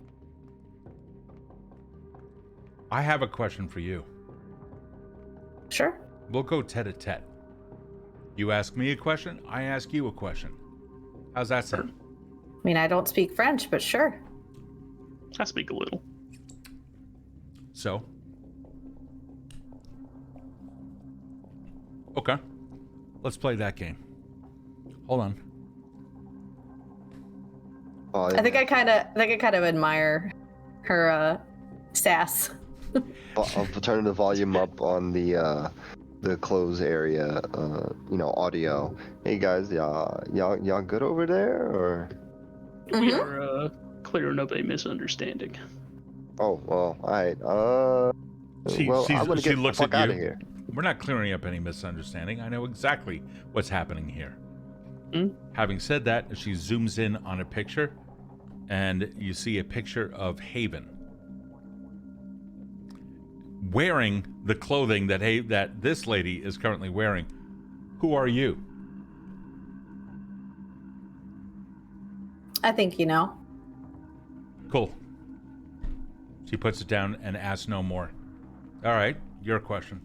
I have a question for you. Sure. We'll go tete-a-tete. You ask me a question, I ask you a question. How's that sound? I mean, I don't speak French, but sure. I speak a little. So? Okay. Let's play that game. Hold on. Oh, I think I kind of admire her sass. I'll turn the volume up on the close area, audio. Hey guys, y'all good over there, or? We are clearing up a misunderstanding. Oh well, all right. She I'm gonna get looks the fuck at out you. of here. We're not clearing up any misunderstanding. I know exactly what's happening here. Having said that, she zooms in on a picture, and you see a picture of Haven wearing the clothing that this lady is currently wearing. Who are you? I think you know. Cool. She puts it down and asks no more. All right, your question.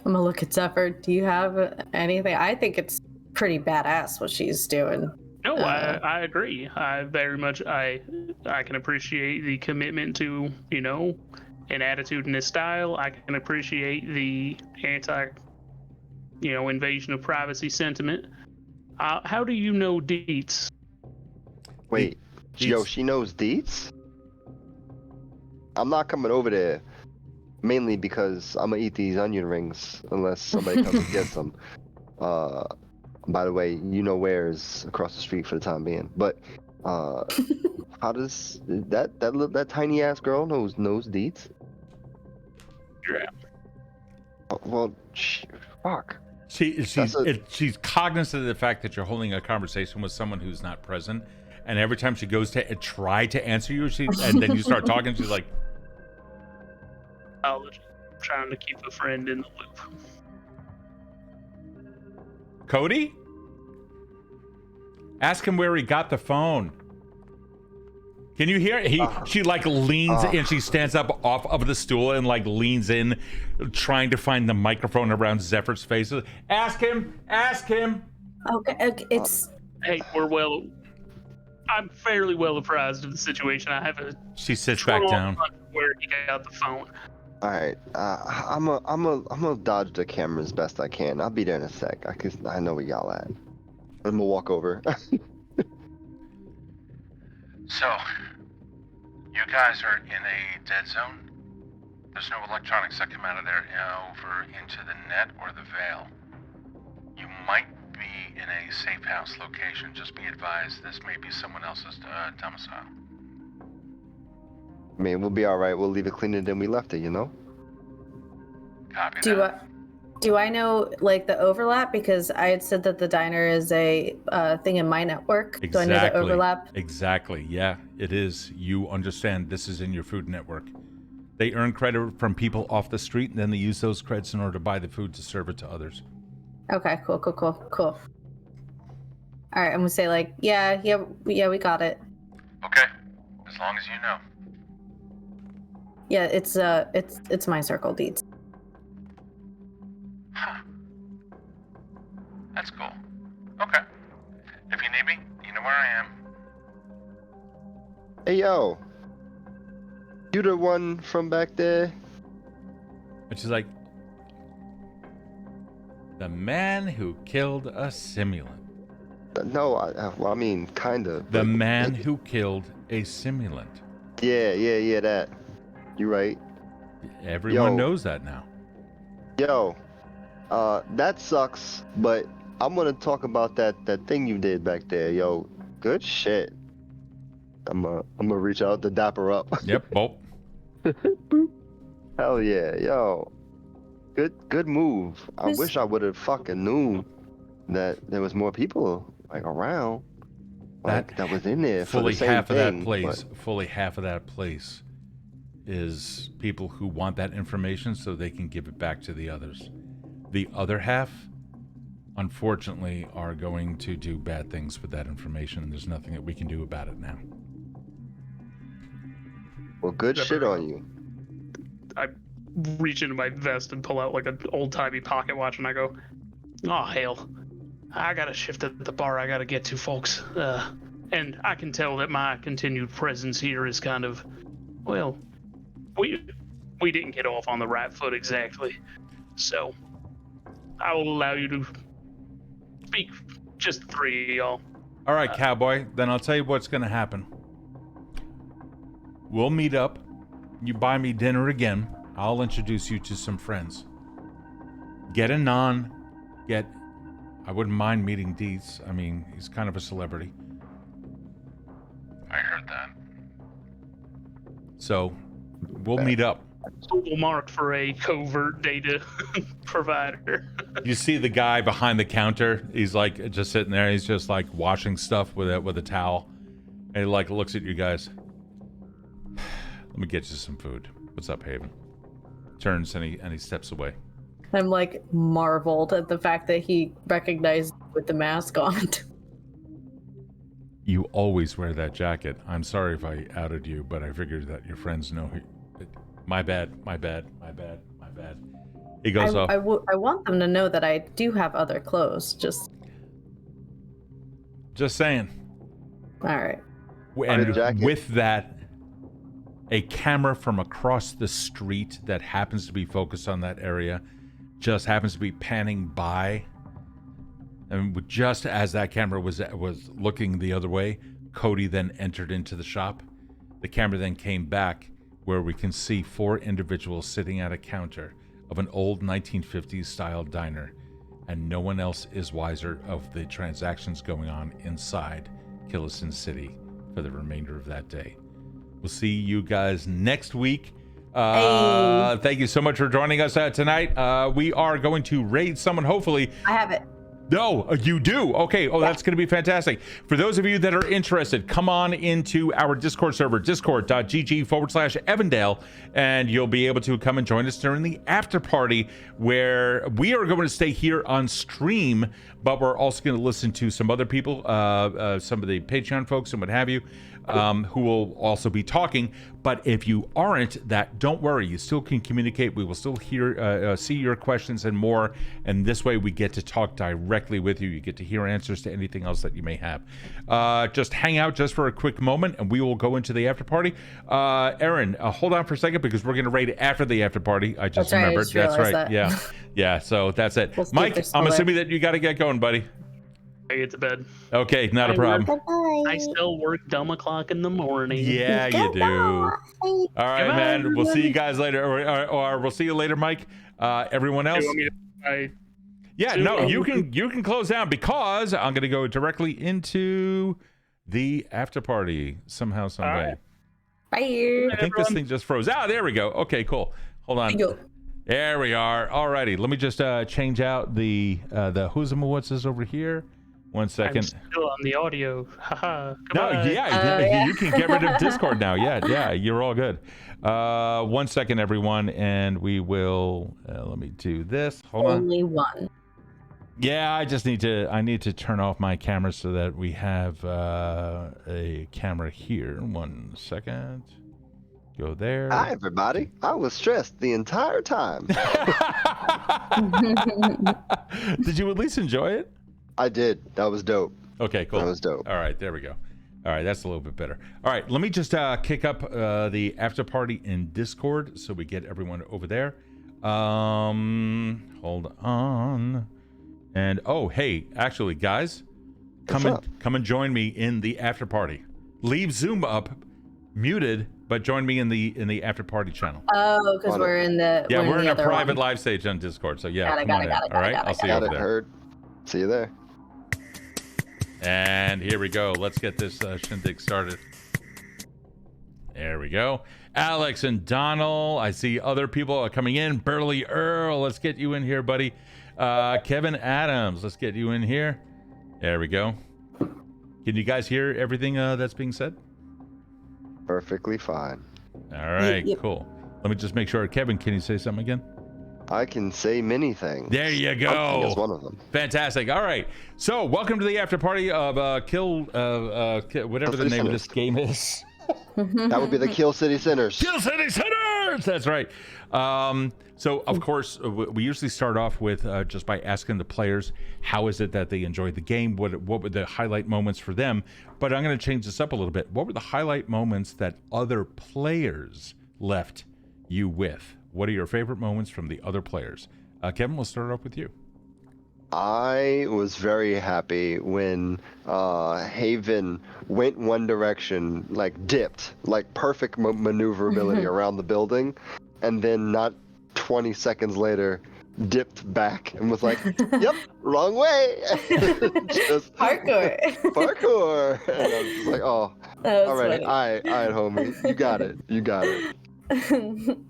I'm gonna look at Zephyr. Do you have anything? I think it's pretty badass what she's doing. No, I agree. I very much I can appreciate the commitment to, an attitude and a style. I can appreciate the invasion of privacy sentiment. How do you know Deets? Wait, Deets. she knows Deets? I'm not coming over there. Mainly because I'm gonna eat these onion rings unless somebody comes and gets them. By the way, you know where is across the street for the time being. But how does that tiny ass girl knows Deets? Yeah. Well, fuck. She's cognizant of the fact that you're holding a conversation with someone who's not present, and every time she goes to try to answer you, and then you start talking, she's like, I'm trying to keep a friend in the loop. Kode? Ask him where he got the phone. Can you hear? She like leans in. She stands up off of the stool and like leans in, trying to find the microphone around Zephyr's face. Ask him. Ask him. Okay, it's. Hey, I'm fairly well apprised of the situation. I have a. She sits back down. Where he got the phone. All right, I'm gonna dodge the camera as best I can. I'll be there in a sec. I know where y'all at. I'm gonna walk over. So, you guys are in a dead zone? There's no electronics that come out of there over into the net or the veil. You might be in a safe house location. Just be advised, this may be someone else's domicile. I mean, we'll be all right. We'll leave it cleaner than we left it, you know? Copy Do that. Do I know like the overlap? Because I had said that the diner is a thing in my network. Exactly. Do I know the overlap? Exactly. Yeah, it is. You understand this is in your food network. They earn credit from people off the street, and then they use those credits in order to buy the food to serve it to others. Okay, cool. All right, I'm gonna say like, yeah, we got it. Okay, as long as you know. Yeah, it's my circle deeds. Huh. That's cool. Okay. If you need me, you know where I am. Hey, yo. You the one from back there? And she's like, the man who killed a simulant. No, I mean, kind of. The man who killed a simulant. Yeah, that. You right. Everyone knows that now. Yo, that sucks, but I'm gonna talk about that thing you did back there. Yo, good shit. I'm gonna reach out to dap her up. Yep, boop. Hell yeah, yo. Good move. I wish I would have fucking knew that there was more people like around. That was in there for fully the same half of thing, that place. but- Fully half of that place is people who want that information so they can give it back to the others. The other half, unfortunately, are going to do bad things with that information, and there's nothing that we can do about it now. Well, good shit on you. I reach into my vest and pull out like an old-timey pocket watch, and I go, "Oh hell, I got a shift at the bar I gotta get to, folks." And I can tell that my continued presence here is kind of, well, we didn't get off on the right foot exactly. So I will allow you to speak, just the three of y'all. All right, cowboy. Then I'll tell you what's going to happen. We'll meet up. You buy me dinner again. I'll introduce you to some friends. Get a non. I wouldn't mind meeting Dietz. I mean, he's kind of a celebrity. I heard that. So we'll meet up. Google marked for a covert data provider. You see the guy behind the counter. He's like just sitting there. He's just like washing stuff with a towel. And he like looks at you guys. Let me get you some food. What's up, Haven? Turns and he steps away. I'm like marveled at the fact that he recognized with the mask on. You always wear that jacket. I'm sorry if I outed you, but I figured that your friends know who. My bad. He goes off. I want them to know that I do have other clothes. Just saying. all right. And with that, a camera from across the street that happens to be focused on that area just happens to be panning by. And just as that camera was looking the other way, Kode then entered into the shop. The camera then came back where we can see 4 individuals sitting at a counter of an old 1950s style diner, and no one else is wiser of the transactions going on inside Killian City for the remainder of that day. We'll see you guys next week. Thank you so much for joining us tonight. We are going to raid someone, hopefully. I have it. No, you do. Okay. Oh, that's going to be fantastic. For those of you that are interested, come on into our Discord server, discord.gg/Evandale, and you'll be able to come and join us during the after party where we are going to stay here on stream, but we're also going to listen to some other people, some of the Patreon folks and what have you, who will also be talking. But if you aren't, don't worry. You still can communicate. We will still hear, see your questions and more. And this way we get to talk directly with you. You get to hear answers to anything else that you may have. Just hang out just for a quick moment and we will go into the after party. Erin, hold on for a second because we're going to raid after the after party. I just remembered. That's right. That. Yeah. Yeah. So that's it. Mike, I'm assuming that you got to get going, buddy. I get to bed. Okay, not a problem. I still work dumb o'clock in the morning. Yeah, you do. All right, man. We'll see you guys later, or we'll see you later, Mike. Everyone else. Yeah, no, you can close down because I'm gonna go directly into the after party somehow, some way. Bye. I think this thing just froze. There we go. Okay, cool. Hold on. There we are. Alrighty, let me just change out the who's and what's this over here. 1 second. I'm still on the audio. Haha. Yeah, you can get rid of Discord now. Yeah, you're all good. 1 second, everyone, and we will. Let me do this. Hold on. Only one. Yeah, I need to turn off my camera so that we have a camera here. 1 second. Go there. Hi, everybody. I was stressed the entire time. Did you at least enjoy it? I did. That was dope. Okay, cool. That was dope. All right, there we go. All right, that's a little bit better. All right, let me just kick up the after party in Discord so we get everyone over there. Hold on. And oh, hey, actually, guys, come and join me in the after party. Leave Zoom up, muted, but join me in the after party channel. Oh, because we're in the we're in a private live stage on Discord. So yeah, come on in. All right, I'll see you over there. Heard. See you there. And here we go. Let's get this shindig started. There we go. Alex and Donald. I see other people are coming in. Burley Earl, let's get you in here, buddy. Kevin Adams, let's get you in here. There we go. Can you guys hear everything that's being said? Perfectly fine. All right, Cool. Let me just make sure. Kevin, can you say something again? I can say many things. There you go. Is one of them. Fantastic. All right. So, welcome to the after party of whatever the name of this game is. That would be the Kill City Sinners. Kill City Sinners. That's right. So, of course, we usually start off with just by asking the players how is it that they enjoyed the game. What were the highlight moments for them? But I'm going to change this up a little bit. What were the highlight moments that other players left you with? What are your favorite moments from the other players? Kevin, we'll start off with you. I was very happy when Haven went one direction, like dipped, like perfect maneuverability around the building, and then not 20 seconds later dipped back and was like, yep, wrong way. Just parkour. And I was just like, oh, all right, all right, homie, you got it.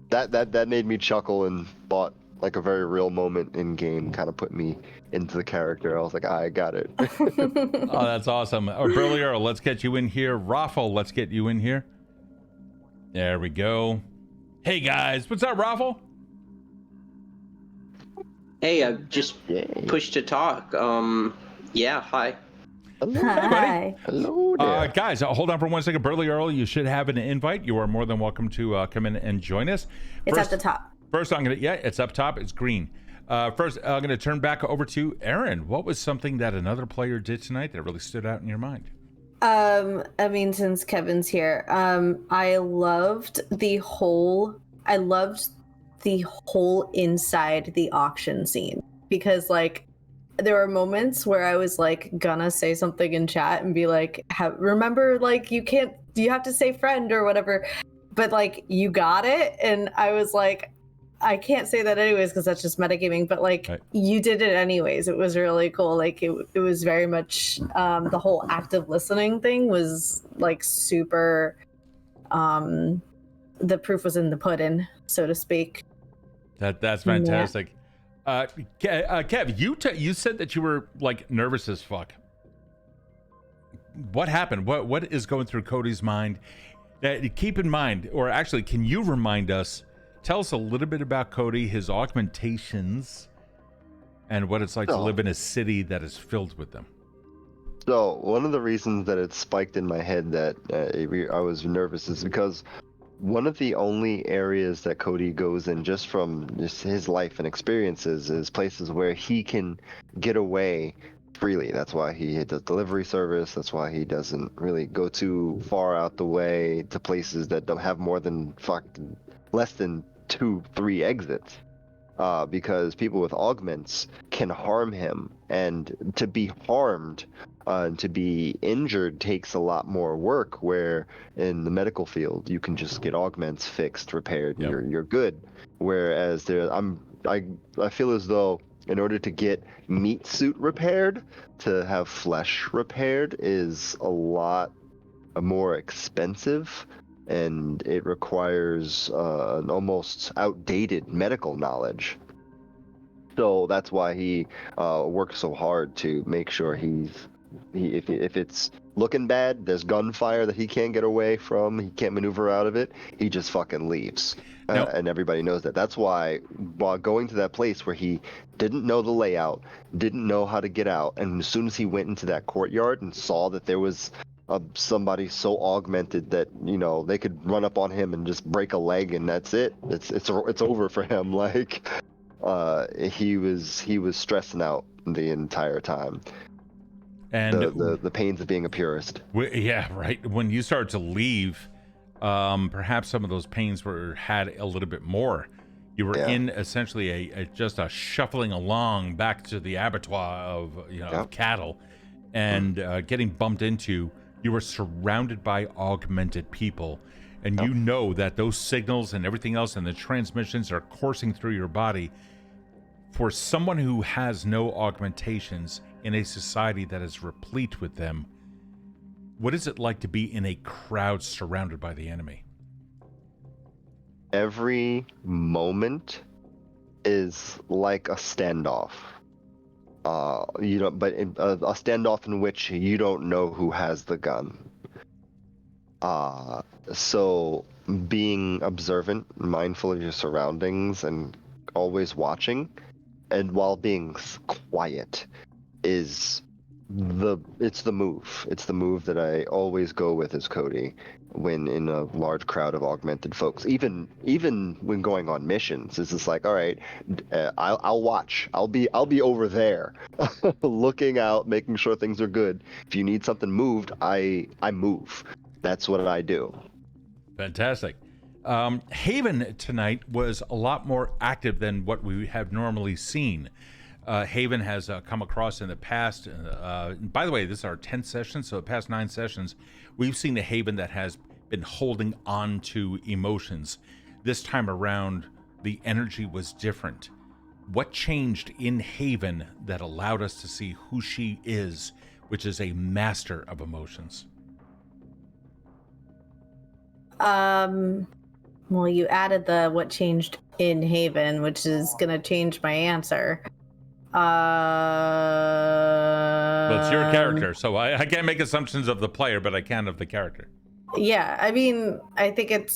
That made me chuckle and bought like a very real moment in game, kind of put me into the character. I was like, I got it. Oh, that's awesome. Burley Earl, let's get you in here. Raffle, let's get you in here. There we go. Hey guys, what's up, Raffle? Hey, I just pushed to talk. Yeah, hi. Hello, Hi. Hello there. Guys, hold on for 1 second. Burley Earl, you should have an invite. You are more than welcome to come in and join us. It's at the top. First, it's up top. It's green. First, I'm going to turn back over to Erin. What was something that another player did tonight that really stood out in your mind? I mean, since Kevin's here, I loved the whole inside the auction scene because, like, there were moments where I was like gonna say something in chat and be like, remember, like, you have to say friend or whatever, but like you got it, and I was like, I can't say that anyways because that's just metagaming, but like you did it anyways. It was really cool. Like it was very much the whole active listening thing was like super. The proof was in the pudding, so to speak. That's fantastic. Kev, you said that you were like nervous as fuck. What happened? What is going through Kode's mind? Keep in mind, or actually, can you remind us? Tell us a little bit about Kode, his augmentations, and what it's like to live in a city that is filled with them. So one of the reasons that it spiked in my head that I was nervous is because one of the only areas that Kode goes in just from just his life and experiences is places where he can get away freely. That's why he does delivery service. That's why he doesn't really go too far out the way to places that don't have more than less than 2-3 exits. Because people with augments can harm him, and to be harmed and to be injured takes a lot more work, where in the medical field you can just get augments fixed, repaired, and you're good. Whereas I feel as though in order to get meat suit repaired, to have flesh repaired is a lot more expensive, and it requires an almost outdated medical knowledge. So that's why he works so hard to make sure if it's looking bad, there's gunfire that he can't get away from, he can't maneuver out of it, he just fucking leaves. And everybody knows that. That's why while going to that place where he didn't know the layout, didn't know how to get out, and as soon as he went into that courtyard and saw that there was somebody so augmented that they could run up on him and just break a leg and that's it. It's over for him. Like he was stressing out the entire time. And the pains of being a purist. Yeah, right. When you started to leave, perhaps some of those pains had a little bit more. You were in essentially just a shuffling along back to the abattoir of cattle, and getting bumped into. You were surrounded by augmented people, and you know that those signals and everything else and the transmissions are coursing through your body. For someone who has no augmentations in a society that is replete with them, what is it like to be in a crowd surrounded by the enemy? Every moment is like a standoff. But a standoff in which you don't know who has the gun. So being observant, mindful of your surroundings, and always watching, and while being quiet, is the move. It's the move that I always go with as Kode when in a large crowd of augmented folks. Even when going on missions, it's just like, all right, I'll watch. I'll be over there, looking out, making sure things are good. If you need something moved, I move. That's what I do. Fantastic. Haven tonight was a lot more active than what we have normally seen. Haven has come across in the past. By the way, this is our 10th session, so the past 9 sessions, we've seen a Haven that has been holding on to emotions. This time around, the energy was different. What changed in Haven that allowed us to see who she is, which is a master of emotions? Well, you added the what changed in Haven, which is going to change my answer. Well, it's your character, so I can't make assumptions of the player, but I can of the character. Yeah, I mean, I think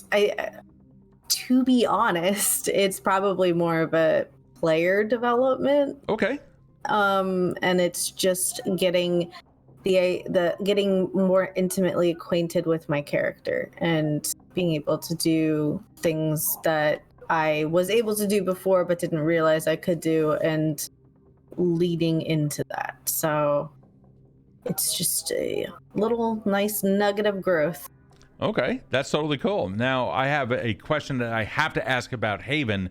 to be honest, it's probably more of a player development. Okay. And it's just getting getting more intimately acquainted with my character and being able to do things that I was able to do before but didn't realize I could do, and leading into that. So it's just a little nice nugget of growth. Okay, that's totally cool. Now, I have a question that I have to ask about Haven,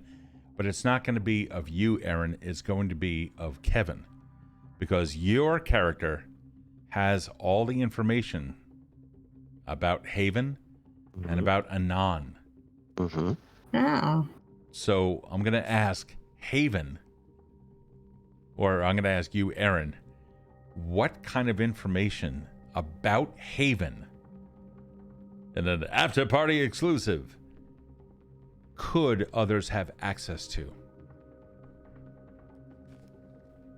but it's not going to be of you, Erin. It's going to be of Kevin, because your character has all the information about Haven and about Anon. Mm-hmm. Oh. So I'm going to ask Haven, or I'm going to ask you, Erin, what kind of information about Haven, and an after-party exclusive, could others have access to?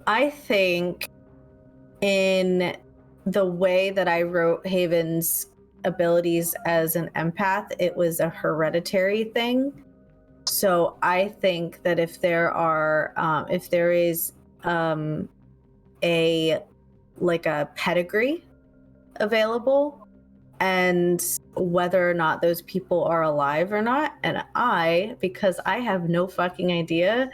I think in the way that I wrote Haven's abilities as an empath, it was a hereditary thing. So I think that if there is a pedigree available, and whether or not those people are alive or not, and because I have no fucking idea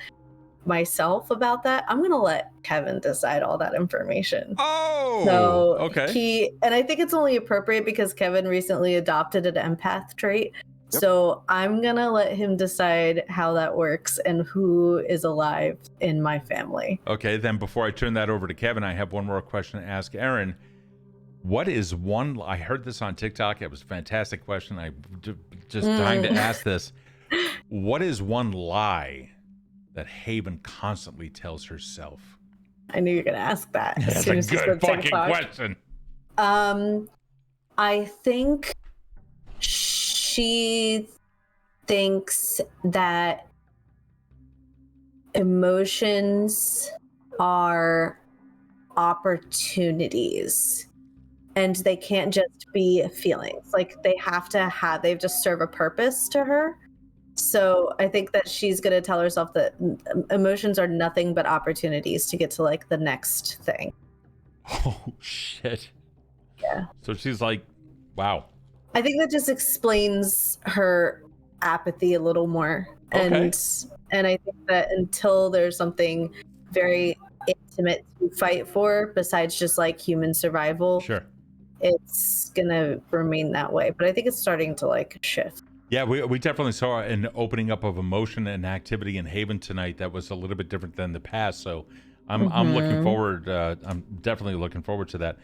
myself about that, I'm gonna let Kevin decide all that information. Oh, so okay. And I think it's only appropriate because Kevin recently adopted an empath trait. Yep. So I'm gonna let him decide how that works and who is alive in my family. Okay, then before I turn that over to Kevin, I have one more question to ask Erin. What is one? I heard this on TikTok. It was a fantastic question. I just dying to ask this. What is one lie that Haven constantly tells herself? I knew you were gonna ask that. That's a good fucking question. I think she thinks that emotions are opportunities and they can't just be feelings. Like they have to serve a purpose to her. So I think that she's going to tell herself that emotions are nothing but opportunities to get to like the next thing. Oh, shit. Yeah. So she's like, wow. I think that just explains her apathy a little more. Okay. And I think that until there's something very intimate to fight for, besides just like human survival, sure, it's going to remain that way. But I think it's starting to like shift. Yeah, we definitely saw an opening up of emotion and activity in Haven tonight that was a little bit different than the past. So I'm looking forward. I'm definitely looking forward to that.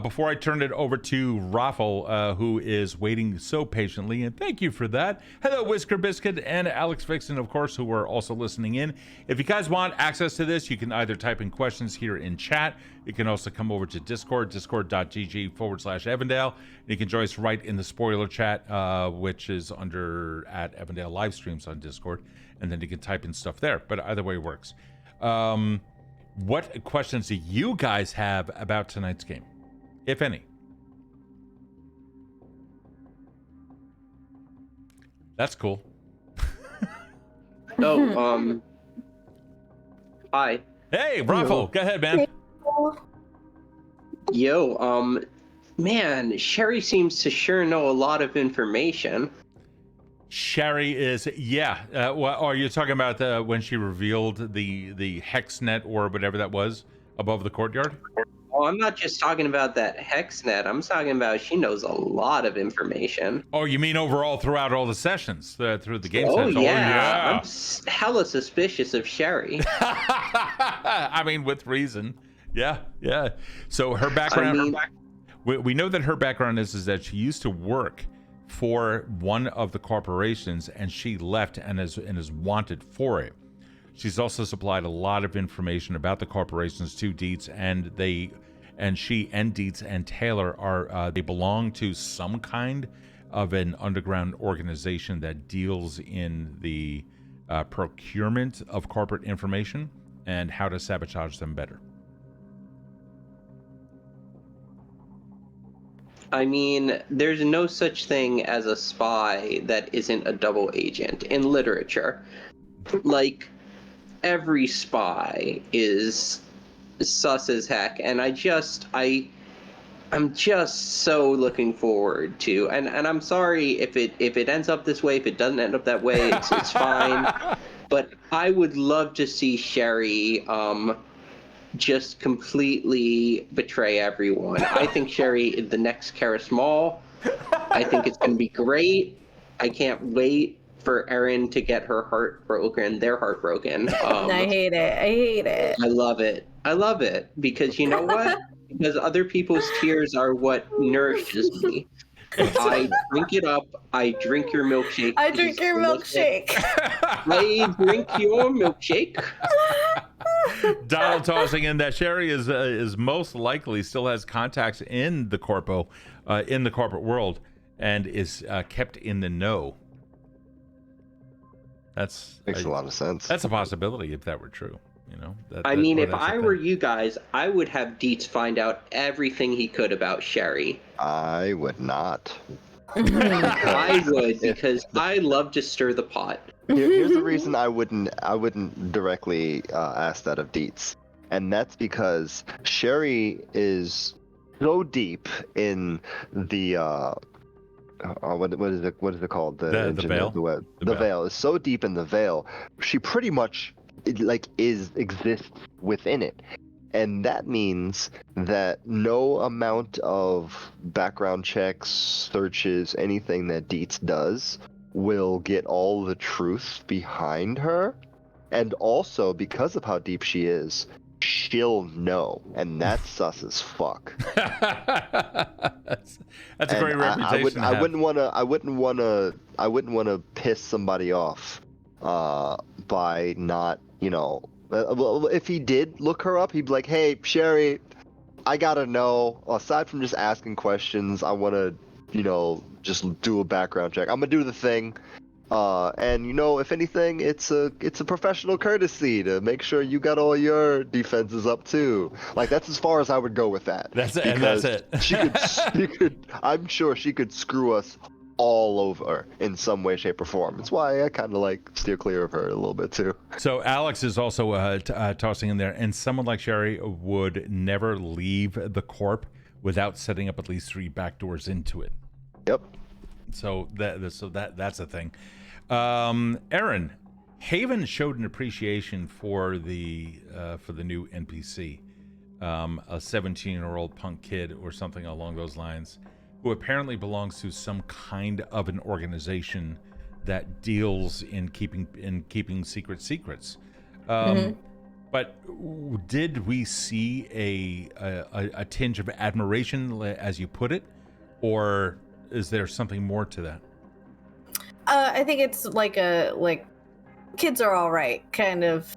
Before I turn it over to Raffle, who is waiting so patiently, and thank you for that. Hello, Whisker Biscuit and Alex Vixen, of course, who are also listening in. If you guys want access to this, you can either type in questions here in chat. You can also come over to Discord, discord.gg/Evandale. You can join us right in the spoiler chat, which is under at Evandale live streams on Discord, and then you can type in stuff there. But either way works. What questions do you guys have about tonight's game, if any? That's cool. Hi. Hey, Raffle, go ahead, man. Yo, man, Sherry seems to sure know a lot of information. Sherry is, are you talking about when she revealed the hex net or whatever that was above the courtyard? Oh, I'm not just talking about that hex net. I'm talking about she knows a lot of information. Oh, you mean overall throughout all the sessions, through the game sessions? Oh, yeah. I'm hella suspicious of Sherry. I mean, with reason. Yeah. So her background, we know that her background is that she used to work for one of the corporations and she left and is wanted for it. She's also supplied a lot of information about the corporations to Dietz, and she and Dietz and Taylor are they belong to some kind of an underground organization that deals in the procurement of corporate information and how to sabotage them better. I mean, there's no such thing as a spy that isn't a double agent in literature. Like, every spy is sus as heck, and I'm just so looking forward to, and I'm sorry if it ends up this way, if it doesn't end up that way, it's fine. But I would love to see Sherry just completely betray everyone. I think Sherry is the next Kara Small. I think it's going to be great. I can't wait for Erin to get her heart broken, their heart broken. I hate it. I love it. Because you know what? Because other people's tears are what nourishes me. I drink it up. I drink your milkshake. I drink your milkshake. I drink your milkshake. Donald tossing in that Sherry is most likely still has contacts in the corporate world and is kept in the know. Makes a lot of sense. That's a possibility if that were true. You know. I mean, if I were you guys, I would have Dietz find out everything he could about Sherry. I would not. I would, because I love to stir the pot. Here's the reason I wouldn't directly ask that of Dietz, and that's because Sherry is so deep in the what is it called? The veil. The veil is so deep in the veil. She pretty much exists within it. And that means that no amount of background checks, searches, anything that Dietz does will get all the truth behind her. And also, because of how deep she is, she'll know. And that's sus as fuck. That's a great reputation. I wouldn't want to piss somebody off by not, well, if he did look her up, he'd be like, hey, Sherry, I gotta know, aside from just asking questions, I want to, just do a background check. I'm gonna do the thing. And if anything, it's a professional courtesy to make sure you got all your defenses up too. Like, that's as far as I would go with that. That's it. And that's it. I'm sure she could screw us all over in some way, shape, or form. It's why I kind of steer clear of her a little bit too. So Alex is also tossing in there, and someone like Sherry would never leave the corp without setting up at least 3 back doors into it. Yep. So that's a thing. Erin, Haven showed an appreciation for the new NPC, a 17-year-old punk kid or something along those lines, who apparently belongs to some kind of an organization that deals in keeping secrets. But did we see a tinge of admiration, as you put it, or is there something more to that? I think it's kids are all right, kind of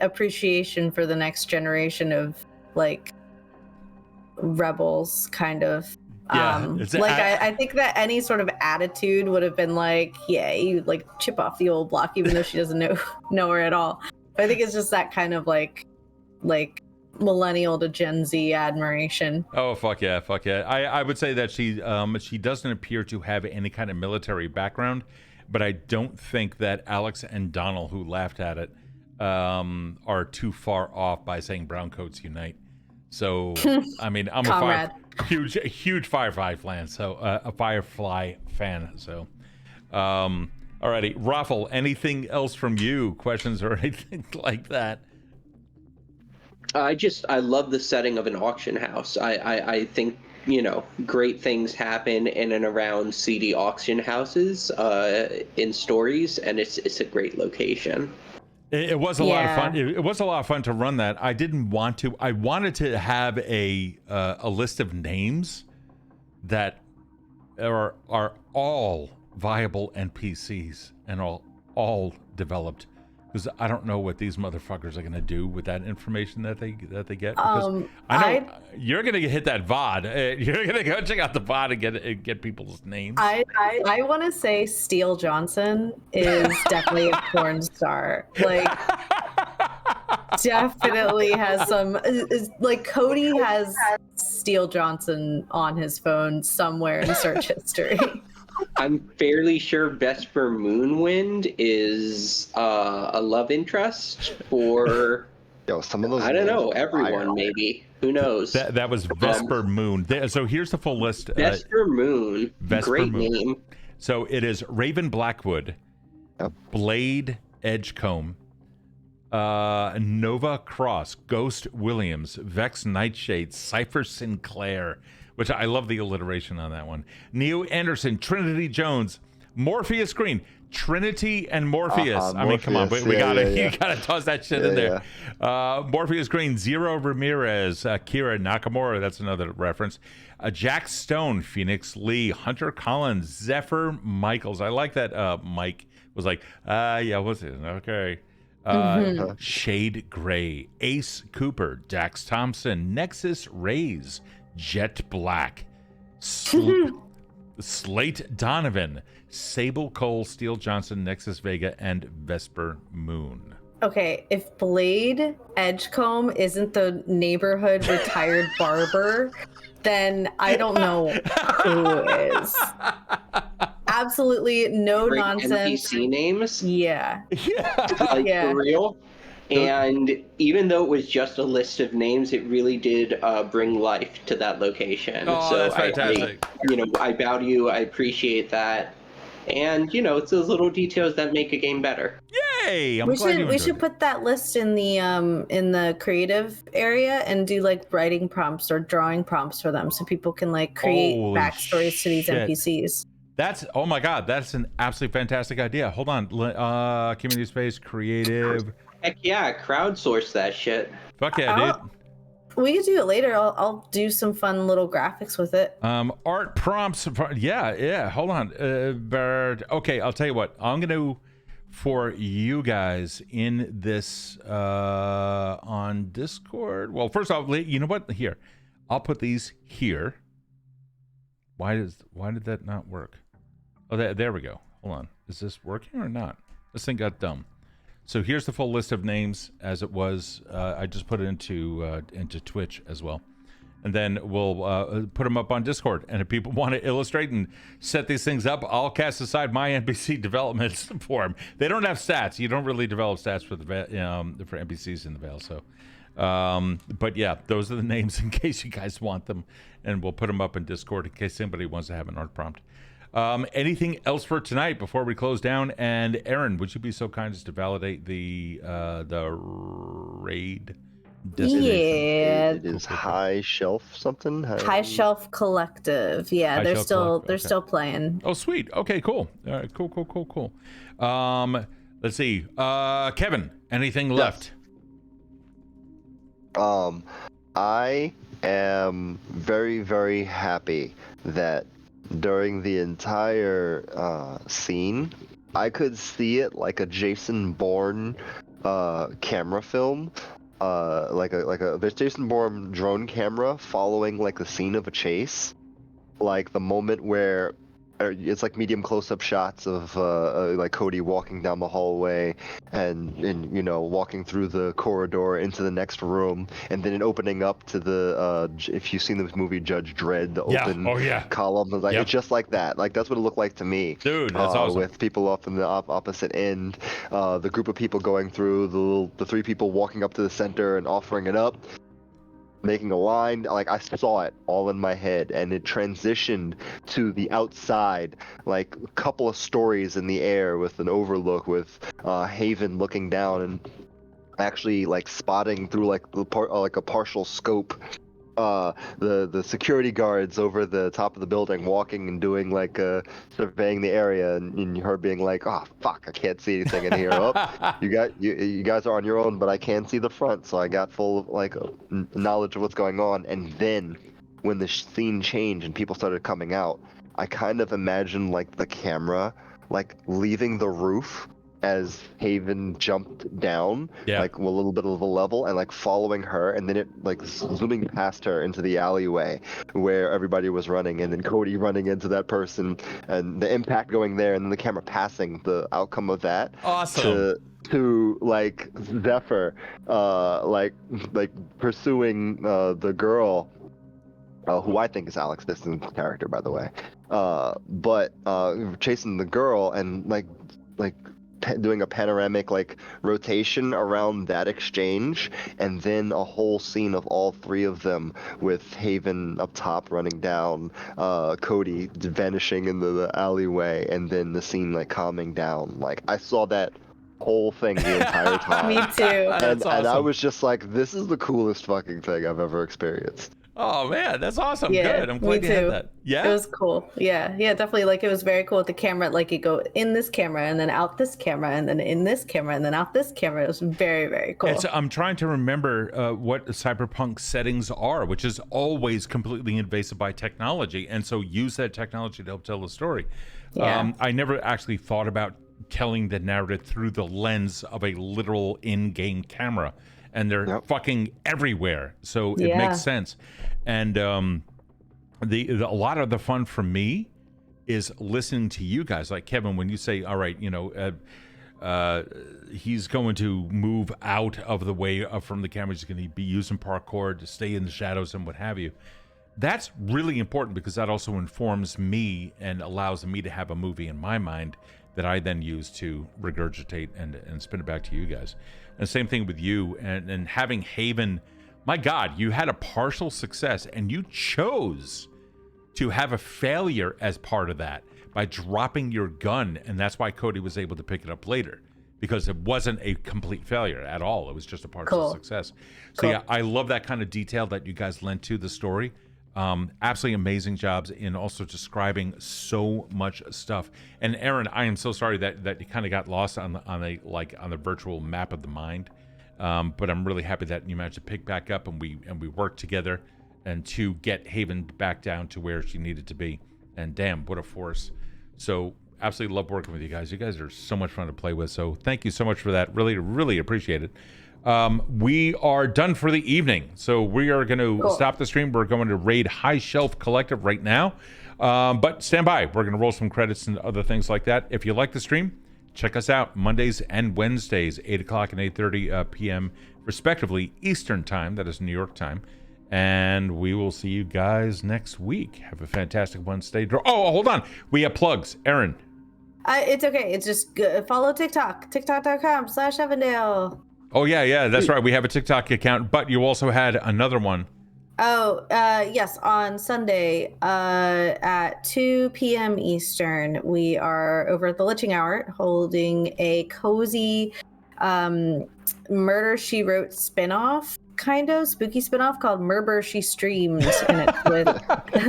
appreciation for the next generation of rebels, kind of. Yeah, I think that any sort of attitude would have been you chip off the old block, even though she doesn't know her at all. But I think it's just that kind of millennial to Gen Z admiration. Oh, fuck yeah. I would say that she doesn't appear to have any kind of military background, but I don't think that Alex and Donald, who laughed at it, are too far off by saying brown coats unite. So, I mean, I'm a huge Firefly fan. So, a Firefly fan. So, alrighty, Raffle. Anything else from you? Questions or anything like that? I love the setting of an auction house. I think, great things happen in and around seedy auction houses in stories, and it's a great location. It was a lot of fun. It was a lot of fun to run that. I didn't want to. I wanted to have a list of names that are all viable NPCs and all developed, because I don't know what these motherfuckers are going to do with that information that they get. Because I know you're going to hit that VOD. You're going to go check out the VOD and get people's names. I want to say Steele Johnson is definitely a porn star. Definitely has some. Cody has Steele Johnson on his phone somewhere in search history. I'm fairly sure Vesper Moonwind is a love interest for some of those. I don't know, everyone maybe. Who knows? That was Vesper Moon. So here's the full list. Vesper Moon. Great name. So it is Raven Blackwood, Blade Edgecombe, Nova Cross, Ghost Williams, Vex Nightshade, Cypher Sinclair, which I love the alliteration on that one, Neo Anderson, Trinity Jones, Morpheus Green, Trinity and Morpheus. I mean, come on, we gotta you gotta toss that shit in there. Morpheus Green, Zero Ramirez, Kira Nakamura, that's another reference. Jack Stone, Phoenix Lee, Hunter Collins, Zephyr Michaels. I like that Mike was like, what's it? Okay. Shade Gray, Ace Cooper, Dax Thompson, Nexus Rays, Jet Black, Slate Donovan, Sable Cole, Steele Johnson, Nexus Vega, and Vesper Moon. Okay, if Blade Edgecombe isn't the neighborhood retired barber, then I don't know who is. Absolutely no Great nonsense. NPC names. Yeah. Like, Yeah. for real. And even though it was just a list of names, it really did bring life to that location. Oh, so that's fantastic. I bow to you. I appreciate that. And it's those little details that make a game better. Yay! We should put that list in the creative area and do like writing prompts or drawing prompts for them so people can like create backstories to these NPCs. Oh my god, that's an absolutely fantastic idea. Hold on. Community space, creative. Heck yeah, crowdsource that shit. Fuck yeah, dude. We could do it later. I'll do some fun little graphics with it. Art prompts. Yeah. Hold on. Okay, I'll tell you what. I'm gonna, for you guys in this on Discord. Well, first off, you know what? Here, I'll put these here. Why did that not work? Oh, there we go. Hold on. Is this working or not? This thing got dumb. So here's the full list of names as it was. I just put it into Twitch as well. And then we'll put them up on Discord. And if people want to illustrate and set these things up, I'll cast aside my NPC developments for them. They don't have stats. You don't really develop stats for for NPCs in the Veil. So, but yeah, those are the names in case you guys want them. And we'll put them up in Discord in case anybody wants to have an art prompt. Anything else for tonight before we close down? And Erin, would you be so kind as to validate the raid destination? Yeah, it is High Shelf something. High Shelf Collective. Yeah, they're still playing. Oh, sweet. Okay, cool. All right, cool. Let's see. Kevin, anything left? I am very, very happy that during the entire scene, I could see it like a Jason Bourne camera film, like a Jason Bourne drone camera following like the scene of a chase, like the moment where it's like medium close-up shots of like Kode walking down the hallway and walking through the corridor into the next room, and then it opening up to the if you've seen the movie Judge Dredd, the open column, like it's just like that. Like that's what it looked like to me. Dude, that's awesome. With people off in the opposite end, the group of people going through, the three people walking up to the center and offering it up, making a line. Like I saw it all in my head, and it transitioned to the outside, like a couple of stories in the air with an overlook with Haven looking down and actually like spotting through like a partial scope the security guards over the top of the building walking and doing like surveying the area, and her being like, oh fuck, I can't see anything in here. You guys are on your own, but I can see the front, so I got full of like knowledge of what's going on. And then when the scene changed and people started coming out, I kind of imagined like the camera like leaving the roof as Haven jumped down, like a little bit of a level, and like following her, and then it like zooming past her into the alleyway where everybody was running, and then Kode running into that person, and the impact going there, and then the camera passing the outcome of that. Awesome. To like Zephyr, like pursuing the girl, who I think is Alex Distance character, by the way, but chasing the girl and like doing a panoramic like rotation around that exchange, and then a whole scene of all three of them with Haven up top running down, Kode vanishing in the alleyway, and then the scene like calming down. Like I saw that whole thing the entire time. Me too. And I was just like, this is the coolest fucking thing I've ever experienced. Oh man, that's awesome. Yeah, good. I'm glad you had that. Yeah, it was cool. Yeah, definitely. Like it was very cool with the camera. Like you go in this camera and then out this camera and then in this camera and then out this camera. It was very, very cool. I'm trying to remember what the Cyberpunk settings are, which is always completely invasive by technology, and so use that technology to help tell the story. Yeah. I never actually thought about telling the narrative through the lens of a literal in-game camera. And they're fucking everywhere, so it makes sense. And a lot of the fun for me is listening to you guys, like Kevin, when you say, "All right, he's going to move out of the way from the camera. He's going to be using parkour to stay in the shadows and what have you. That's really important because that also informs me and allows me to have a movie in my mind that I then use to regurgitate and spin it back to you guys. And same thing with you and having Haven. My God, you had a partial success and you chose to have a failure as part of that by dropping your gun. And that's why Kode was able to pick it up later, because it wasn't a complete failure at all. It was just a partial success. So yeah, I love that kind of detail that you guys lent to the story. Absolutely amazing jobs in also describing so much stuff. And Erin, I am so sorry that you kind of got lost on the virtual map of the mind. But I'm really happy that you managed to pick back up and we worked together and to get Haven back down to where she needed to be. And damn, what a force. So absolutely love working with you guys. You guys are so much fun to play with. So thank you so much for that. Really, really appreciate it. We are done for the evening. So we are going to stop the stream. We're going to raid High Shelf Collective right now. But stand by. We're going to roll some credits and other things like that. If you like the stream, check us out Mondays and Wednesdays, 8 o'clock and 8:30 p.m. respectively, Eastern time. That is New York time. And we will see you guys next week. Have a fantastic one. Stay dry. Oh, hold on. We have plugs. Erin. It's okay. It's just follow TikTok. TikTok.com/Evandale. Oh, yeah. That's right. We have a TikTok account, but you also had another one. Oh, yes. On Sunday at 2 p.m. Eastern, we are over at the Litching Hour holding a cozy Murder, She Wrote spinoff, kind of spooky spinoff called Murder, She Streamed. And it's with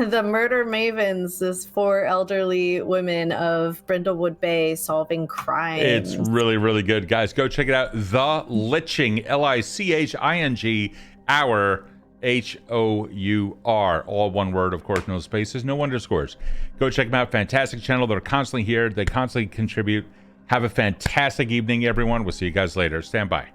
the Murder Mavens, this 4 elderly women of Brindlewood Bay solving crimes. It's really, really good. Guys, go check it out. The Litching, Licking, Hour. HOUR, all one word, of course, no spaces, no underscores. Go check them out. Fantastic channel. They're constantly here. They constantly contribute. Have a fantastic evening, everyone. We'll see you guys later. Stand by.